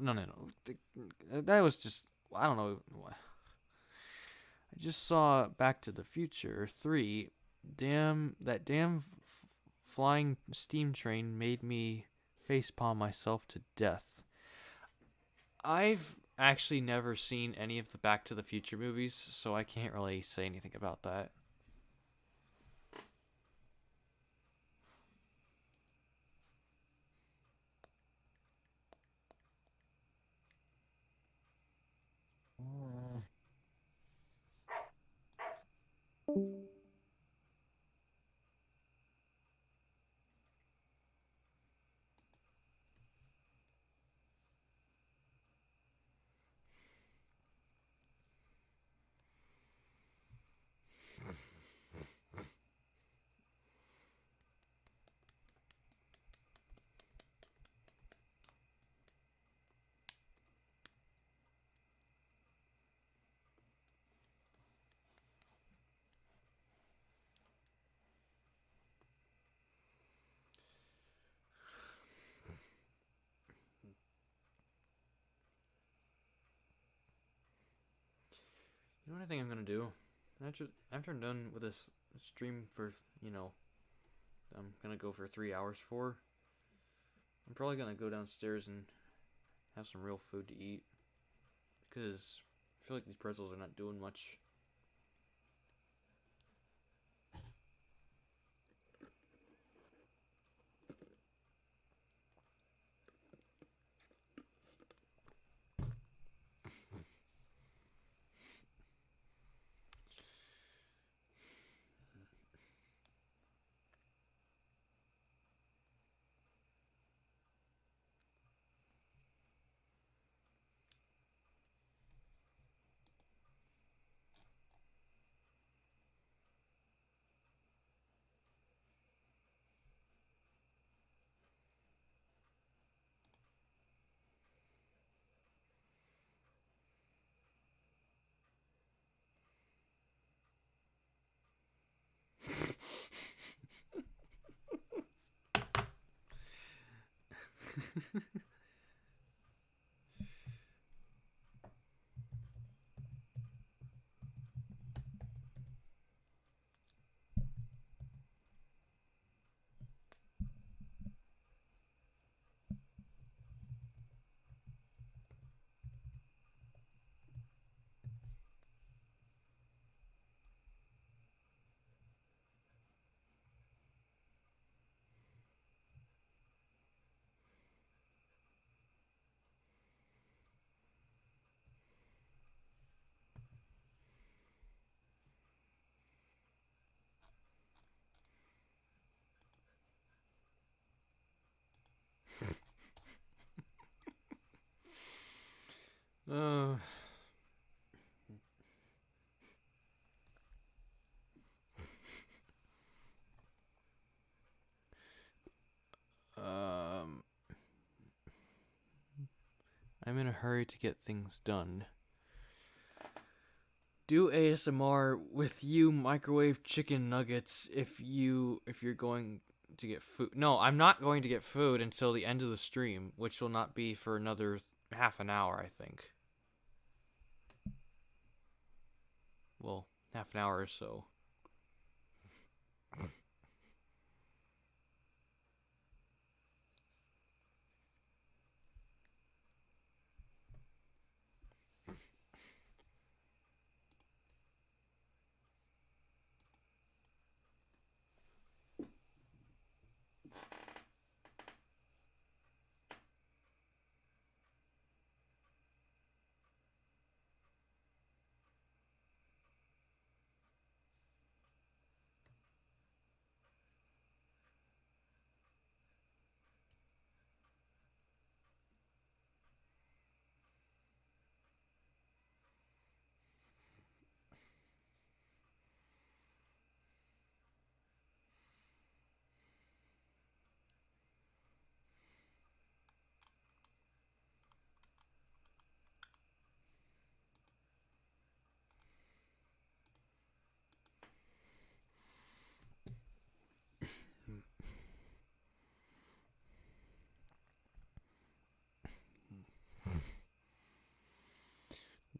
That was just I don't know. I just saw Back to the Future 3. That damn flying steam train made me facepalm myself to death. I've actually never seen any of the Back to the Future movies, so I can't really say anything about that. Mm. You know what I think I'm gonna do? After I'm done with this stream for, I'm gonna go for 3 hours for. I'm probably gonna go downstairs and have some real food to eat. Because I feel like these pretzels are not doing much. Uh, um, I'm in a hurry to get things done. Do ASMR with you microwave chicken nuggets if you're going to get food. No, I'm not going to get food until the end of the stream, which will not be for another half an hour, I think. Well, half an hour or so.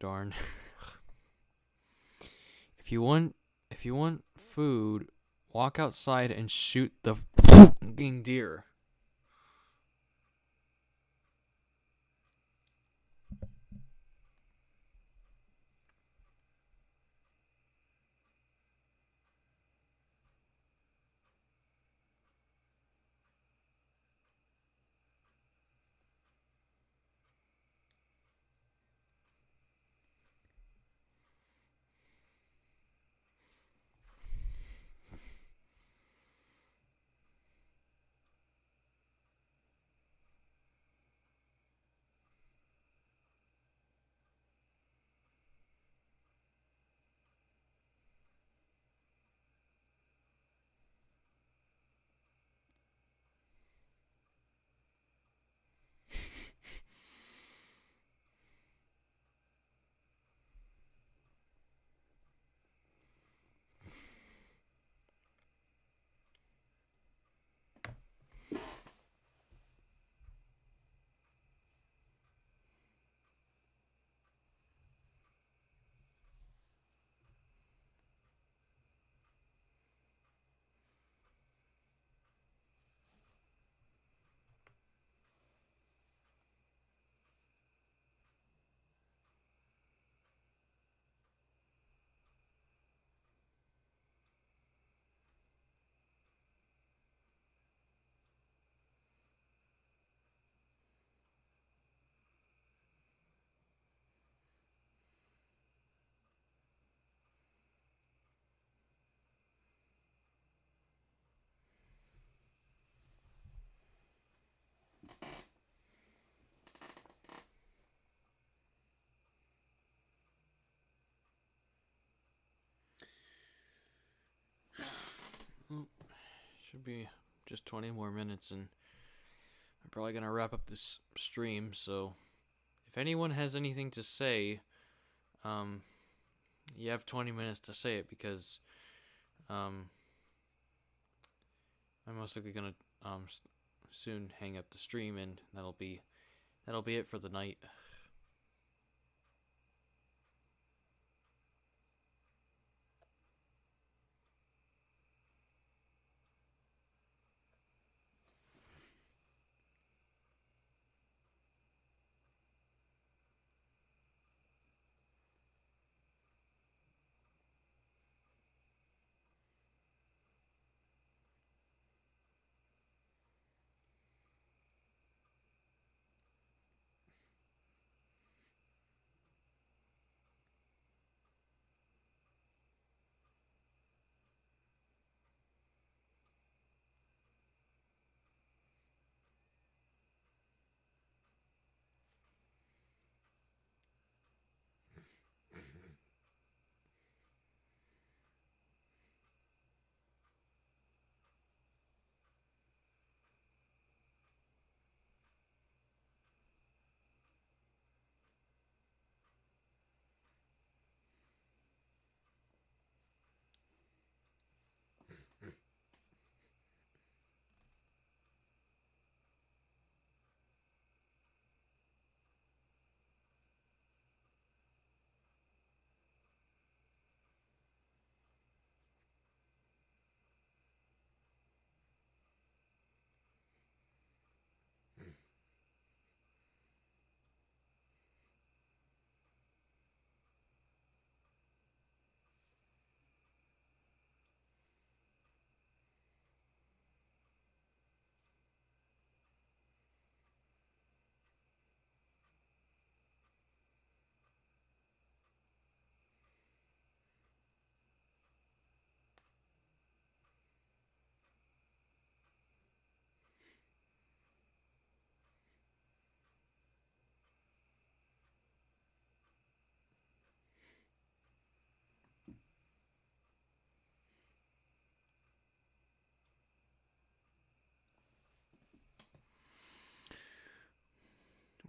Darn. If you want food, walk outside and shoot the fucking deer. Well, should be just 20 more minutes, and I'm probably gonna wrap up this stream. So, if anyone has anything to say, um, you have 20 minutes to say it because, I'm most likely gonna soon hang up the stream, and that'll be it for the night.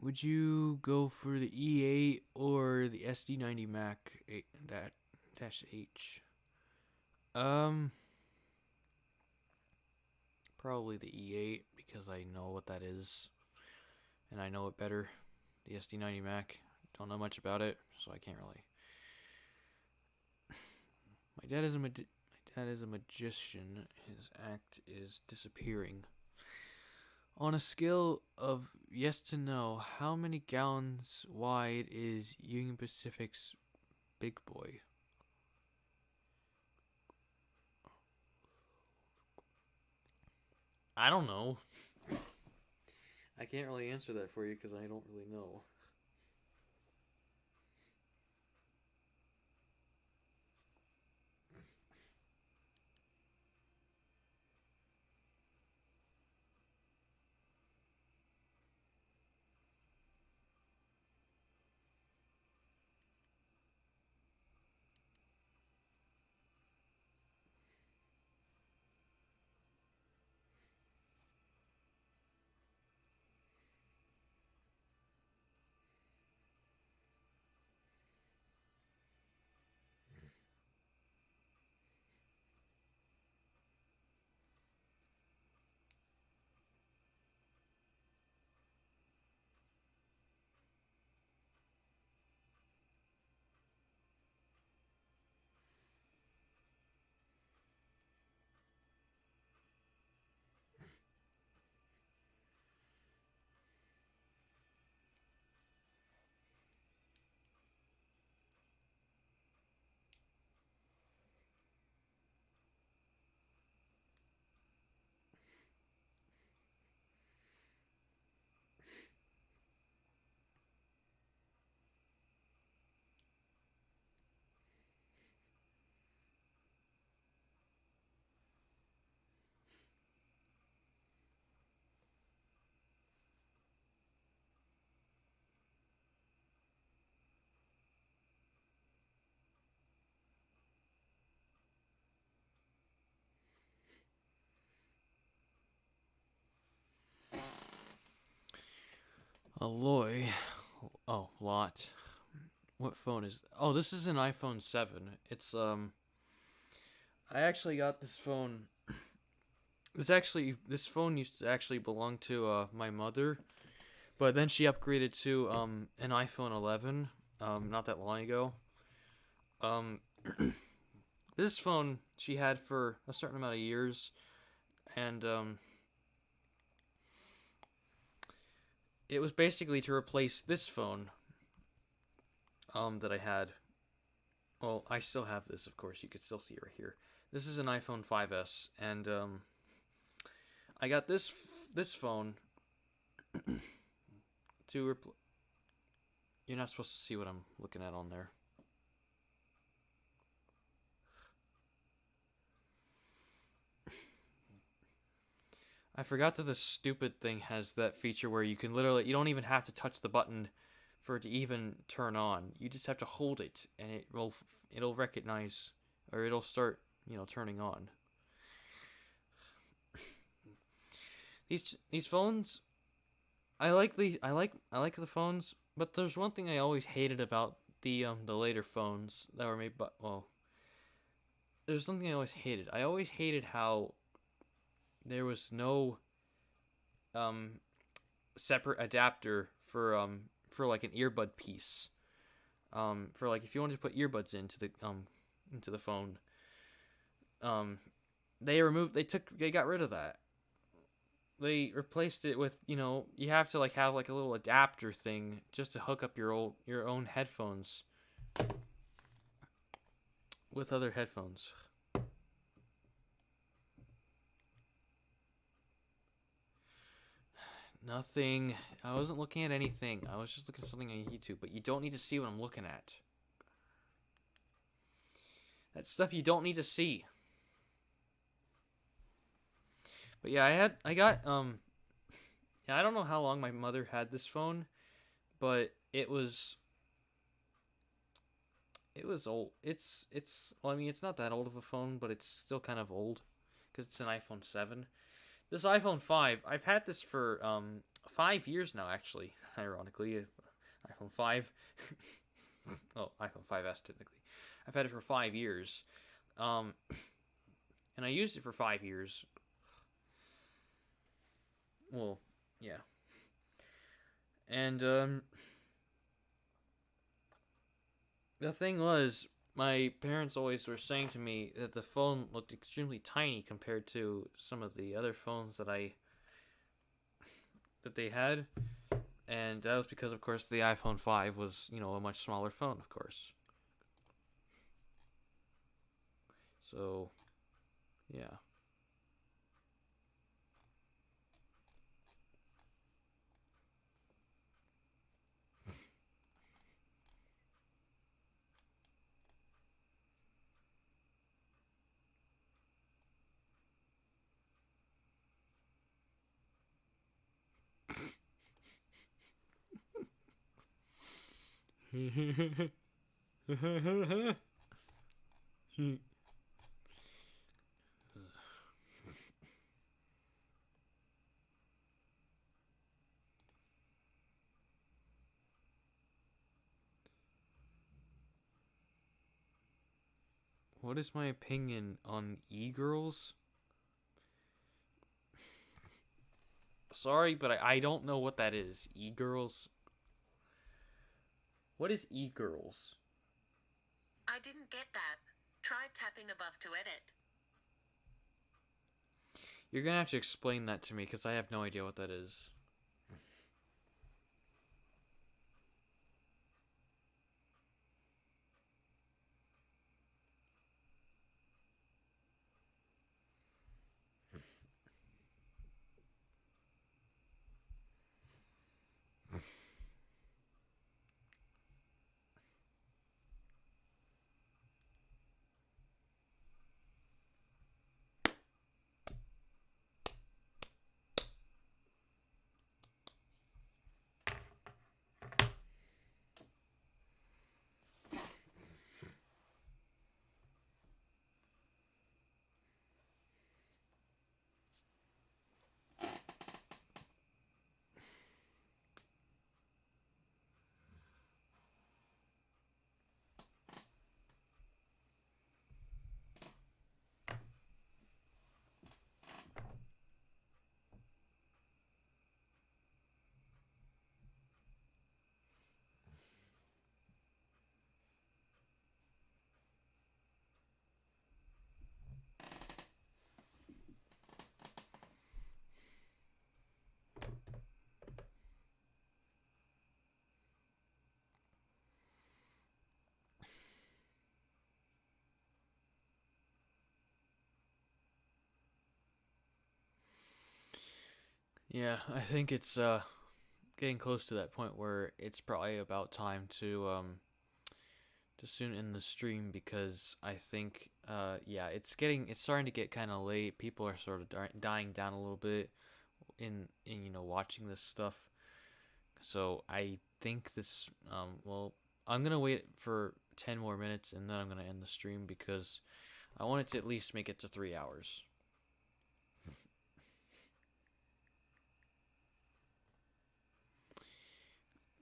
Would you go for the E8 or the SD90 Mac dash H? Probably the E8 because I know what that is, and I know it better. The SD90 Mac, don't know much about it, so I can't really. My dad is a magician. His act is disappearing. On a scale of yes to no, how many gallons wide is Union Pacific's Big Boy? I don't know. I can't really answer that for you because I don't really know. Alloy. Oh, lot. What phone is? Oh, this is an iPhone 7. It's I actually got this phone. This phone used to actually belong to my mother, but then she upgraded to an iPhone 11 not that long ago. Um this phone she had for a certain amount of years, and it was basically to replace this phone that I had. Well, I still have this, of course. You could still see it right here. This is an iPhone 5S, and I got this phone to You're not supposed to see what I'm looking at on there. I forgot that this stupid thing has that feature where you can you don't even have to touch the button for it to even turn on. You just have to hold it, and it'll recognize, or it'll start, turning on. These phones, I like the phones, but there's one thing I always hated about the later phones that were made by, well, there's something I always hated. I always hated how there was no separate adapter for like an earbud piece. For like if you wanted to put earbuds into the phone. They got rid of that. They replaced it with, you have to like have like a little adapter thing just to hook up your own headphones with other headphones. Nothing. I wasn't looking at anything. I was just looking at something on YouTube, but you don't need to see what I'm looking at. That's stuff you don't need to see. But yeah, yeah, I don't know how long my mother had this phone, but it was old. Well, I mean, it's not that old of a phone, but it's still kind of old because it's an iPhone 7. This iPhone 5, I've had this for 5 years now, actually. Ironically, iPhone 5. Oh, iPhone 5S technically. I've had it for 5 years, and I used it for 5 years. Well, yeah, and the thing was, my parents always were saying to me that the phone looked extremely tiny compared to some of the other phones that they had, and that was because, of course, the iPhone 5 was, a much smaller phone, of course. So, yeah. What is my opinion on e-girls? Sorry, but I don't know what that is. E-girls? What is e-girls? I didn't get that. Try tapping above to edit. You're gonna have to explain that to me because I have no idea what that is. Yeah, I think it's getting close to that point where it's probably about time to soon end the stream because I think yeah, it's starting to get kind of late. People are sort of dying down a little bit in watching this stuff. So I think this well, I'm going to wait for 10 more minutes and then I'm going to end the stream because I wanted to at least make it to 3 hours.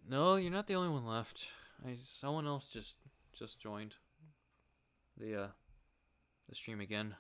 No, you're not the only one left. Someone else just joined the stream again.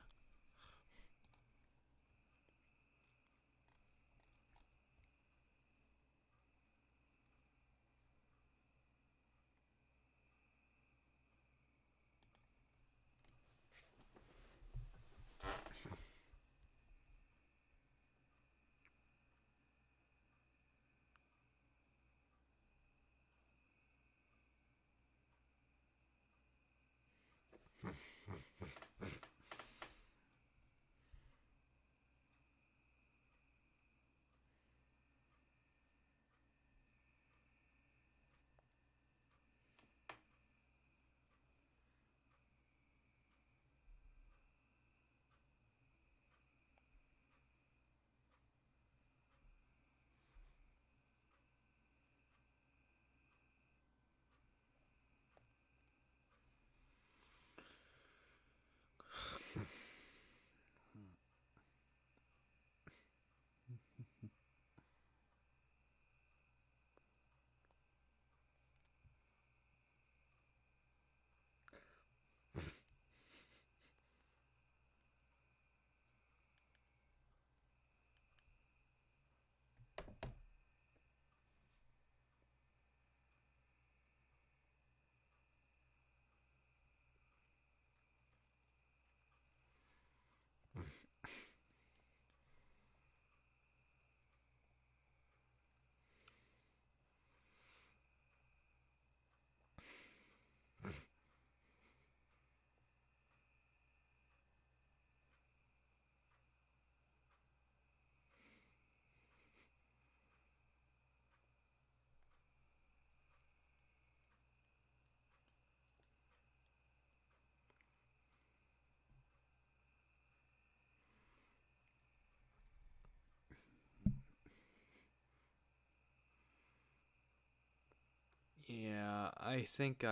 Yeah, I think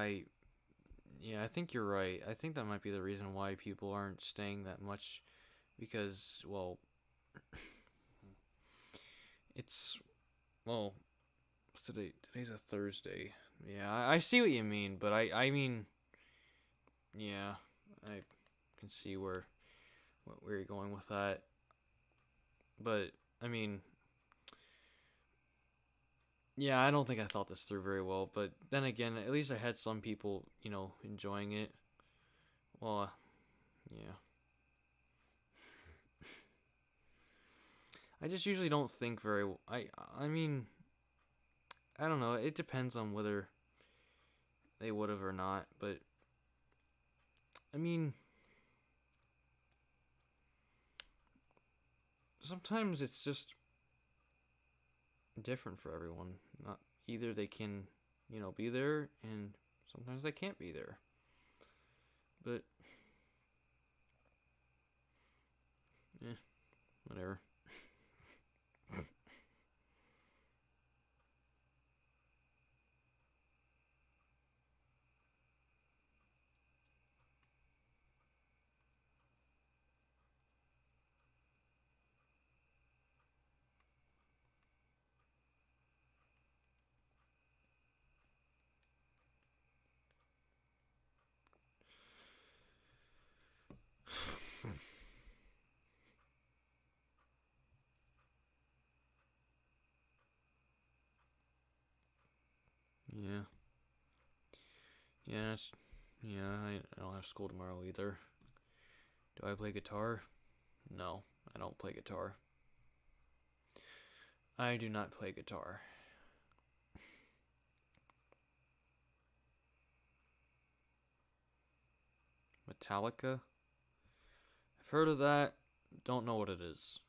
you're right. I think that might be the reason why people aren't staying that much because, well, it's, well, what's today? Today's a Thursday. Yeah, I see what you mean, but I mean, yeah, I can see where you're going with that. But, I mean, yeah, I don't think I thought this through very well, but then again, at least I had some people, enjoying it. Well, yeah. I just usually don't think very. I mean, I don't know. It depends on whether they would have or not. But I mean, sometimes it's just different for everyone. Not either they can, be there, and sometimes they can't be there. But whatever. Yeah. Yeah. I don't have school tomorrow either. Do I play guitar? No, I don't play guitar. I do not play guitar. Metallica? I've heard of that. Don't know what it is.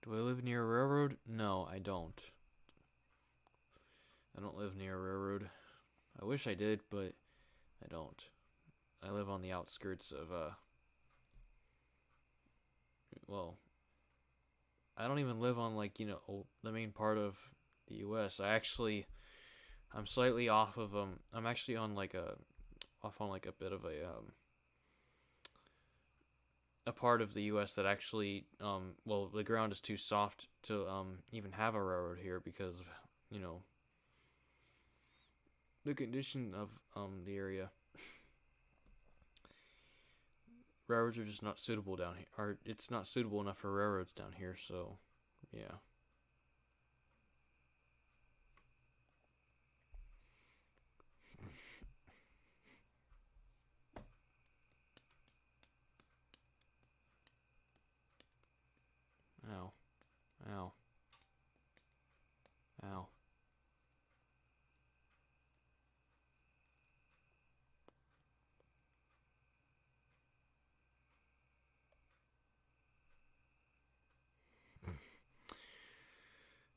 Do I live near a railroad? No, I don't. I don't live near a railroad. I wish I did, but I don't. I live on the outskirts of, well, I don't even live on, like, the main part of the US. I'm slightly off of, I'm actually on, off on, like, a bit of a part of the US that actually, well, the ground is too soft to, even have a railroad here because, you know, the condition of, the area. Railroads are just not suitable down here, or it's not suitable enough for railroads down here, so, yeah. Ow. Ow. Ow.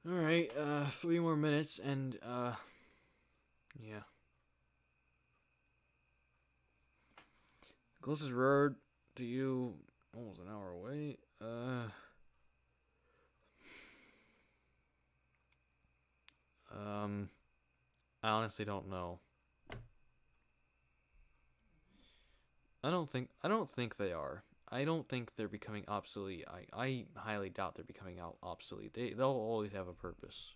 Alright, 3 more minutes, and, yeah. Closest road to you, almost an hour away, I honestly don't know. I don't think they are. I don't think they're becoming obsolete. I highly doubt they're becoming obsolete. They'll always have a purpose.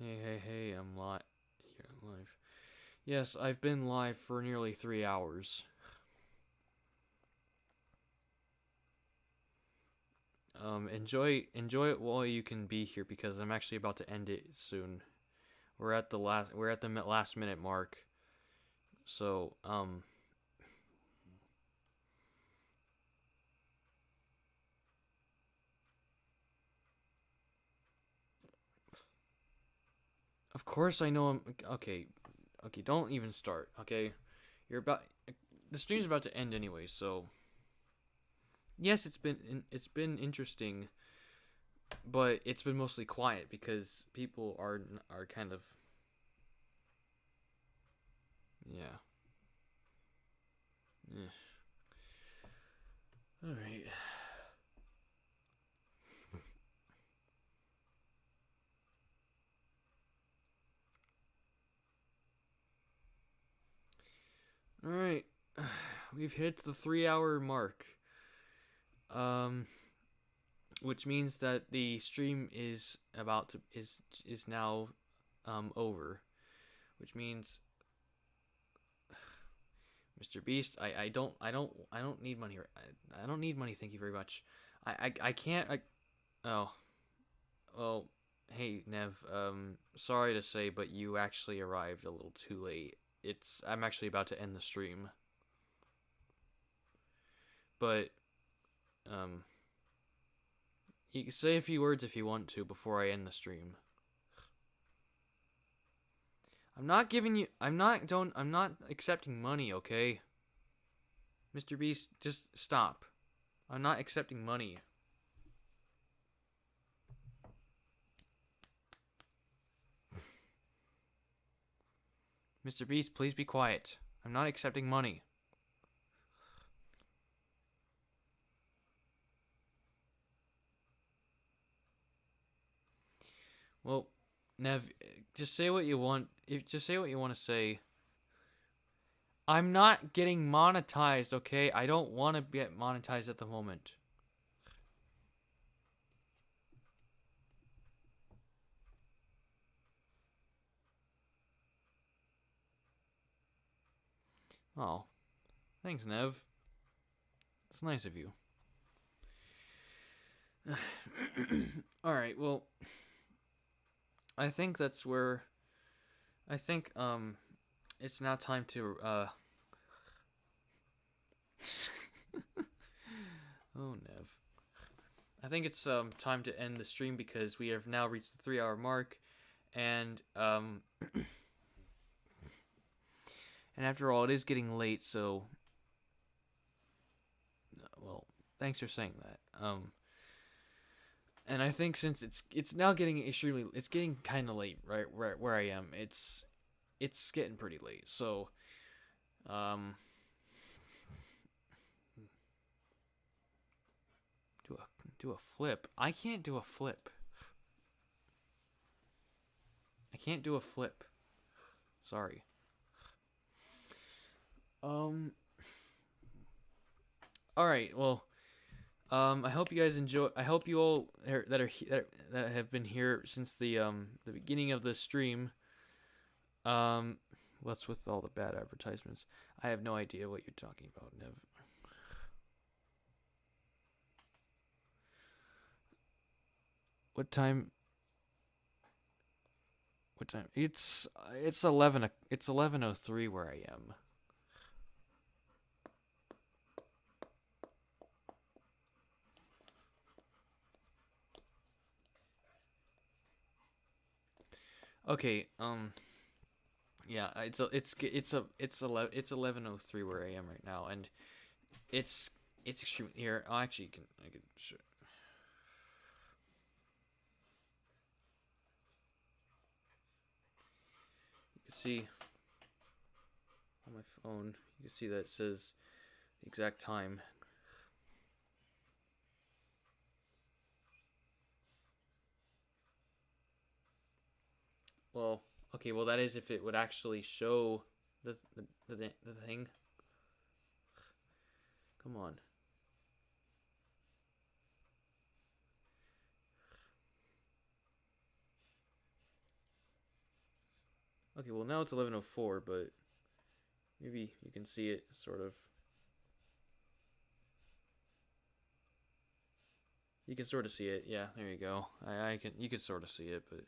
Hey, I'm live. Here, I'm live. Yes, I've been live for nearly 3 hours. Enjoy it while you can be here because I'm actually about to end it soon. We're at the last minute mark. So, of course I know I'm okay. Okay, don't even start. Okay, the stream's about to end anyway. So, yes, it's been interesting, but it's been mostly quiet because people are kind of yeah. Eh. All right. All right. We've hit the 3 hour mark. Which means that the stream is now over. Which means Mr. Beast, I don't need money. I don't need money. Thank you very much. I can't. Oh. Oh. Hey Nev. Sorry to say, but you actually arrived a little too late. I'm actually about to end the stream. But you can say a few words if you want to before I end the stream. I'm not accepting money, okay? Mr. Beast, just stop. I'm not accepting money. Mr. Beast, please be quiet. I'm not accepting money. Well, Nev, just say what you want. Just say what you want to say. I'm not getting monetized, okay? I don't want to get monetized at the moment. Oh, thanks, Nev. It's nice of you. All right, well, I think that's where. I think it's now time to Oh, Nev. I think it's time to end the stream because we have now reached the 3 hour mark, and and after all, it is getting late. So, well, thanks for saying that. And I think since it's now getting it's getting kind of late, right where I am. It's getting pretty late. So, um, do a flip. I can't do a flip. I can't do a flip. Sorry. All right. Well, I hope you guys enjoy. I hope you all that have been here since the beginning of the stream. What's with all the bad advertisements? I have no idea what you're talking about, Nev. What time? What time? It's 11. It's 11:03 where I am. Okay. Yeah. It's 11:03 where I am right now, and it's extreme here. Oh, actually, I can show. You can see on my phone. You can see that it says the exact time. Well, okay. Well, that is if it would actually show the thing. Come on. Okay, well now it's 11:04, but maybe you can see it sort of. You can sort of see it. Yeah, there you go. You can sort of see it, but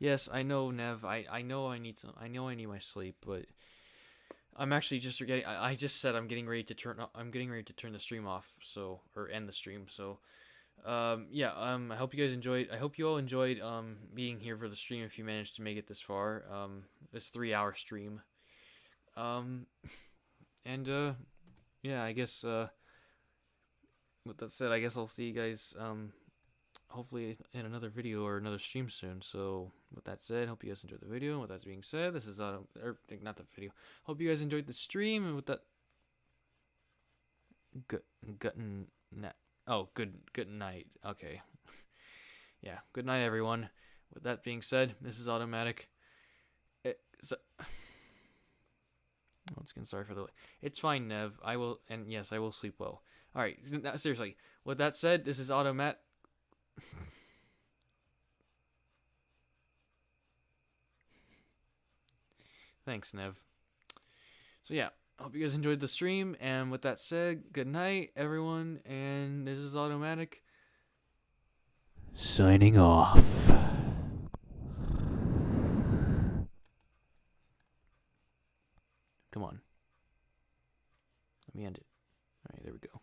yes, I know, Nev. I know I need some. I know I need my sleep, but I'm actually just forgetting. I just said I'm getting ready to turn. I'm getting ready to turn the stream off. So or end the stream. So, yeah. I hope you guys enjoyed. I hope you all enjoyed being here for the stream. If you managed to make it this far, this 3-hour stream. And yeah. I guess with that said, I guess I'll see you guys hopefully in another video or another stream soon. So with that said, hope you guys enjoyed the video. And with that being said, this is not the video. Hope you guys enjoyed the stream. And with that, good night. Okay, yeah, good night, everyone. With that being said, this is automatic. Once again, sorry for the. It's fine, Nev. I will, and yes, I will sleep well. All right, seriously. With that said, this is automatic. Thanks, Nev. So yeah, hope you guys enjoyed the stream. And with that said, good night, everyone. And this is automatic. Signing off. Come on. Let me end it. All right, there we go.